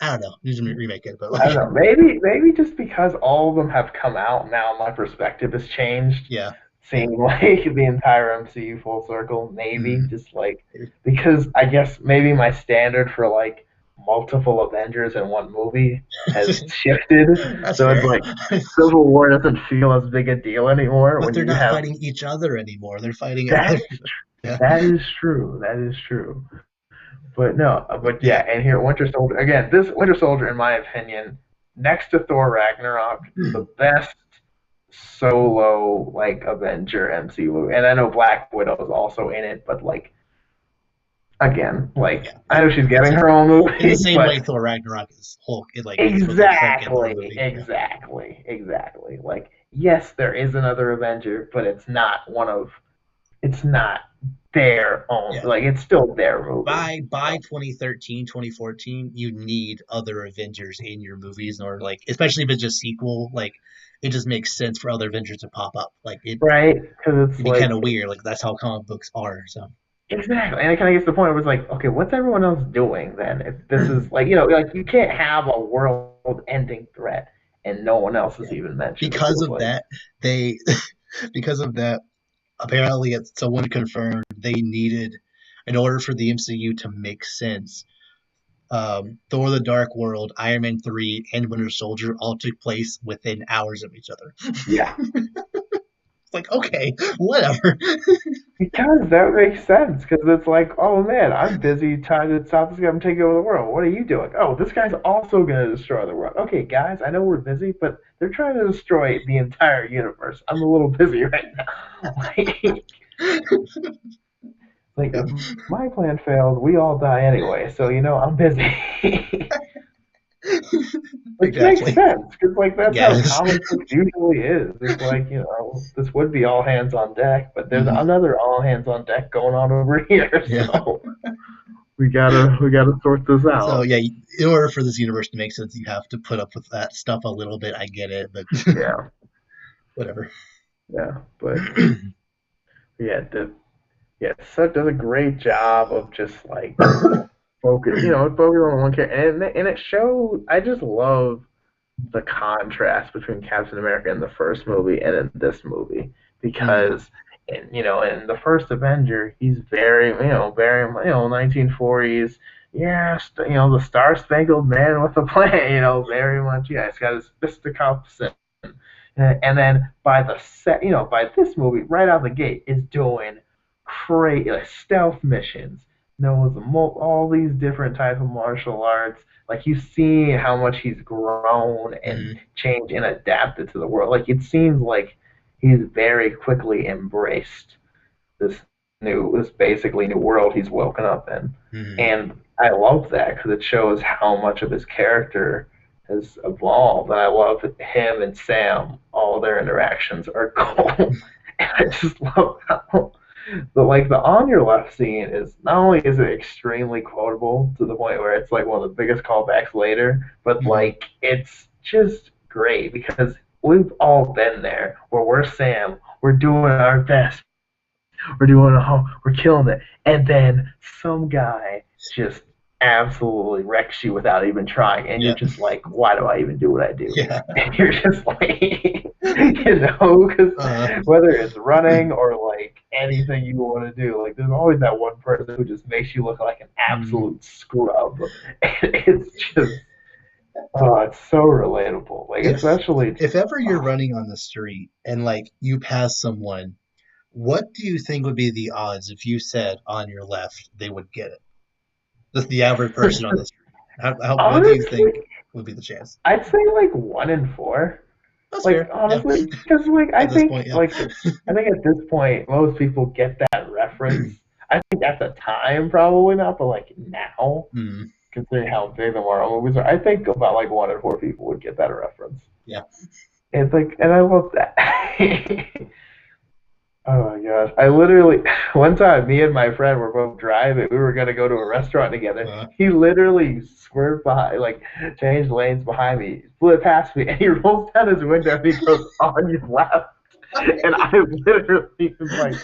Speaker 1: I don't know. Who's gonna remake it? But
Speaker 2: I
Speaker 1: like,
Speaker 2: don't know. Maybe just because all of them have come out now, my perspective has changed.
Speaker 1: yeah,
Speaker 2: Seeing like the entire MCU full circle, maybe
Speaker 1: mm,
Speaker 2: just like because I guess maybe my standard for like multiple Avengers in one movie has shifted.
Speaker 1: that's
Speaker 2: So it's
Speaker 1: fair.
Speaker 2: like Civil War doesn't feel as big a deal anymore
Speaker 1: But
Speaker 2: when
Speaker 1: they're
Speaker 2: you
Speaker 1: not
Speaker 2: have
Speaker 1: fighting each other anymore. They're fighting other.
Speaker 2: that.
Speaker 1: Yeah,
Speaker 2: That is true. That is true. But no, but
Speaker 1: yeah.
Speaker 2: yeah, and here Winter Soldier again. This Winter Soldier, in my opinion, next to Thor Ragnarok, the best. solo like Avenger MCU movie. And I know Black Widow is also in it, but like again, like
Speaker 1: Yeah,
Speaker 2: I know she's
Speaker 1: it's
Speaker 2: getting
Speaker 1: like
Speaker 2: her own
Speaker 1: in the
Speaker 2: movie,
Speaker 1: same way
Speaker 2: but
Speaker 1: Thor Ragnarok is Hulk. It's supposed to be Hulk and Thor
Speaker 2: exactly,
Speaker 1: movie. Yeah,
Speaker 2: exactly. Like yes, there is another Avenger, but it's not their own.
Speaker 1: yeah.
Speaker 2: Like it's still their movie.
Speaker 1: By 2013, 2014, you need other Avengers in your movies, or like especially if it's just sequel. Like it just makes sense for other Avengers to pop up. Like
Speaker 2: Right? Because
Speaker 1: it'd
Speaker 2: it's
Speaker 1: be kind
Speaker 2: like
Speaker 1: of weird. Like that's how comic books are. So
Speaker 2: exactly, and it kind of gets to the point where it's like, okay, what's everyone else doing then? If this is like, you know, like you can't have a world-ending threat and no one else is
Speaker 1: yeah,
Speaker 2: even mentioned. It
Speaker 1: because
Speaker 2: feels
Speaker 1: of
Speaker 2: like,
Speaker 1: that, they because of that apparently it's someone confirmed they needed in order for the MCU to make sense. Thor: The Dark World, Iron Man 3, and Winter Soldier all took place within hours of each other.
Speaker 2: yeah,
Speaker 1: It's like okay, whatever.
Speaker 2: because that makes sense. Because it's like, oh man, I'm busy trying to stop this guy from taking over the world. What are you doing? Oh, this guy's also going to destroy the world. Okay, guys, I know we're busy, but they're trying to destroy the entire universe. I'm a little busy right now. Like
Speaker 1: Yeah,
Speaker 2: if my plan failed, we all die anyway. So you know, I'm busy. Which makes
Speaker 1: exactly.
Speaker 2: sense because like that's how
Speaker 1: Yes.
Speaker 2: comic books usually is. It's like you know this would be all hands on deck, but there's
Speaker 1: Mhm.
Speaker 2: another all hands on deck going on over here.
Speaker 1: Yeah.
Speaker 2: So we gotta sort this
Speaker 1: So
Speaker 2: out.
Speaker 1: yeah, in order for this universe to make sense, you have to put up with that stuff a little bit. I get it, but
Speaker 2: Yeah,
Speaker 1: whatever.
Speaker 2: yeah, but yeah, yeah, Seth does a great job of just like focus on one character, and it shows. I just love the contrast between Captain America in the first movie and in this movie
Speaker 1: Mhm.
Speaker 2: because in the first Avenger he's very 1940s, yes, the Star Spangled Man with a plan, very much, yeah, he's got his fisticuffs, and then by this movie right out of the gate is doing crazy like stealth missions, knows all these different types of martial arts. Like you see how much he's grown and
Speaker 1: Mhm.
Speaker 2: changed and adapted to the world. Like it seems like he's very quickly embraced this this basically new world he's woken up in.
Speaker 1: Mhm.
Speaker 2: And I love that because it shows how much of his character has evolved. And I love him and Sam, all their interactions are cool. And I just love how the on your left scene is not only is it extremely quotable to the point where it's like one of the biggest callbacks later, but
Speaker 1: Mhm.
Speaker 2: like it's just great because we've all been there where we're Sam, we're doing our best, we're killing it, and then some guy just absolutely wrecks you without even trying, and you're
Speaker 1: Yeah.
Speaker 2: just like, why do I even do what I do?
Speaker 1: Yeah.
Speaker 2: And you're just like, because
Speaker 1: Uh,
Speaker 2: whether it's running or like anything you want to do, like there's always that one person who just makes you look like an
Speaker 1: mhm.
Speaker 2: absolute scrub, and it's just, oh, it's so relatable, like
Speaker 1: If
Speaker 2: especially
Speaker 1: if
Speaker 2: just,
Speaker 1: ever you're running on the street and like you pass someone, what do you think would be the odds if you said on your left they would get it? Just the average person on the street. What do you think
Speaker 2: honestly,
Speaker 1: would be the chance?
Speaker 2: I'd say like 1 in 4.
Speaker 1: That's
Speaker 2: Like
Speaker 1: fair. Yeah.
Speaker 2: honestly, because like
Speaker 1: At this point, yeah.
Speaker 2: I think at this point most people get that reference. I think at the time probably not, but like now,
Speaker 1: Hmm.
Speaker 2: considering how big the Marvel movies are, I think about like 1 in 4 people would get that reference.
Speaker 1: Yeah.
Speaker 2: It's like, and I love that. Oh my gosh. I literally, one time, me and my friend were both driving. We were going to go to a restaurant together.
Speaker 1: Uh,
Speaker 2: He literally swerved behind, like, changed lanes behind me, flew past me, and he rolls down his window and he goes, on your left. And I literally was like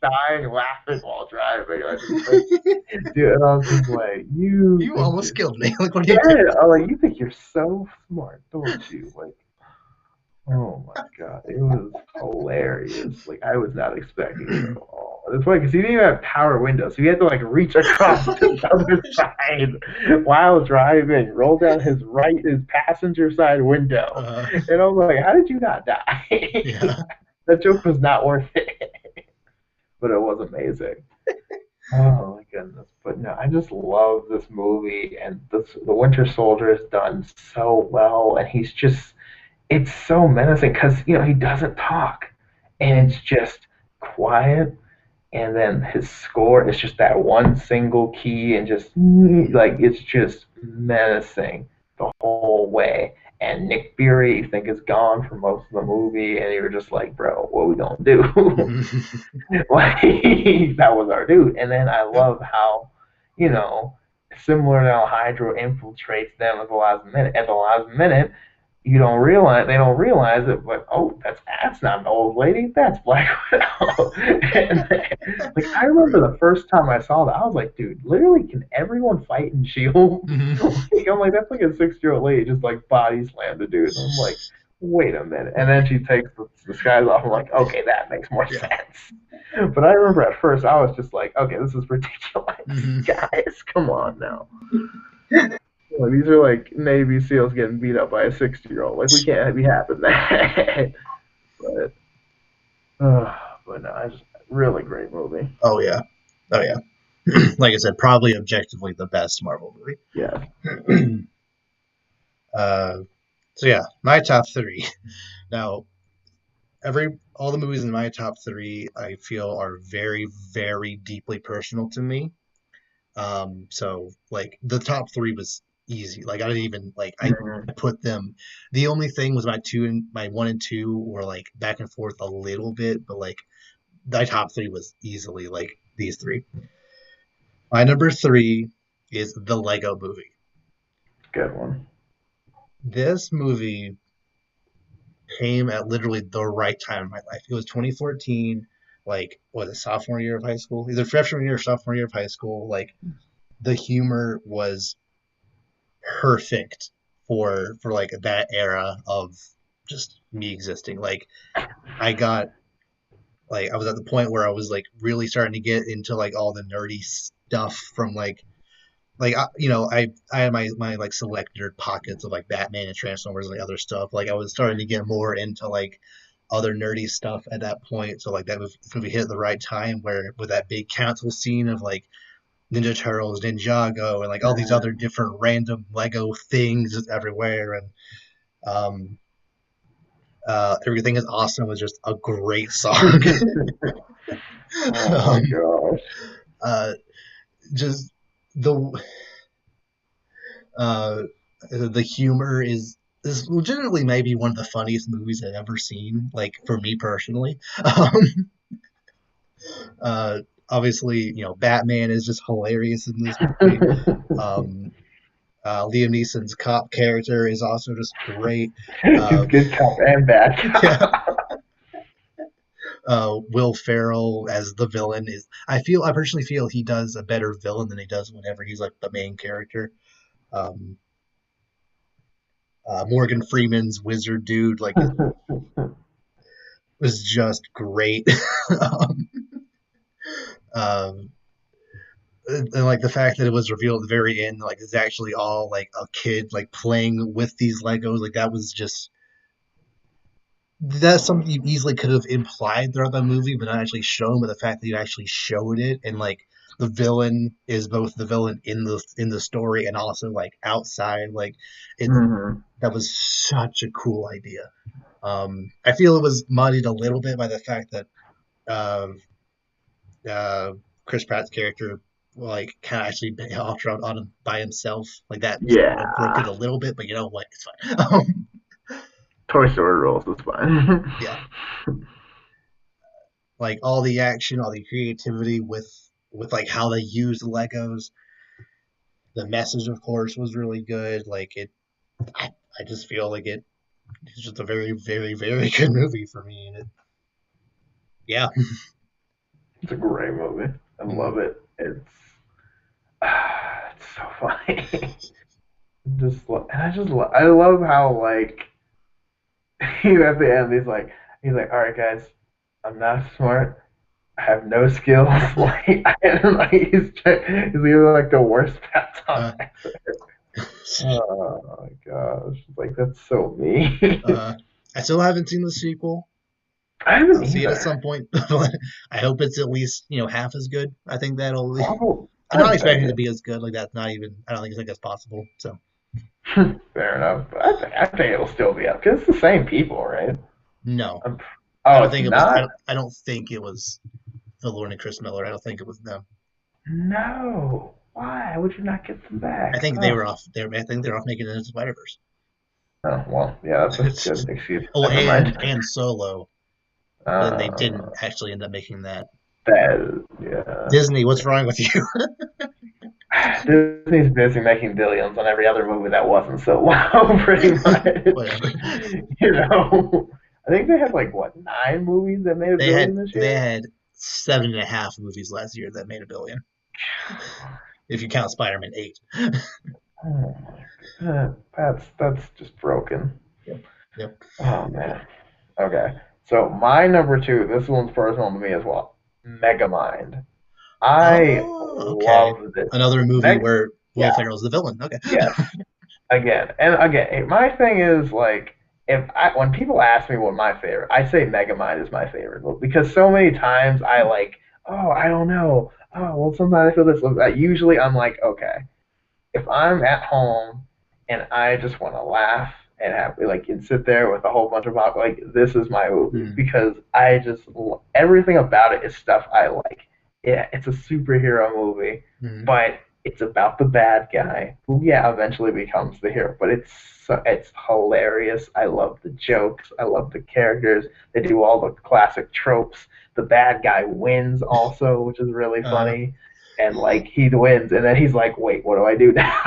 Speaker 2: dying laughing while driving. I just like, dude, and I was just like, you
Speaker 1: you
Speaker 2: think
Speaker 1: almost
Speaker 2: you're
Speaker 1: killed me. Like, what are you
Speaker 2: dead.
Speaker 1: doing?
Speaker 2: I'm like, you think you're so smart, don't you? Like, oh my god, it was hilarious. Like I was not expecting it at all. It's funny because he didn't even have power windows, so he had to like reach across to the other side while driving, roll down his passenger side window,
Speaker 1: uh,
Speaker 2: and I was like, "How did you not die?"
Speaker 1: yeah.
Speaker 2: That joke was not worth it, but it was amazing. Oh my goodness! But no, I just love this movie, and the Winter Soldier is done so well, and he's just it's so menacing because he doesn't talk, and
Speaker 1: Mm-hmm.
Speaker 2: it's just quiet. And then his score is just that one single key, and just like it's just menacing the whole way. And Nick Fury, you think, is gone for most of the movie, and you're just like, bro, what are we gonna do?
Speaker 1: Mm-hmm.
Speaker 2: Like that was our dude. And then I
Speaker 1: Yep.
Speaker 2: love how, you know, similar to how Hydra infiltrates them at the last minute. At the last minute, you don't realize they don't realize it, but oh, that's not an old lady, that's Black Widow. And like I remember
Speaker 1: Right.
Speaker 2: the first time I saw that, I was like, dude, literally, can everyone fight in Shield?
Speaker 1: Mm-hmm.
Speaker 2: Like, I'm like, that's like a 6-year-old lady just like body slammed the dude. And I'm like, wait a minute. And then she takes the skies off. I'm like, okay, that makes more
Speaker 1: Yeah.
Speaker 2: sense. But I remember at first I was just like, okay, this is ridiculous,
Speaker 1: Mm-hmm.
Speaker 2: guys. Come on now. Like, these are like Navy SEALs getting beat up by a 60-year-old. Like we can't be having that. but uh, but no, it's just a really great movie.
Speaker 1: Oh yeah. Oh yeah. Like I said, probably objectively the best Marvel
Speaker 2: Yeah.
Speaker 1: movie. uh, so yeah, my top three. Now, all the movies in my top three, I feel are very, very deeply personal to me. So like the top three was easy. Like I didn't even like I
Speaker 2: Mhm.
Speaker 1: put them. The only thing was my one and two were like back and forth a little bit, but like my top three was easily like these three. My number three is the Lego Movie.
Speaker 2: Good one.
Speaker 1: This movie came at literally the right time in my life. It was 2014, like was it sophomore year of high school? Either freshman year or sophomore year of high school. Like the humor was perfect for like that era of just me existing. Like I got I was at the point where I was like really starting to get into like all the nerdy stuff from I had my like selected pockets of like Batman and Transformers and like other stuff. Like I was starting to get more into like other nerdy stuff at that point. So like that was this movie hit at the right time where with that big council scene of like Ninja Turtles, Ninjago, and like all these other
Speaker 2: Mhm.
Speaker 1: different random Lego things just everywhere. And um, Everything is awesome was just a great song.
Speaker 2: Oh my
Speaker 1: um,
Speaker 2: gosh.
Speaker 1: uh, just the uh, the humor is legitimately maybe one of the funniest movies I've ever seen. Like for me personally, uh, obviously Batman is just hilarious in this movie. Um, Liam Neeson's cop character is also just great.
Speaker 2: He's
Speaker 1: Uh,
Speaker 2: good cop and bad
Speaker 1: yeah,
Speaker 2: cop.
Speaker 1: Will Ferrell as the villain I personally feel he does a better villain than he does whenever he's like the main character. Um, Morgan Freeman's wizard dude like it was just great. um, um, and like the fact that it was revealed at the very end, like it's actually all like a kid like playing with these Legos, like that was just that's something you easily could have implied throughout the movie, but not actually shown. But the fact that you actually showed it, and like the villain is both the villain in the story and also like outside, like it
Speaker 2: Mhm.
Speaker 1: that was such a cool idea. I feel it was muddied a little bit by the fact that uh, uh, Chris Pratt's character like kind of actually off on him by himself. Like that sort of broke it a
Speaker 2: Yeah.
Speaker 1: little bit, but you know what? It's fine.
Speaker 2: Toy Story rules. It's fine.
Speaker 1: Yeah, like all the action, all the creativity with like how they use the Legos. The message, of course, was really good. I just feel like it's just a very, very, very good movie for me. And yeah,
Speaker 2: It's a great movie. I love
Speaker 1: mm-hmm.
Speaker 2: it. It's so funny. And I love how like at the end he's like, all right guys, I'm not smart. I have no skills. Like, and like he's even like the worst pep
Speaker 1: uh,
Speaker 2: talk ever. Oh my gosh, like that's so me.
Speaker 1: uh, I still haven't seen the sequel.
Speaker 2: I haven't
Speaker 1: I'll see it at
Speaker 2: either.
Speaker 1: some point, but I hope it's at least half as good. I think that'll.
Speaker 2: Probably,
Speaker 1: I'm
Speaker 2: I
Speaker 1: not
Speaker 2: bet
Speaker 1: expecting it to
Speaker 2: you.
Speaker 1: be as good. Like that's not even. I don't think that's possible. So
Speaker 2: Fair enough. But I think it'll still be up because it's the same people, right?
Speaker 1: No,
Speaker 2: I'm,
Speaker 1: I
Speaker 2: oh,
Speaker 1: don't
Speaker 2: it's
Speaker 1: think it was.
Speaker 2: not.
Speaker 1: I don't think it was Phil Lord and Chris Miller. I don't think it was them.
Speaker 2: No. Why would you not get them
Speaker 1: I
Speaker 2: back?
Speaker 1: think they
Speaker 2: Oh,
Speaker 1: were off. I think they're off making it into Spider Verse.
Speaker 2: oh well, yeah, that's a
Speaker 1: It's
Speaker 2: good
Speaker 1: just,
Speaker 2: excuse.
Speaker 1: oh,
Speaker 2: Never mind.
Speaker 1: and Solo, but then they didn't
Speaker 2: Uh,
Speaker 1: actually end up making that.
Speaker 2: that yeah.
Speaker 1: Disney, what's wrong with you?
Speaker 2: Disney's busy making billions on every other movie that wasn't so low, pretty much.
Speaker 1: Whatever.
Speaker 2: You know, I think they had like what 9 movies that made a billion this
Speaker 1: They
Speaker 2: year.
Speaker 1: had 7.5 movies last year that made 1 billion. If you count Spider-Man 8.
Speaker 2: Oh my god, that's just broken.
Speaker 1: Yep. Yep.
Speaker 2: Oh man. Okay, so my number two. This one's personal to me as well. Megamind. I
Speaker 1: Oh, okay.
Speaker 2: love this
Speaker 1: Another
Speaker 2: movie.
Speaker 1: movie where Will
Speaker 2: Yeah.
Speaker 1: Ferrell's the villain. Okay.
Speaker 2: Yes. Again and again. My thing is like when people ask me what my favorite, I say Megamind is my favorite book because so many times I like, oh, I don't know. Oh, well, sometimes I feel this. Usually I'm like, okay, if I'm at home and I just want to laugh and have like and sit there with a whole bunch of pop, like this is my movie
Speaker 1: Mm,
Speaker 2: because I just everything about it is stuff I like. Yeah, it's a superhero movie,
Speaker 1: mm,
Speaker 2: but it's about the bad guy who yeah eventually becomes the hero. But it's hilarious. I love the jokes. I love the characters. They do all the classic tropes. The bad guy wins also, which is really
Speaker 1: uh,
Speaker 2: funny and like he wins, and then he's like, "Wait, what do I do now?"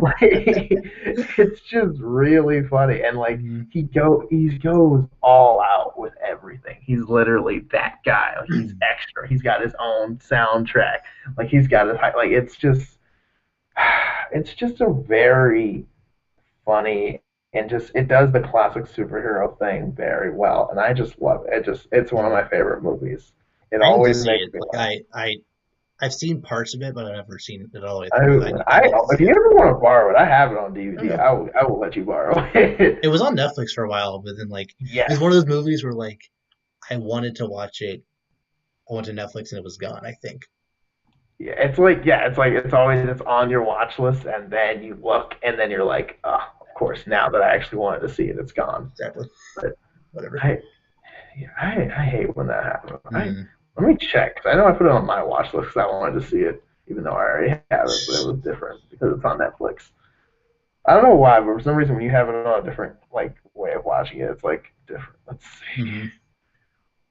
Speaker 2: Like it's just really funny, and like
Speaker 1: mm,
Speaker 2: he goes all out with everything. He's literally that guy. Like, he's extra. He's got his own soundtrack. Like he's got his like it's just a very funny and just it does the classic superhero thing very well, and I just love it. It's one of
Speaker 1: mm.
Speaker 2: my favorite movies. It
Speaker 1: I need to
Speaker 2: always
Speaker 1: see
Speaker 2: makes
Speaker 1: it.
Speaker 2: me
Speaker 1: Like
Speaker 2: laugh.
Speaker 1: I've seen parts of it, but I've never seen it all the way
Speaker 2: I,
Speaker 1: through. I need to
Speaker 2: if
Speaker 1: see
Speaker 2: you
Speaker 1: it.
Speaker 2: ever want to borrow it, I have it on DVD.
Speaker 1: Okay.
Speaker 2: I will let you borrow it.
Speaker 1: It was on Netflix for a while, but then like it was
Speaker 2: Yes.
Speaker 1: one of those movies where like I wanted to watch it. I went to Netflix and it was gone, I think.
Speaker 2: It's like it's on your watch list, and then you look, and then you're like, oh, of course, now that I actually wanted to see it, it's gone.
Speaker 1: Exactly.
Speaker 2: But
Speaker 1: Whatever.
Speaker 2: I, yeah, I hate when that happens.
Speaker 1: Mm.
Speaker 2: Let me check 'cause I know I put it on my watch list because I wanted to see it, even though I already have it, but it was different because it's on Netflix. I don't know why, but for some reason, when you have it on a different like way of watching it, it's like different. Let's see.
Speaker 1: Hmm.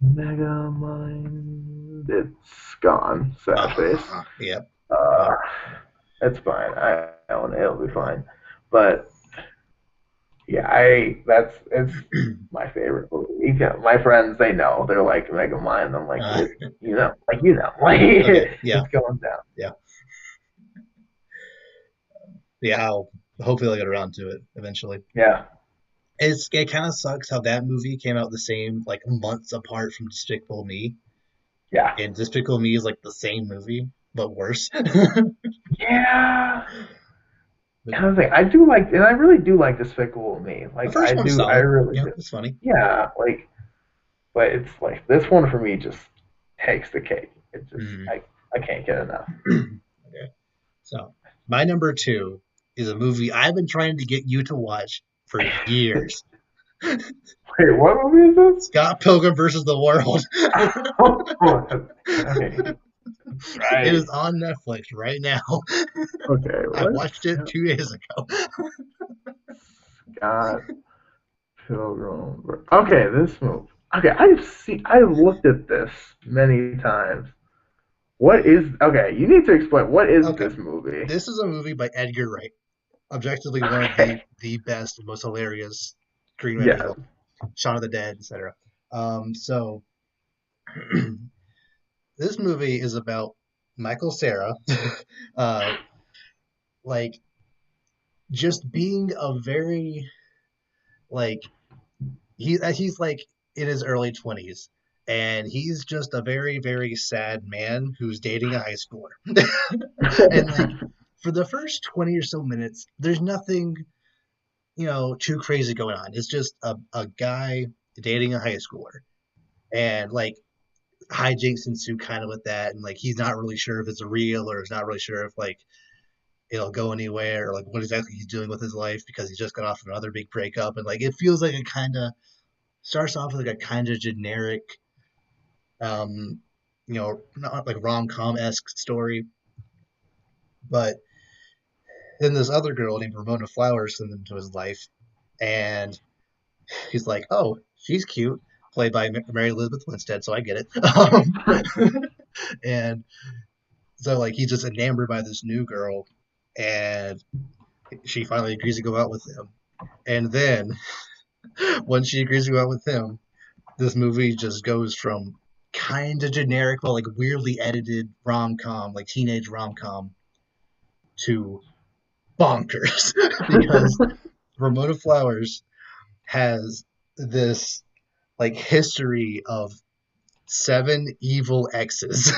Speaker 2: Mega Mind. It's gone. Sad face.
Speaker 1: Yep.
Speaker 2: Uh,
Speaker 1: Yep.
Speaker 2: it's fine. I own it. It'll be fine. But yeah, I that's it's my favorite movie. My friends, they know. They're like Mega Mind. I'm like
Speaker 1: Uh,
Speaker 2: it. Like
Speaker 1: okay. Yeah.
Speaker 2: it's going down.
Speaker 1: Yeah. Yeah. I'll hopefully I'll get around to it eventually.
Speaker 2: Yeah,
Speaker 1: It kind of sucks how that movie came out the same like months apart from Despicable Me,
Speaker 2: yeah,
Speaker 1: and Despicable Me is like the same movie but worse.
Speaker 2: yeah.
Speaker 1: But
Speaker 2: And I was like, I do like, and I really do like Despicable Me.
Speaker 1: the
Speaker 2: Like
Speaker 1: first
Speaker 2: I
Speaker 1: one's
Speaker 2: do, I
Speaker 1: solid.
Speaker 2: really
Speaker 1: Yeah,
Speaker 2: do.
Speaker 1: it's funny.
Speaker 2: Yeah, like, but it's like this one for me just takes the cake. It just
Speaker 1: Mm.
Speaker 2: I can't get enough.
Speaker 1: Okay. So my number two is a movie I've been trying to get you to watch for years.
Speaker 2: Wait, what movie is this?
Speaker 1: Scott Pilgrim versus the World.
Speaker 2: Okay,
Speaker 1: It is
Speaker 2: right.
Speaker 1: on Netflix right now.
Speaker 2: Okay,
Speaker 1: I
Speaker 2: what?
Speaker 1: watched it 2 days ago.
Speaker 2: Scott Pilgrim. Okay, this movie. Okay, I've looked at this many times. What is? Okay, you need to explain. What is
Speaker 1: Okay.
Speaker 2: this movie?
Speaker 1: This is a movie by Edgar Wright. Objectively one of
Speaker 2: Okay.
Speaker 1: the best, most hilarious screenwriters of
Speaker 2: Yes.
Speaker 1: all. Shaun of the Dead, etc. So this movie is about Michael Cera, uh, like just being a very like he's like in his early 20s, and he's just a very sad man who's dating a high schooler. And like for the first 20 or so minutes, there's nothing too crazy going on. It's just a guy dating a high schooler, and like hijinks ensue kind of with that, and like he's not really sure if it's real or he's not really sure if like it'll go anywhere, or like what exactly he's doing with his life because he just got off another big breakup, and like it feels like it kind of starts off with like a kind of generic, um, not like rom com esque story, but then this other girl named Ramona Flowers comes into his life, and he's like, "Oh, she's cute," played by Mary Elizabeth Winstead, so I get it. And so like he's just enamored by this new girl, and she finally agrees to go out with him. And then once she agrees to go out with him, this movie just goes from kind of generic but like weirdly edited rom com, like teenage rom com, to bonkers because Ramona Flowers has this like history of seven evil exes.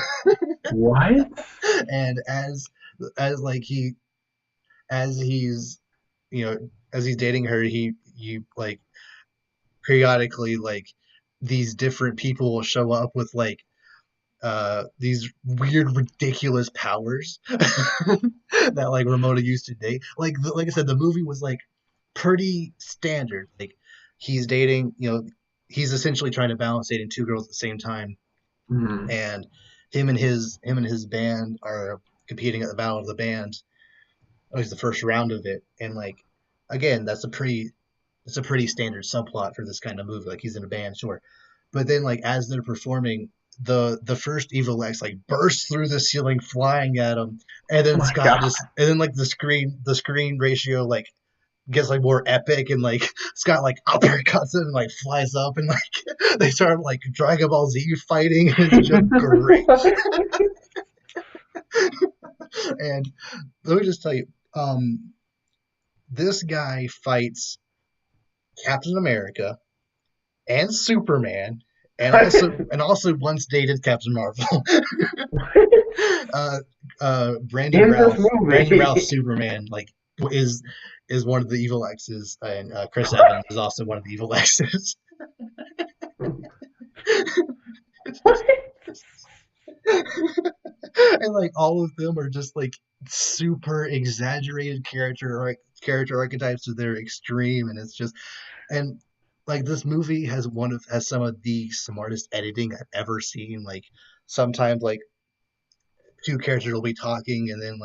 Speaker 2: What?
Speaker 1: And as like he as he's as he's dating her, he like periodically like these different people will show up with like these weird ridiculous powers that like Ramona used to date. Like I said, the movie was like pretty standard. Like he's dating, he's essentially trying to balance dating two girls at the same time,
Speaker 2: Mm.
Speaker 1: and him and his band are competing at the battle of the band. At least the first round of it, and like again, it's a pretty standard subplot for this kind of movie. Like he's in a band, sure, but then like as they're performing, the first evil X like bursts through the ceiling, flying at him, and
Speaker 2: Oh
Speaker 1: then
Speaker 2: my
Speaker 1: Scott
Speaker 2: god.
Speaker 1: just and then like the screen ratio like gets like more epic, and like Scott like uppercuts him and like flies up, and like they start like Dragon Ball Z fighting, and it's just great. And let me just tell you, um, this guy fights Captain America and Superman, and also once dated Captain Marvel. uh, Brandon
Speaker 2: In this
Speaker 1: Routh, Brandon Routh
Speaker 2: movie.
Speaker 1: Superman, like is is one of the evil exes, and Chris Evans is also one of the evil exes.
Speaker 2: What?
Speaker 1: And like all of them are just like super exaggerated character archetypes to their extreme, and it's just and like this movie has some of the smartest editing I've ever seen. Like sometimes like two characters will be talking, and then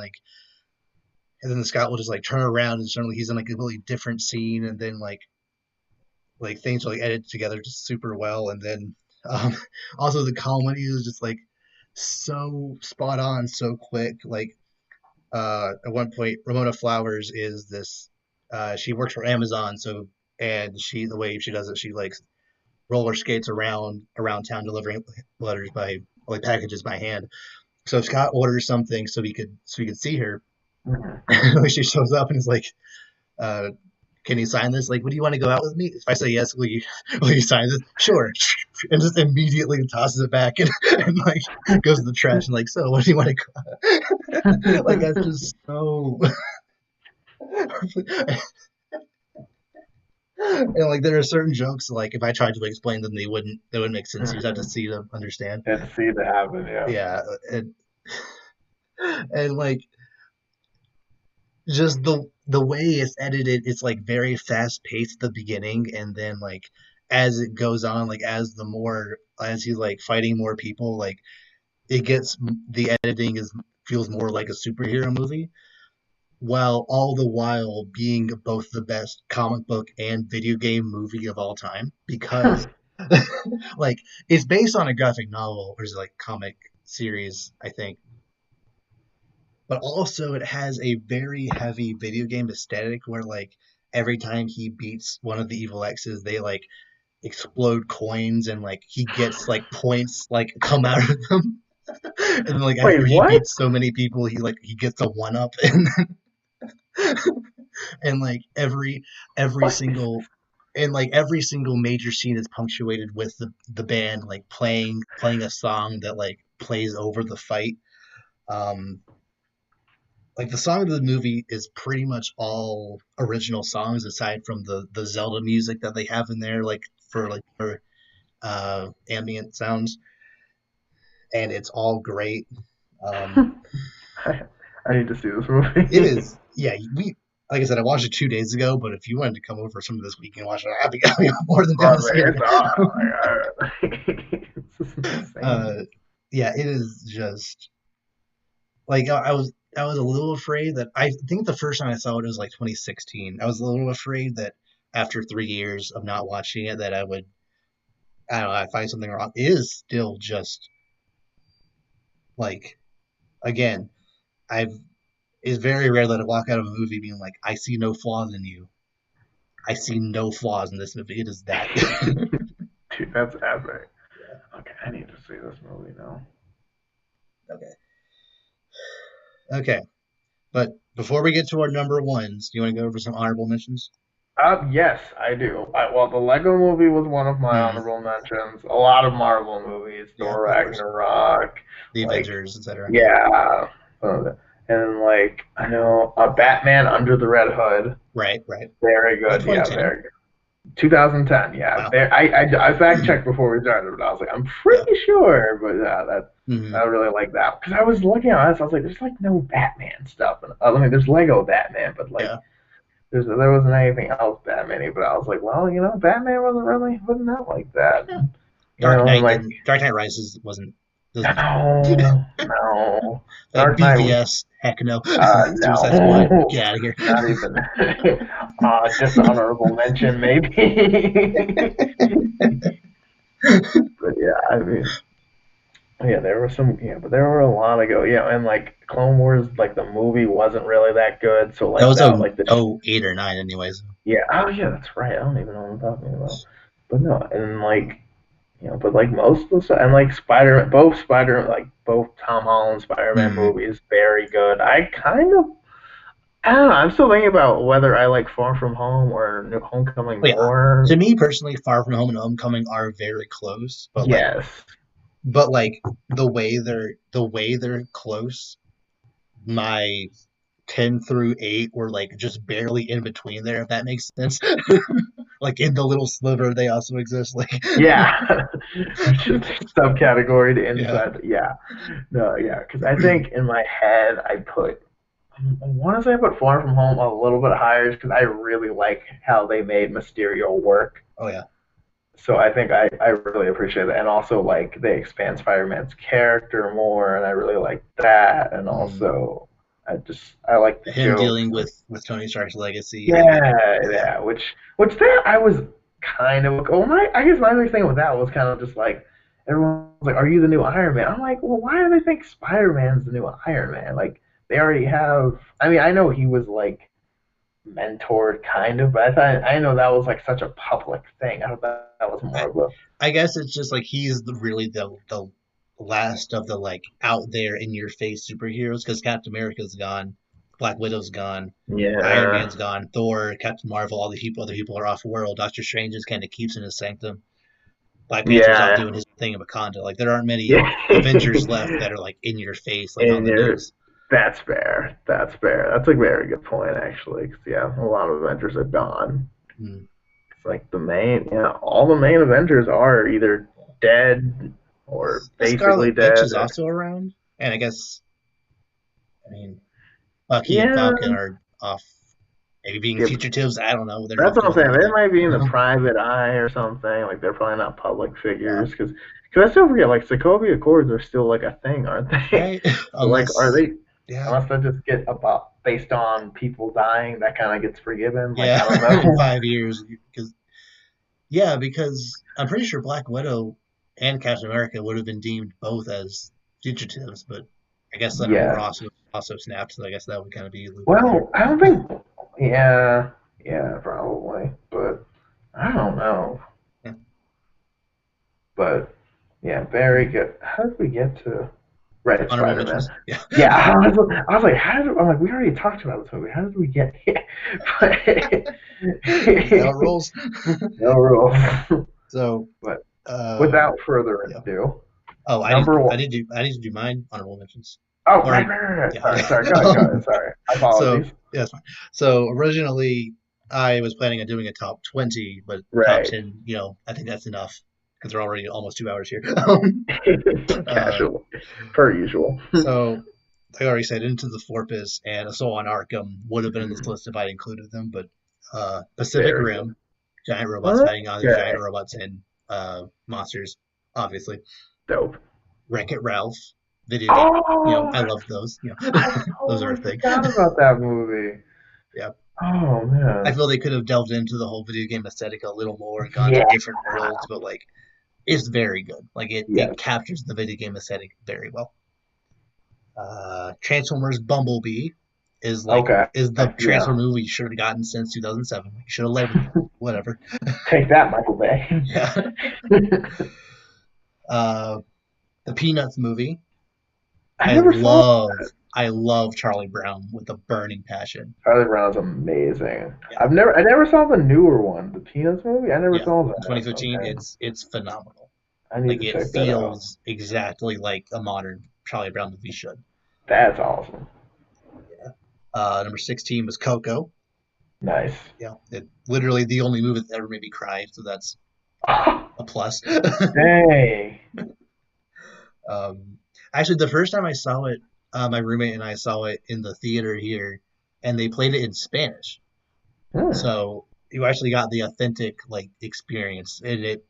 Speaker 1: the Scott will just like turn around and suddenly he's in like a really different scene, and then like things are like edited together just super well, and then um also the comedy is just like so spot on, so quick. Like at one point Ramona Flowers is this she works for Amazon, so and the way she does it, she like roller skates around town delivering letters by like packages by hand. So Scott orders something so he could see her.
Speaker 2: Mhm.
Speaker 1: She shows up and is like, uh, "Can you sign this? Like, would you want to go out with me?" If I say yes, will you sign this? Sure. And just immediately tosses it back and like goes to the trash and like, so what do you want to go? Like that's just so. And like there are certain jokes like if I tried to explain them, they wouldn't make sense. You just have to
Speaker 2: Mhm.
Speaker 1: see to understand.
Speaker 2: And see that happen, yeah.
Speaker 1: Yeah, and like just the way it's edited, it's like very fast paced at the beginning, and then like as it goes on, like as he's like fighting more people, like the editing is feels more like a superhero movie, while all the while being both the best comic book and video game movie of all time because like it's based on a graphic novel or is it like comic series, I think, but also it has a very heavy video game aesthetic where like every time he beats one of the evil exes, they like explode coins and like he gets like points like come out of them. And then like
Speaker 2: Wait,
Speaker 1: after he
Speaker 2: what?
Speaker 1: beats so many people, he gets a one up, and like every
Speaker 2: What?
Speaker 1: single major scene is punctuated with the band like playing a song that like plays over the fight. Um, like the song of the movie is pretty much all original songs aside from the Zelda music that they have in there, like for ambient sounds, and it's all great. Um,
Speaker 2: I need to see this
Speaker 1: It
Speaker 2: movie.
Speaker 1: is, yeah. We like I said, I watched it 2 days ago, but if you wanted to come over some of this week and watch it, I'd be more than down
Speaker 2: Oh
Speaker 1: to see
Speaker 2: man,
Speaker 1: it
Speaker 2: it's this is
Speaker 1: again.
Speaker 2: insane.
Speaker 1: Yeah, it is just like I was a little afraid that I think the first time I saw it was like 2016. I was a little afraid that after 3 years of not watching it that I don't know, I find something wrong. It is still just like again, I've it's very rare that I walk out of a movie being like, I see no flaws in you. I see no flaws in this movie. It is that good.
Speaker 2: Dude, that's epic.
Speaker 1: Yeah.
Speaker 2: Okay, I need to see this movie now.
Speaker 1: Okay. Okay. But before we get to our number ones, do you want to go over some honorable mentions?
Speaker 2: Yes, I do. Well, the Lego Movie was one of my
Speaker 1: Hmm.
Speaker 2: honorable mentions. A lot of Marvel movies,
Speaker 1: Yeah,
Speaker 2: Thor
Speaker 1: of course.
Speaker 2: Ragnarok,
Speaker 1: The
Speaker 2: like
Speaker 1: Avengers, etc.
Speaker 2: yeah, and like I know Batman Under the Red Hood,
Speaker 1: Right, right.
Speaker 2: very
Speaker 1: That
Speaker 2: good. Yeah,
Speaker 1: 2010.
Speaker 2: very good. 2010. Yeah,
Speaker 1: Wow.
Speaker 2: I fact checked before we started, but I was like, I'm
Speaker 1: Yeah.
Speaker 2: pretty sure. But yeah, that I
Speaker 1: Hmm.
Speaker 2: really like that because I was looking at this. I was like, there's like no Batman stuff, and I mean, there's Lego Batman, but like
Speaker 1: Yeah.
Speaker 2: there wasn't anything else Batman-y. But I was like, well, Batman wasn't that like that.
Speaker 1: Yeah.
Speaker 2: And like
Speaker 1: Dark Knight Rises wasn't doesn't
Speaker 2: no, no, Dark Knight.
Speaker 1: BVS. Heck no. Suicide Squad.
Speaker 2: No,
Speaker 1: Get out of here.
Speaker 2: not even. Dishonorable mention, maybe. But yeah, I mean, yeah, there were some, yeah, but there were a lot of go, yeah, and like Clone Wars, like the movie wasn't really that good, so
Speaker 1: That
Speaker 2: like
Speaker 1: was
Speaker 2: that, like the,
Speaker 1: oh 08 or 9 anyways.
Speaker 2: yeah, oh yeah, that's right, I don't even know what I'm talking about, but no, and like, but like most of the stuff, and like like both Tom Holland Spider-Man
Speaker 1: Hmm.
Speaker 2: movies, very good. I don't know, I'm still thinking about whether I like Far From Home or New Homecoming
Speaker 1: Well, yeah.
Speaker 2: more.
Speaker 1: To me personally, Far From Home and Homecoming are very close,
Speaker 2: Yes,
Speaker 1: but like the way they're close, my 10 through 8 were like just barely in between there, if that makes sense. Like in the little sliver they also exist. Like
Speaker 2: yeah, just subcategory to
Speaker 1: yeah.
Speaker 2: inside. Yeah, no, yeah, because I think in my head I want to say I put Far From Home a little bit higher because I really like how they made Mysterio work.
Speaker 1: Oh yeah.
Speaker 2: So I think I really appreciate it, and also like they expand Spider-Man's character more, and I really like that, and
Speaker 1: Mhm.
Speaker 2: also I like the
Speaker 1: Him
Speaker 2: jokes.
Speaker 1: dealing with Tony Stark's legacy and like
Speaker 2: Yeah,
Speaker 1: yeah.
Speaker 2: yeah, which there I was kind of oh my I guess my big thing with that was kind of just like everyone's like, "Are you the new Iron Man?" I'm like, "Well, why do they think Spider-Man's the new Iron Man? Like they already have." I mean, I know he was like mentored kind of, but I know that was like such a public thing. I thought that was
Speaker 1: I,
Speaker 2: more of a
Speaker 1: I guess it's just like he's really the last of the like out there in your face superheroes because Captain America's gone, Black Widow's gone, Iron
Speaker 2: yeah,
Speaker 1: Man's gone, Thor, Captain Marvel, all the other people are off world. Doctor Strange just kind of keeps in his sanctum. Black Panther's off
Speaker 2: yeah,
Speaker 1: doing his thing in Wakanda. Like there aren't many
Speaker 2: yeah.
Speaker 1: Avengers left that are like in your face, like on
Speaker 2: And
Speaker 1: the news.
Speaker 2: that's fair. That's fair. That's a very good point, actually. 'Cause, yeah, a lot of Avengers are gone.
Speaker 1: Mm.
Speaker 2: It's like all the main Avengers are either dead or
Speaker 1: Well,
Speaker 2: basically
Speaker 1: Scarlet Witch
Speaker 2: dead.
Speaker 1: is also around, and I guess I mean Bucky and
Speaker 2: Yeah,
Speaker 1: Falcon are off, maybe being
Speaker 2: yeah,
Speaker 1: fugitives. I don't know. They're
Speaker 2: that's
Speaker 1: off
Speaker 2: what I'm
Speaker 1: doing their
Speaker 2: saying.
Speaker 1: own
Speaker 2: They
Speaker 1: thing.
Speaker 2: might be in the private eye or something. Like they're probably not public
Speaker 1: Yeah,
Speaker 2: figures because I still forget like Sokovia Accords are still like a thing, aren't they?
Speaker 1: right.
Speaker 2: So like, are
Speaker 1: Unless,
Speaker 2: they?
Speaker 1: yeah,
Speaker 2: Unless they just get about based on people dying, that kind of gets forgiven. Like
Speaker 1: yeah,
Speaker 2: I don't
Speaker 1: in
Speaker 2: know.
Speaker 1: 5 years, because yeah, because I'm pretty sure Black Widow and Captain America would have been deemed both as fugitives, but I guess War
Speaker 2: Yeah.
Speaker 1: also snapped, so I guess that would kind of be a loophole there.
Speaker 2: Well, I don't think. Yeah, yeah, probably, but I don't know.
Speaker 1: Yeah.
Speaker 2: But yeah, very good. How did we get to right
Speaker 1: Honorable
Speaker 2: Spider Man?
Speaker 1: mentions. Yeah.
Speaker 2: Yeah, I was like, how did I'm like, we already talked about this movie. How did we get here? But
Speaker 1: This is how it rolls.
Speaker 2: no rules.
Speaker 1: So,
Speaker 2: But
Speaker 1: uh,
Speaker 2: without further
Speaker 1: yeah.
Speaker 2: ado,
Speaker 1: Oh,
Speaker 2: number one.
Speaker 1: I need to do mine honorable mentions.
Speaker 2: Oh,
Speaker 1: Or
Speaker 2: right.
Speaker 1: yeah,
Speaker 2: Sorry,
Speaker 1: yeah.
Speaker 2: sorry. Go ahead, go ahead. Sorry.
Speaker 1: So
Speaker 2: Apologies.
Speaker 1: yeah, that's fine. So originally I was planning on doing a top 20, but top
Speaker 2: Right.
Speaker 1: 10, I think that's enough because we're already almost 2 hours here. uh,
Speaker 2: Casual, per usual.
Speaker 1: so I already said Into the Fortress and Assault on Arkham would have been in this
Speaker 2: Mm,
Speaker 1: list if I'd included them, but Pacific
Speaker 2: very good.
Speaker 1: Rim, giant robots fighting other giant
Speaker 2: Okay.
Speaker 1: robots and monsters, obviously.
Speaker 2: Dope.
Speaker 1: Wreck It Ralph, video game.
Speaker 2: Oh,
Speaker 1: I love those.
Speaker 2: I
Speaker 1: Those are a
Speaker 2: totally
Speaker 1: thing.
Speaker 2: forgot about that movie.
Speaker 1: Yeah.
Speaker 2: Oh
Speaker 1: I
Speaker 2: man.
Speaker 1: feel they could have delved into the whole video game aesthetic a little more and gone to
Speaker 2: Yeah.
Speaker 1: different worlds, but like it's very good. Like it
Speaker 2: Yes.
Speaker 1: captures the video game aesthetic very well. Transformers Bumblebee
Speaker 2: Okay.
Speaker 1: is the
Speaker 2: Yeah.
Speaker 1: Transformer movie you should have gotten since 2007. You should have led with that. Whatever.
Speaker 2: Take that, Michael Bay.
Speaker 1: Yeah. Uh, the Peanuts movie.
Speaker 2: I never saw
Speaker 1: I love Charlie Brown with a burning passion.
Speaker 2: Charlie Brown's amazing.
Speaker 1: Yeah.
Speaker 2: I never saw the newer one, the Peanuts movie. I never
Speaker 1: Yeah.
Speaker 2: saw
Speaker 1: In
Speaker 2: that.
Speaker 1: 2015,
Speaker 2: Okay.
Speaker 1: it's phenomenal.
Speaker 2: I need
Speaker 1: Like
Speaker 2: to
Speaker 1: it
Speaker 2: check that out.
Speaker 1: feels exactly like a modern Charlie Brown movie should.
Speaker 2: That's awesome.
Speaker 1: Yeah. Number 16 was Coco.
Speaker 2: Nice.
Speaker 1: Yeah, it literally the only movie that ever made me cry, so that's a plus.
Speaker 2: Dang.
Speaker 1: um, Actually, the first time I saw it, my roommate and I saw it in the theater here, and they played it in Spanish.
Speaker 2: Hmm.
Speaker 1: So you actually got the authentic like experience, and it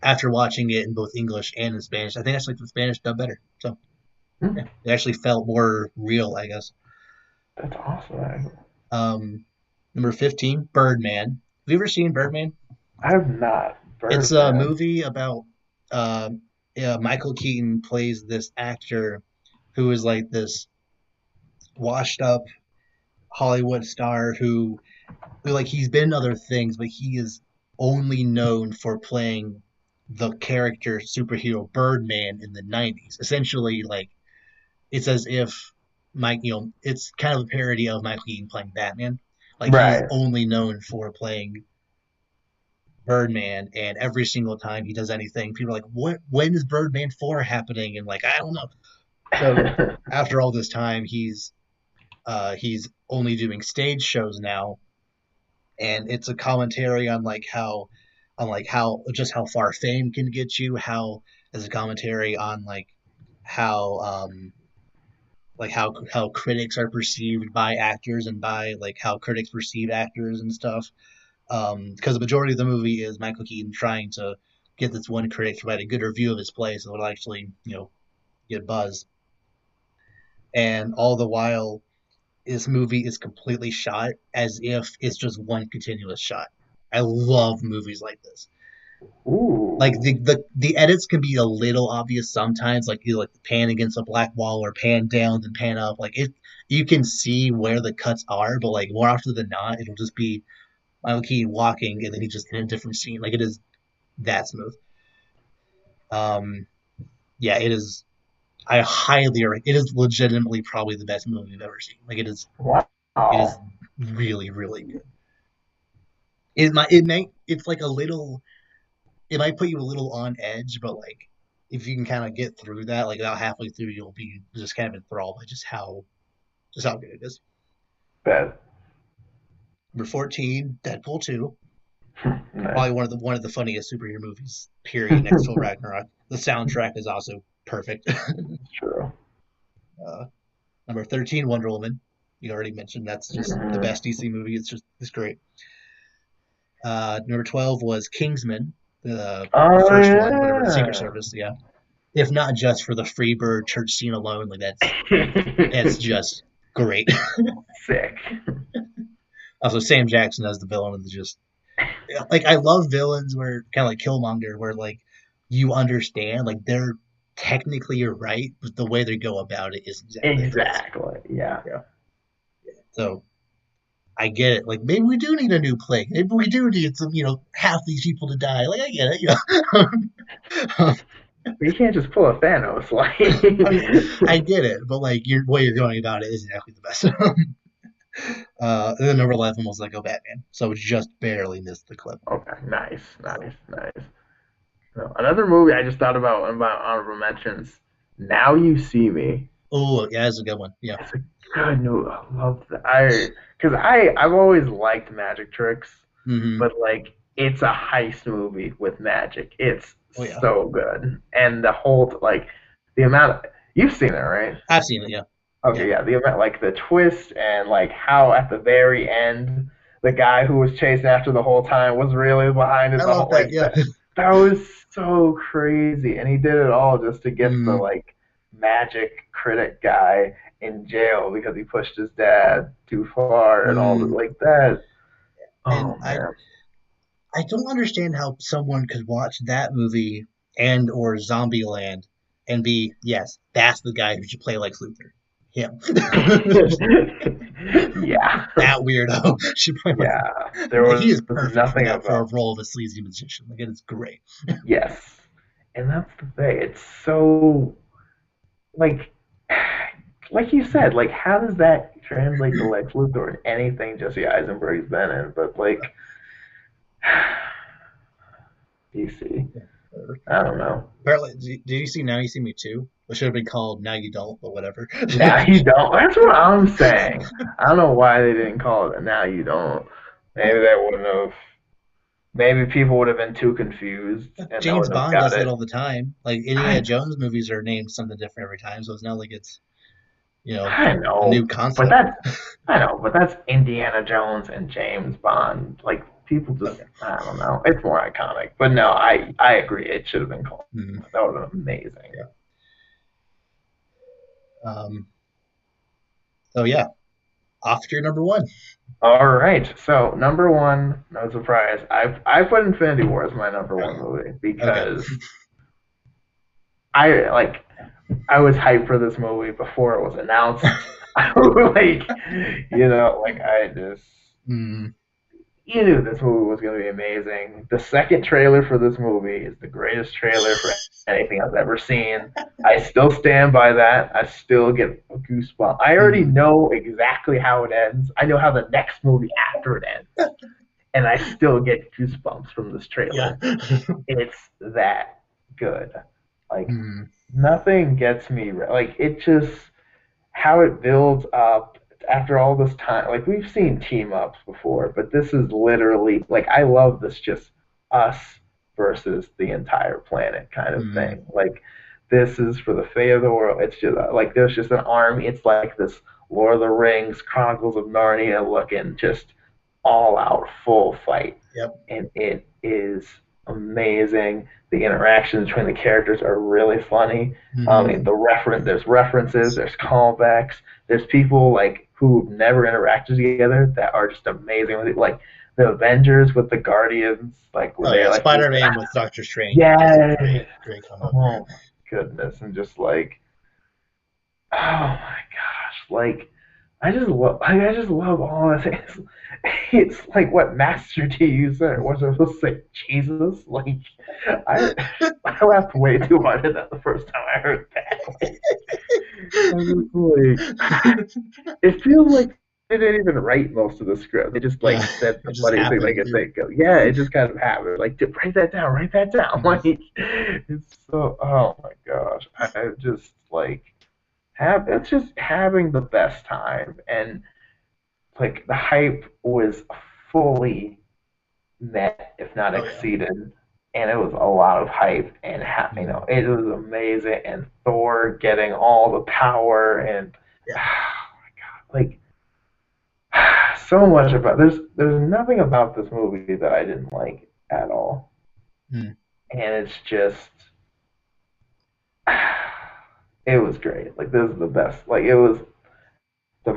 Speaker 1: after watching it in both English and in Spanish, I think actually the Spanish done better. So
Speaker 2: Hmm.
Speaker 1: yeah, it actually felt more real, I guess.
Speaker 2: That's awesome.
Speaker 1: Um, Number 15, Birdman. Have you ever seen Birdman?
Speaker 2: I have not.
Speaker 1: It's a
Speaker 2: Birdman.
Speaker 1: movie about yeah, Michael Keaton plays this actor who is like this washed up Hollywood star who like he's been in other things, but he is only known for playing the character superhero Birdman in the 90s. Essentially, like it's as if it's kind of a parody of Michael Keaton playing Batman. Like he's
Speaker 2: Right.
Speaker 1: only known for playing Birdman, and every single time he does anything, people are like, "What? When is Birdman 4 happening?" And like, I don't know. So after all this time, he's only doing stage shows now, and it's a commentary on how just how far fame can get you. How as a commentary on how how critics are perceived by actors and by like how critics perceive actors and stuff. Because the majority of the movie is Michael Keaton trying to get this one critic to write a good review of his play so it'll actually get buzz. And all the while, this movie is completely shot as if it's just one continuous shot. I love movies like this. Like
Speaker 2: Ooh.
Speaker 1: the edits can be a little obvious sometimes, like you like pan against a black wall or pan down and pan up. Like it, you can see where the cuts are, but like more often than not, it'll just be Michael Keaton walking and then he just in a different scene. Like it is that smooth. Um, yeah, it is. I highly it is legitimately probably the best movie I've ever seen. Like it is
Speaker 2: Wow.
Speaker 1: really really good. It's like a little it might put you a little on edge, but like if you can kind of get through that, like about halfway through, you'll be just kind of enthralled by just how good it is.
Speaker 2: Bet.
Speaker 1: Number 14, Deadpool 2,
Speaker 2: Nice.
Speaker 1: probably one of the funniest superhero movies. Period. Next to Ragnarok, the soundtrack is also perfect.
Speaker 2: True.
Speaker 1: uh, Number 13, Wonder Woman. You already mentioned that's just the
Speaker 2: Mhm.
Speaker 1: best DC movie. It's great. Number 12 was Kingsman, the
Speaker 2: Oh
Speaker 1: first one, whatever the Secret
Speaker 2: yeah.
Speaker 1: Service. Yeah, if not just for the Freebird church scene alone, like that's just great.
Speaker 2: Sick.
Speaker 1: Also, Sam Jackson as the villain is just like I love villains where kind of like Killmonger, where like you understand like they're technically you're right, but the way they go about it isn't exactly the best.
Speaker 2: Exactly. Yeah.
Speaker 1: Yeah. So I get it. Like maybe we do need a new plague. Maybe we do need some, half these people to die. Like I get it.
Speaker 2: You can't just pull a Thanos
Speaker 1: I mean,
Speaker 2: like.
Speaker 1: I get it, but like your way of going about it isn't exactly the best. And then number 11 was Lego Batman, so it just barely missed the clip.
Speaker 2: Okay. Nice.
Speaker 1: So,
Speaker 2: Nice. Nice. So, another movie I just thought about honorable mentions. Now You See Me.
Speaker 1: oh yeah, that's a good one. Yeah.
Speaker 2: It's a good movie. I love that. I've always liked magic tricks,
Speaker 1: Hmm.
Speaker 2: but like it's a heist movie with magic. It's
Speaker 1: Oh yeah,
Speaker 2: so good, and the whole like the amount of, you've seen it, right?
Speaker 1: I've seen it. Yeah.
Speaker 2: Okay,
Speaker 1: Yeah,
Speaker 2: yeah, the event, like the twist and like how at the very end the guy who was chasing after the whole time was really behind it
Speaker 1: I
Speaker 2: the
Speaker 1: love
Speaker 2: whole
Speaker 1: that.
Speaker 2: like
Speaker 1: Yeah.
Speaker 2: that was so crazy, and he did it all just to get the
Speaker 1: Mm,
Speaker 2: like magic critic guy in jail because he pushed his dad too far and all the,
Speaker 1: mm.
Speaker 2: like that.
Speaker 1: And
Speaker 2: Oh man,
Speaker 1: I don't understand how someone could watch that movie and or Zombieland and be, yes, that's the guy who should play Lex Luthor. Him.
Speaker 2: yeah,
Speaker 1: That weirdo should play Lex
Speaker 2: yeah.
Speaker 1: Luthor.
Speaker 2: There
Speaker 1: Like he is
Speaker 2: was
Speaker 1: perfect for
Speaker 2: nothing
Speaker 1: that for a
Speaker 2: about
Speaker 1: role of a sleazy magician. Like it is great.
Speaker 2: yes, and that's the thing. It's so like like you said, like how does that translate to Lex Luthor in anything Jesse Eisenberg's been in? But like DC, I don't know.
Speaker 1: Apparently, did you see Now You See Me Too? It should have been called Now You Don't, but whatever.
Speaker 2: Now you don't. That's what I'm saying. I don't know why they didn't call it. Now you don't. Maybe they wouldn't have. Maybe people would have been too confused and they
Speaker 1: James
Speaker 2: wouldn't have
Speaker 1: Bond
Speaker 2: got
Speaker 1: does that
Speaker 2: it.
Speaker 1: all the time. Like Indiana
Speaker 2: I
Speaker 1: Jones movies are named something different every time, so it's not like it's
Speaker 2: I
Speaker 1: a new
Speaker 2: know, but
Speaker 1: concept.
Speaker 2: that's I know, but that's Indiana Jones and James Bond. Like people just
Speaker 1: Okay.
Speaker 2: I don't know. It's more iconic. But no, I agree. It should have been called.
Speaker 1: Mm,
Speaker 2: That would have been amazing.
Speaker 1: yeah. Um, so yeah, off to your number one.
Speaker 2: All right. So number one, no surprise. I put Infinity War as my number one
Speaker 1: Okay.
Speaker 2: movie
Speaker 1: Okay.
Speaker 2: because I like I was hyped for this movie before it was announced. I was like, like I just
Speaker 1: Mm,
Speaker 2: you knew this movie was going to be amazing. The second trailer for this movie is the greatest trailer for anything I've ever seen. I still stand by that. I still get goosebumps. I already
Speaker 1: mm,
Speaker 2: know exactly how it ends. I know how the next movie after it ends, and I still get goosebumps from this
Speaker 1: yeah.
Speaker 2: trailer. It's that good. Like
Speaker 1: Mm,
Speaker 2: nothing gets me like it just how it builds up after all this time. Like we've seen team ups before, but this is literally like I love this just us versus the entire planet kind of
Speaker 1: mm.
Speaker 2: thing. Like this is for the fate of the world. It's just like there's just an army. It's like this Lord of the Rings, Chronicles of Narnia looking just all out full fight,
Speaker 1: Yep.
Speaker 2: and it is amazing. The interactions between the characters are really funny. I
Speaker 1: Hmm.
Speaker 2: mean, there's references, there's callbacks, there's people like who never interacted together that are just amazing with it. Like the Avengers with the Guardians, like when
Speaker 1: Oh
Speaker 2: they're
Speaker 1: yeah,
Speaker 2: like,
Speaker 1: Spider-Man with Doctor Strange is just a
Speaker 2: yeah,
Speaker 1: great combo.
Speaker 2: oh my goodness, and just like, oh my gosh, like I just love all this. It's like what Master T you said. Was I supposed to say Jesus? Like I I laughed way too hard at that the first time I heard that. Like, I was like, it feels like they didn't even write most of the script. They just
Speaker 1: Yeah,
Speaker 2: like said the
Speaker 1: it just
Speaker 2: funniest thing they
Speaker 1: happened.
Speaker 2: could think of. Yeah, it just kind of happened. Like, write that down. Write that down.
Speaker 1: Mhm.
Speaker 2: Like, it's so. Oh my gosh, I just like it's just having the best time, and like the hype was fully met, if not
Speaker 1: Oh yeah.
Speaker 2: exceeded, and it was a lot of hype, and
Speaker 1: Mhm.
Speaker 2: it was amazing, and Thor getting all the power, and
Speaker 1: Yeah.
Speaker 2: like so much about there's nothing about this movie that I didn't like at all,
Speaker 1: Mm.
Speaker 2: and it's just it was great. Like this is the best. Like it was the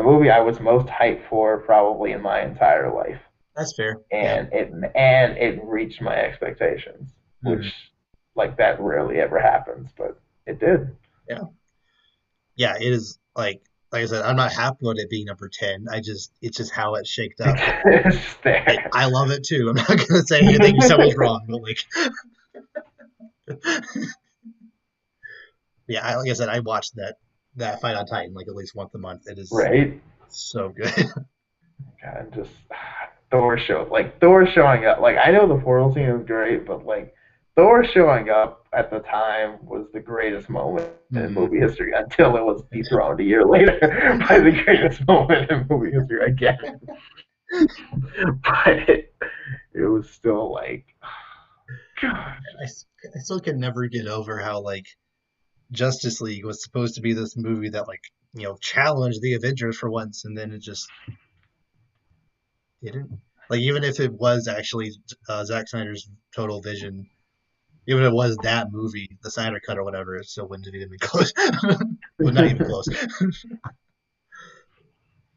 Speaker 2: movie I was most hyped for probably in my entire life,
Speaker 1: That's fair. Yeah.
Speaker 2: and it reached my expectations, which
Speaker 1: Mhm.
Speaker 2: like that rarely ever happens, but it did.
Speaker 1: Yeah. Yeah. It is like I said, I'm not happy with it being number 10. It's just how it's shaked up.
Speaker 2: It's just there.
Speaker 1: I love it too. I'm not gonna say anything you said was wrong, but like, yeah, like I said, I watched that fight on Titan like at least once a month. It is
Speaker 2: Right?
Speaker 1: so good.
Speaker 2: God, just Thor showing up. Like I know the portal scene is great, but like Thor showing up at the time was the greatest moment in
Speaker 1: Hmm.
Speaker 2: movie history until it was dethroned a year later by the greatest moment in movie history again. But it was still like, God,
Speaker 1: I, I still can never get over how like Justice League was supposed to be this movie that like challenge the Avengers for once, and then it just didn't. Like even if it was actually Zack Snyder's total vision, even if it was that movie, the Snyder cut or whatever, it still wouldn't have even been close. Well, not even close.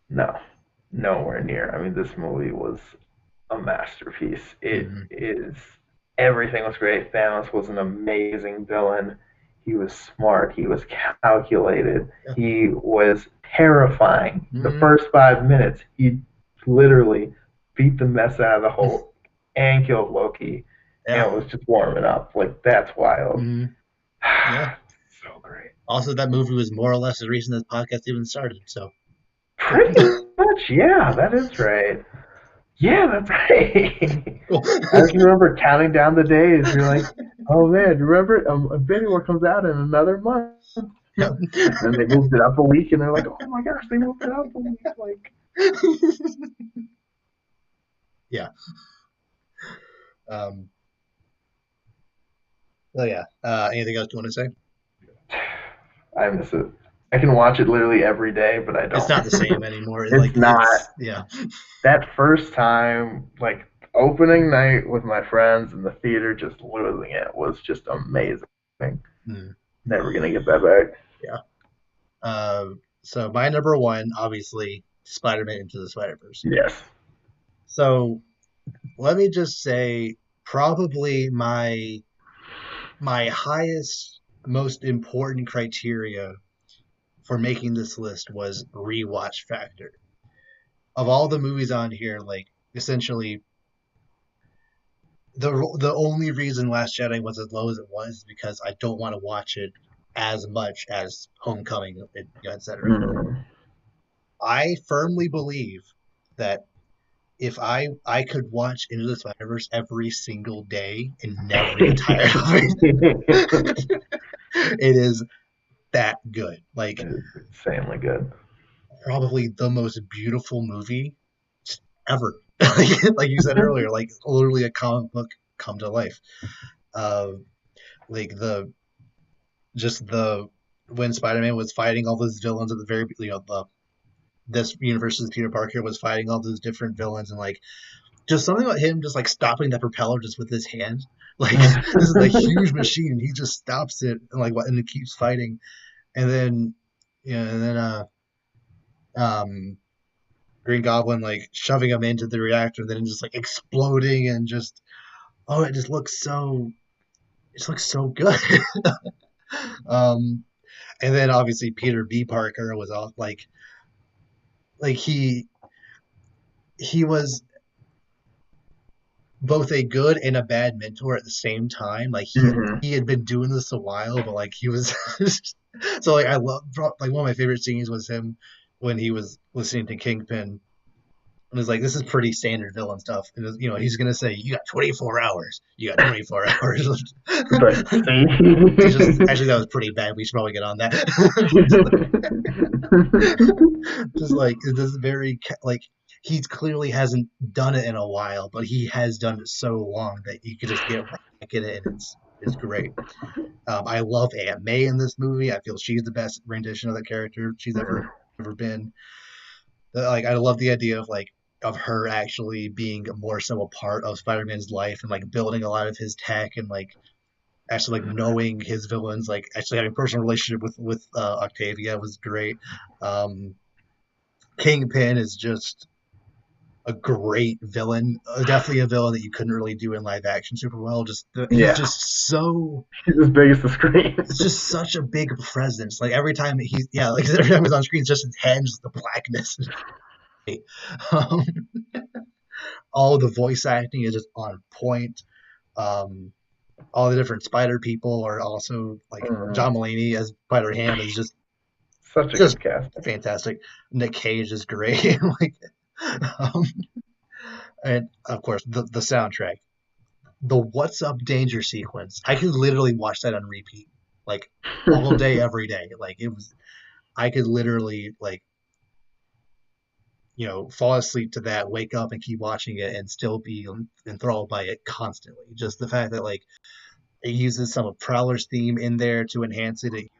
Speaker 2: No, nowhere near. I mean, this movie was a masterpiece. It
Speaker 1: Hmm.
Speaker 2: is everything was great. Thanos was an amazing villain. He was smart. He was calculated.
Speaker 1: Yeah.
Speaker 2: He was terrifying. The
Speaker 1: Hmm.
Speaker 2: first 5 minutes, he literally beat the mess out of the Hulk and killed Loki,
Speaker 1: Yeah.
Speaker 2: and was just warming up. Like that's wild.
Speaker 1: Hmm. Yeah.
Speaker 2: So great.
Speaker 1: Also, that movie was more or less the reason this podcast even started. So,
Speaker 2: Pretty much, yeah, that is right. Yeah, that's right.
Speaker 1: cool.
Speaker 2: I just remember counting down the days. You're like, oh man, remember Infinity War comes out in another month.
Speaker 1: Yeah.
Speaker 2: And then they moved it up a week, and they're like, oh my gosh, they moved it up a week. Like,
Speaker 1: Yeah. Um, so yeah. Anything else you want to say?
Speaker 2: I miss it. I can watch it literally every day, but I
Speaker 1: It's
Speaker 2: don't.
Speaker 1: not the same anymore. Like
Speaker 2: It's not.
Speaker 1: yeah.
Speaker 2: That first time, like opening night with my friends in the theater, just losing it was just amazing.
Speaker 1: Hmm.
Speaker 2: Never gonna get that back.
Speaker 1: Yeah. So my number one, obviously, Spider-Man Into the Spider-Verse.
Speaker 2: Yes.
Speaker 1: So let me just say, probably my highest, most important criteria for making this list was rewatch factor. Of all the movies on here, like essentially the only reason Last Jedi was as low as it was is because I don't want to watch it as much as Homecoming, etc.
Speaker 2: Mm.
Speaker 1: I firmly believe that if I could watch Into the Spider Verse every single day and never get tired of it, it is that good. Like
Speaker 2: It's insanely good.
Speaker 1: probably the most beautiful movie ever. Like you said earlier, like literally a comic book come to life. Uh, like the when Spider-Man was fighting all those villains at the very this universe's Peter Parker was fighting all those different villains and like just something about him just like stopping the propeller just with his hand. Like this is a huge machine. He just stops it and like and it keeps fighting. And then and then um Green Goblin like shoving him into the reactor and then just like exploding and just it just looks so good. um and then obviously Peter B. Parker was all like he was both a good and a bad mentor at the same time. Like
Speaker 2: Hmm.
Speaker 1: he had been doing this a while, but like he was so like I love like one of my favorite scenes was him when he was listening to Kingpin and was like, "This is pretty standard villain stuff." And he's gonna say, "You got 24 hours. You got 24 hours."
Speaker 2: But see,
Speaker 1: Just actually, that was pretty bad. We should probably get on that. Just like this very like he clearly hasn't done it in a while, but he has done it so long that you could just get right back in it, and it's great. I love Aunt May in this movie. I feel she's the best rendition of the character she's ever been. Like I love the idea of of her actually being more so a part of Spider-Man's life and like building a lot of his tech and like actually like knowing his villains, like actually having a personal relationship with Octavia was great. Um, Kingpin is just a great villain, definitely a villain that you couldn't really do in live action super well. He's
Speaker 2: yeah,
Speaker 1: just so
Speaker 2: he's as big as the screen.
Speaker 1: it's just such a big presence. Like every time he's yeah, like every time he's on screen, it's just his head, just the blackness. um, all the voice acting is just on point. Um, all the different Spider people are also like
Speaker 2: Mm.
Speaker 1: John Mulaney as Spider Ham is
Speaker 2: Such a
Speaker 1: just
Speaker 2: good casting.
Speaker 1: fantastic. Nick Cage is great. like, um, and of course the soundtrack, the "What's Up Danger" sequence. I could literally watch that on repeat, like all day, every day. Like it was, I could literally fall asleep to that, wake up and keep watching it, and still be enthralled by it constantly. Just the fact that like it uses some of Prowler's theme in there to enhance it.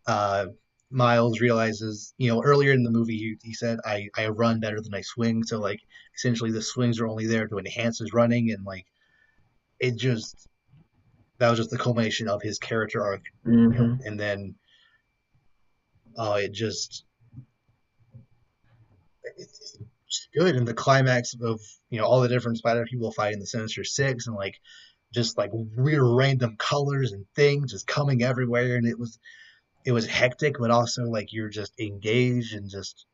Speaker 1: Uh, Miles realizes, earlier in the movie, he said, I run better than I swing. So, like, essentially, the swings are only there to enhance his running. And, like, it just, that was just the culmination of his character arc,
Speaker 2: Hmm.
Speaker 1: and then it just, it's just good. And the climax of, all the different Spider people fighting the Sinister Six and, like, just like weird random colors and things just coming everywhere. And it was hectic, but also like you're just engaged and just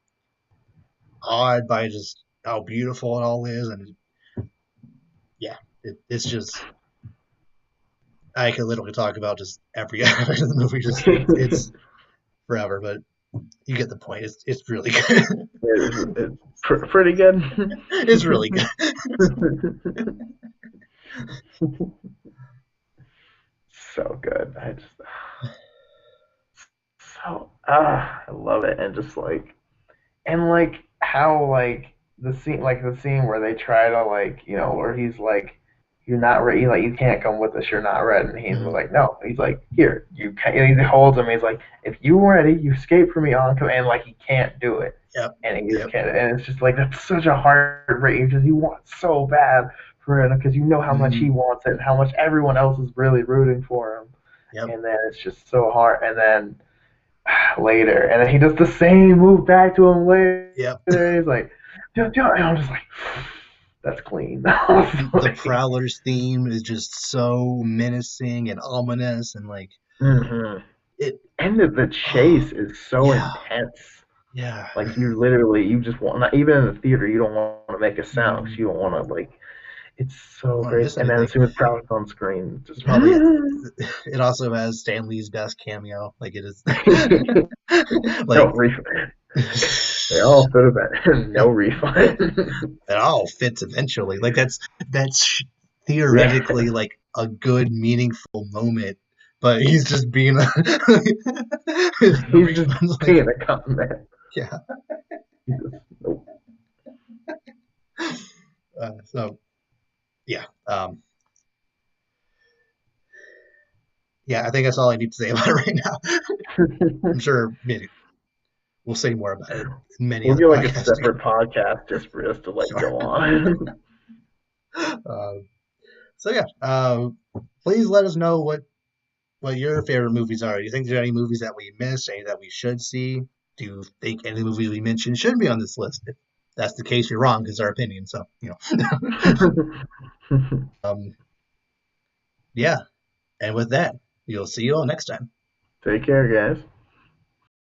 Speaker 1: awed by just how beautiful it all is. And yeah, it's just, I could literally talk about just every aspect of the movie. Just it's forever, but you get the point. It's really good.
Speaker 2: Pretty good.
Speaker 1: It's really good.
Speaker 2: So good. I love it, and just like how the scene where they try to where he's like, you're not ready, like you can't come with us, you're not ready, and he's
Speaker 1: Mhm.
Speaker 2: like, no, he's like, here, you can't, and he holds him, he's like, if you weren't ready, you escape from me on command, like he can't do it,
Speaker 1: Yep.
Speaker 2: and he just
Speaker 1: Yep.
Speaker 2: can't, and it's just like that's such a heartbreaking because you want so bad for him because you know how much he
Speaker 1: Mm,
Speaker 2: wants it and how much everyone else is really rooting for him,
Speaker 1: yep.
Speaker 2: and then it's just so hard, and then later, and then he does the same move back to him later.
Speaker 1: Yep.
Speaker 2: He's like, and I'm just like, that's clean. I was
Speaker 1: The
Speaker 2: like,
Speaker 1: Prowler's theme is just so menacing and ominous, and like
Speaker 2: mm-hmm.
Speaker 1: it.
Speaker 2: And the
Speaker 1: Oh,
Speaker 2: chase is so
Speaker 1: yeah.
Speaker 2: intense.
Speaker 1: Yeah.
Speaker 2: Like you just want, not even in the theater, you don't want to make a sound because
Speaker 1: Mm,
Speaker 2: you don't want to like. It's
Speaker 1: don't
Speaker 2: so
Speaker 1: want to
Speaker 2: great.
Speaker 1: miss
Speaker 2: And then
Speaker 1: anything.
Speaker 2: as soon as Prowler's on screen,
Speaker 1: It's
Speaker 2: just
Speaker 1: probably it also has Stan Lee's best cameo. Like it is
Speaker 2: no
Speaker 1: like
Speaker 2: refund. They all should have been no
Speaker 1: yep,
Speaker 2: refund.
Speaker 1: it all fits eventually. Like that's
Speaker 2: Yeah,
Speaker 1: theoretically like a good meaningful moment, but he's just being a there's no
Speaker 2: he's just
Speaker 1: refunds. Like
Speaker 2: being a con man.
Speaker 1: yeah.
Speaker 2: He just, nope.
Speaker 1: So yeah, yeah. I think that's all I need to say about it right now. I'm sure maybe we'll say more about it in many
Speaker 2: We'll
Speaker 1: other
Speaker 2: get like a
Speaker 1: podcasts to
Speaker 2: separate
Speaker 1: come.
Speaker 2: podcast just for us to like
Speaker 1: Sure.
Speaker 2: go on.
Speaker 1: Um, so yeah, please let us know what your favorite movies are. Do you think there's any movies that we missed, any that we should see? Do you think any movies we mentioned should be on this list? If that's the case, you're wrong because our opinion. So um, yeah. And with that, you'll see you all next time.
Speaker 2: Take care, guys.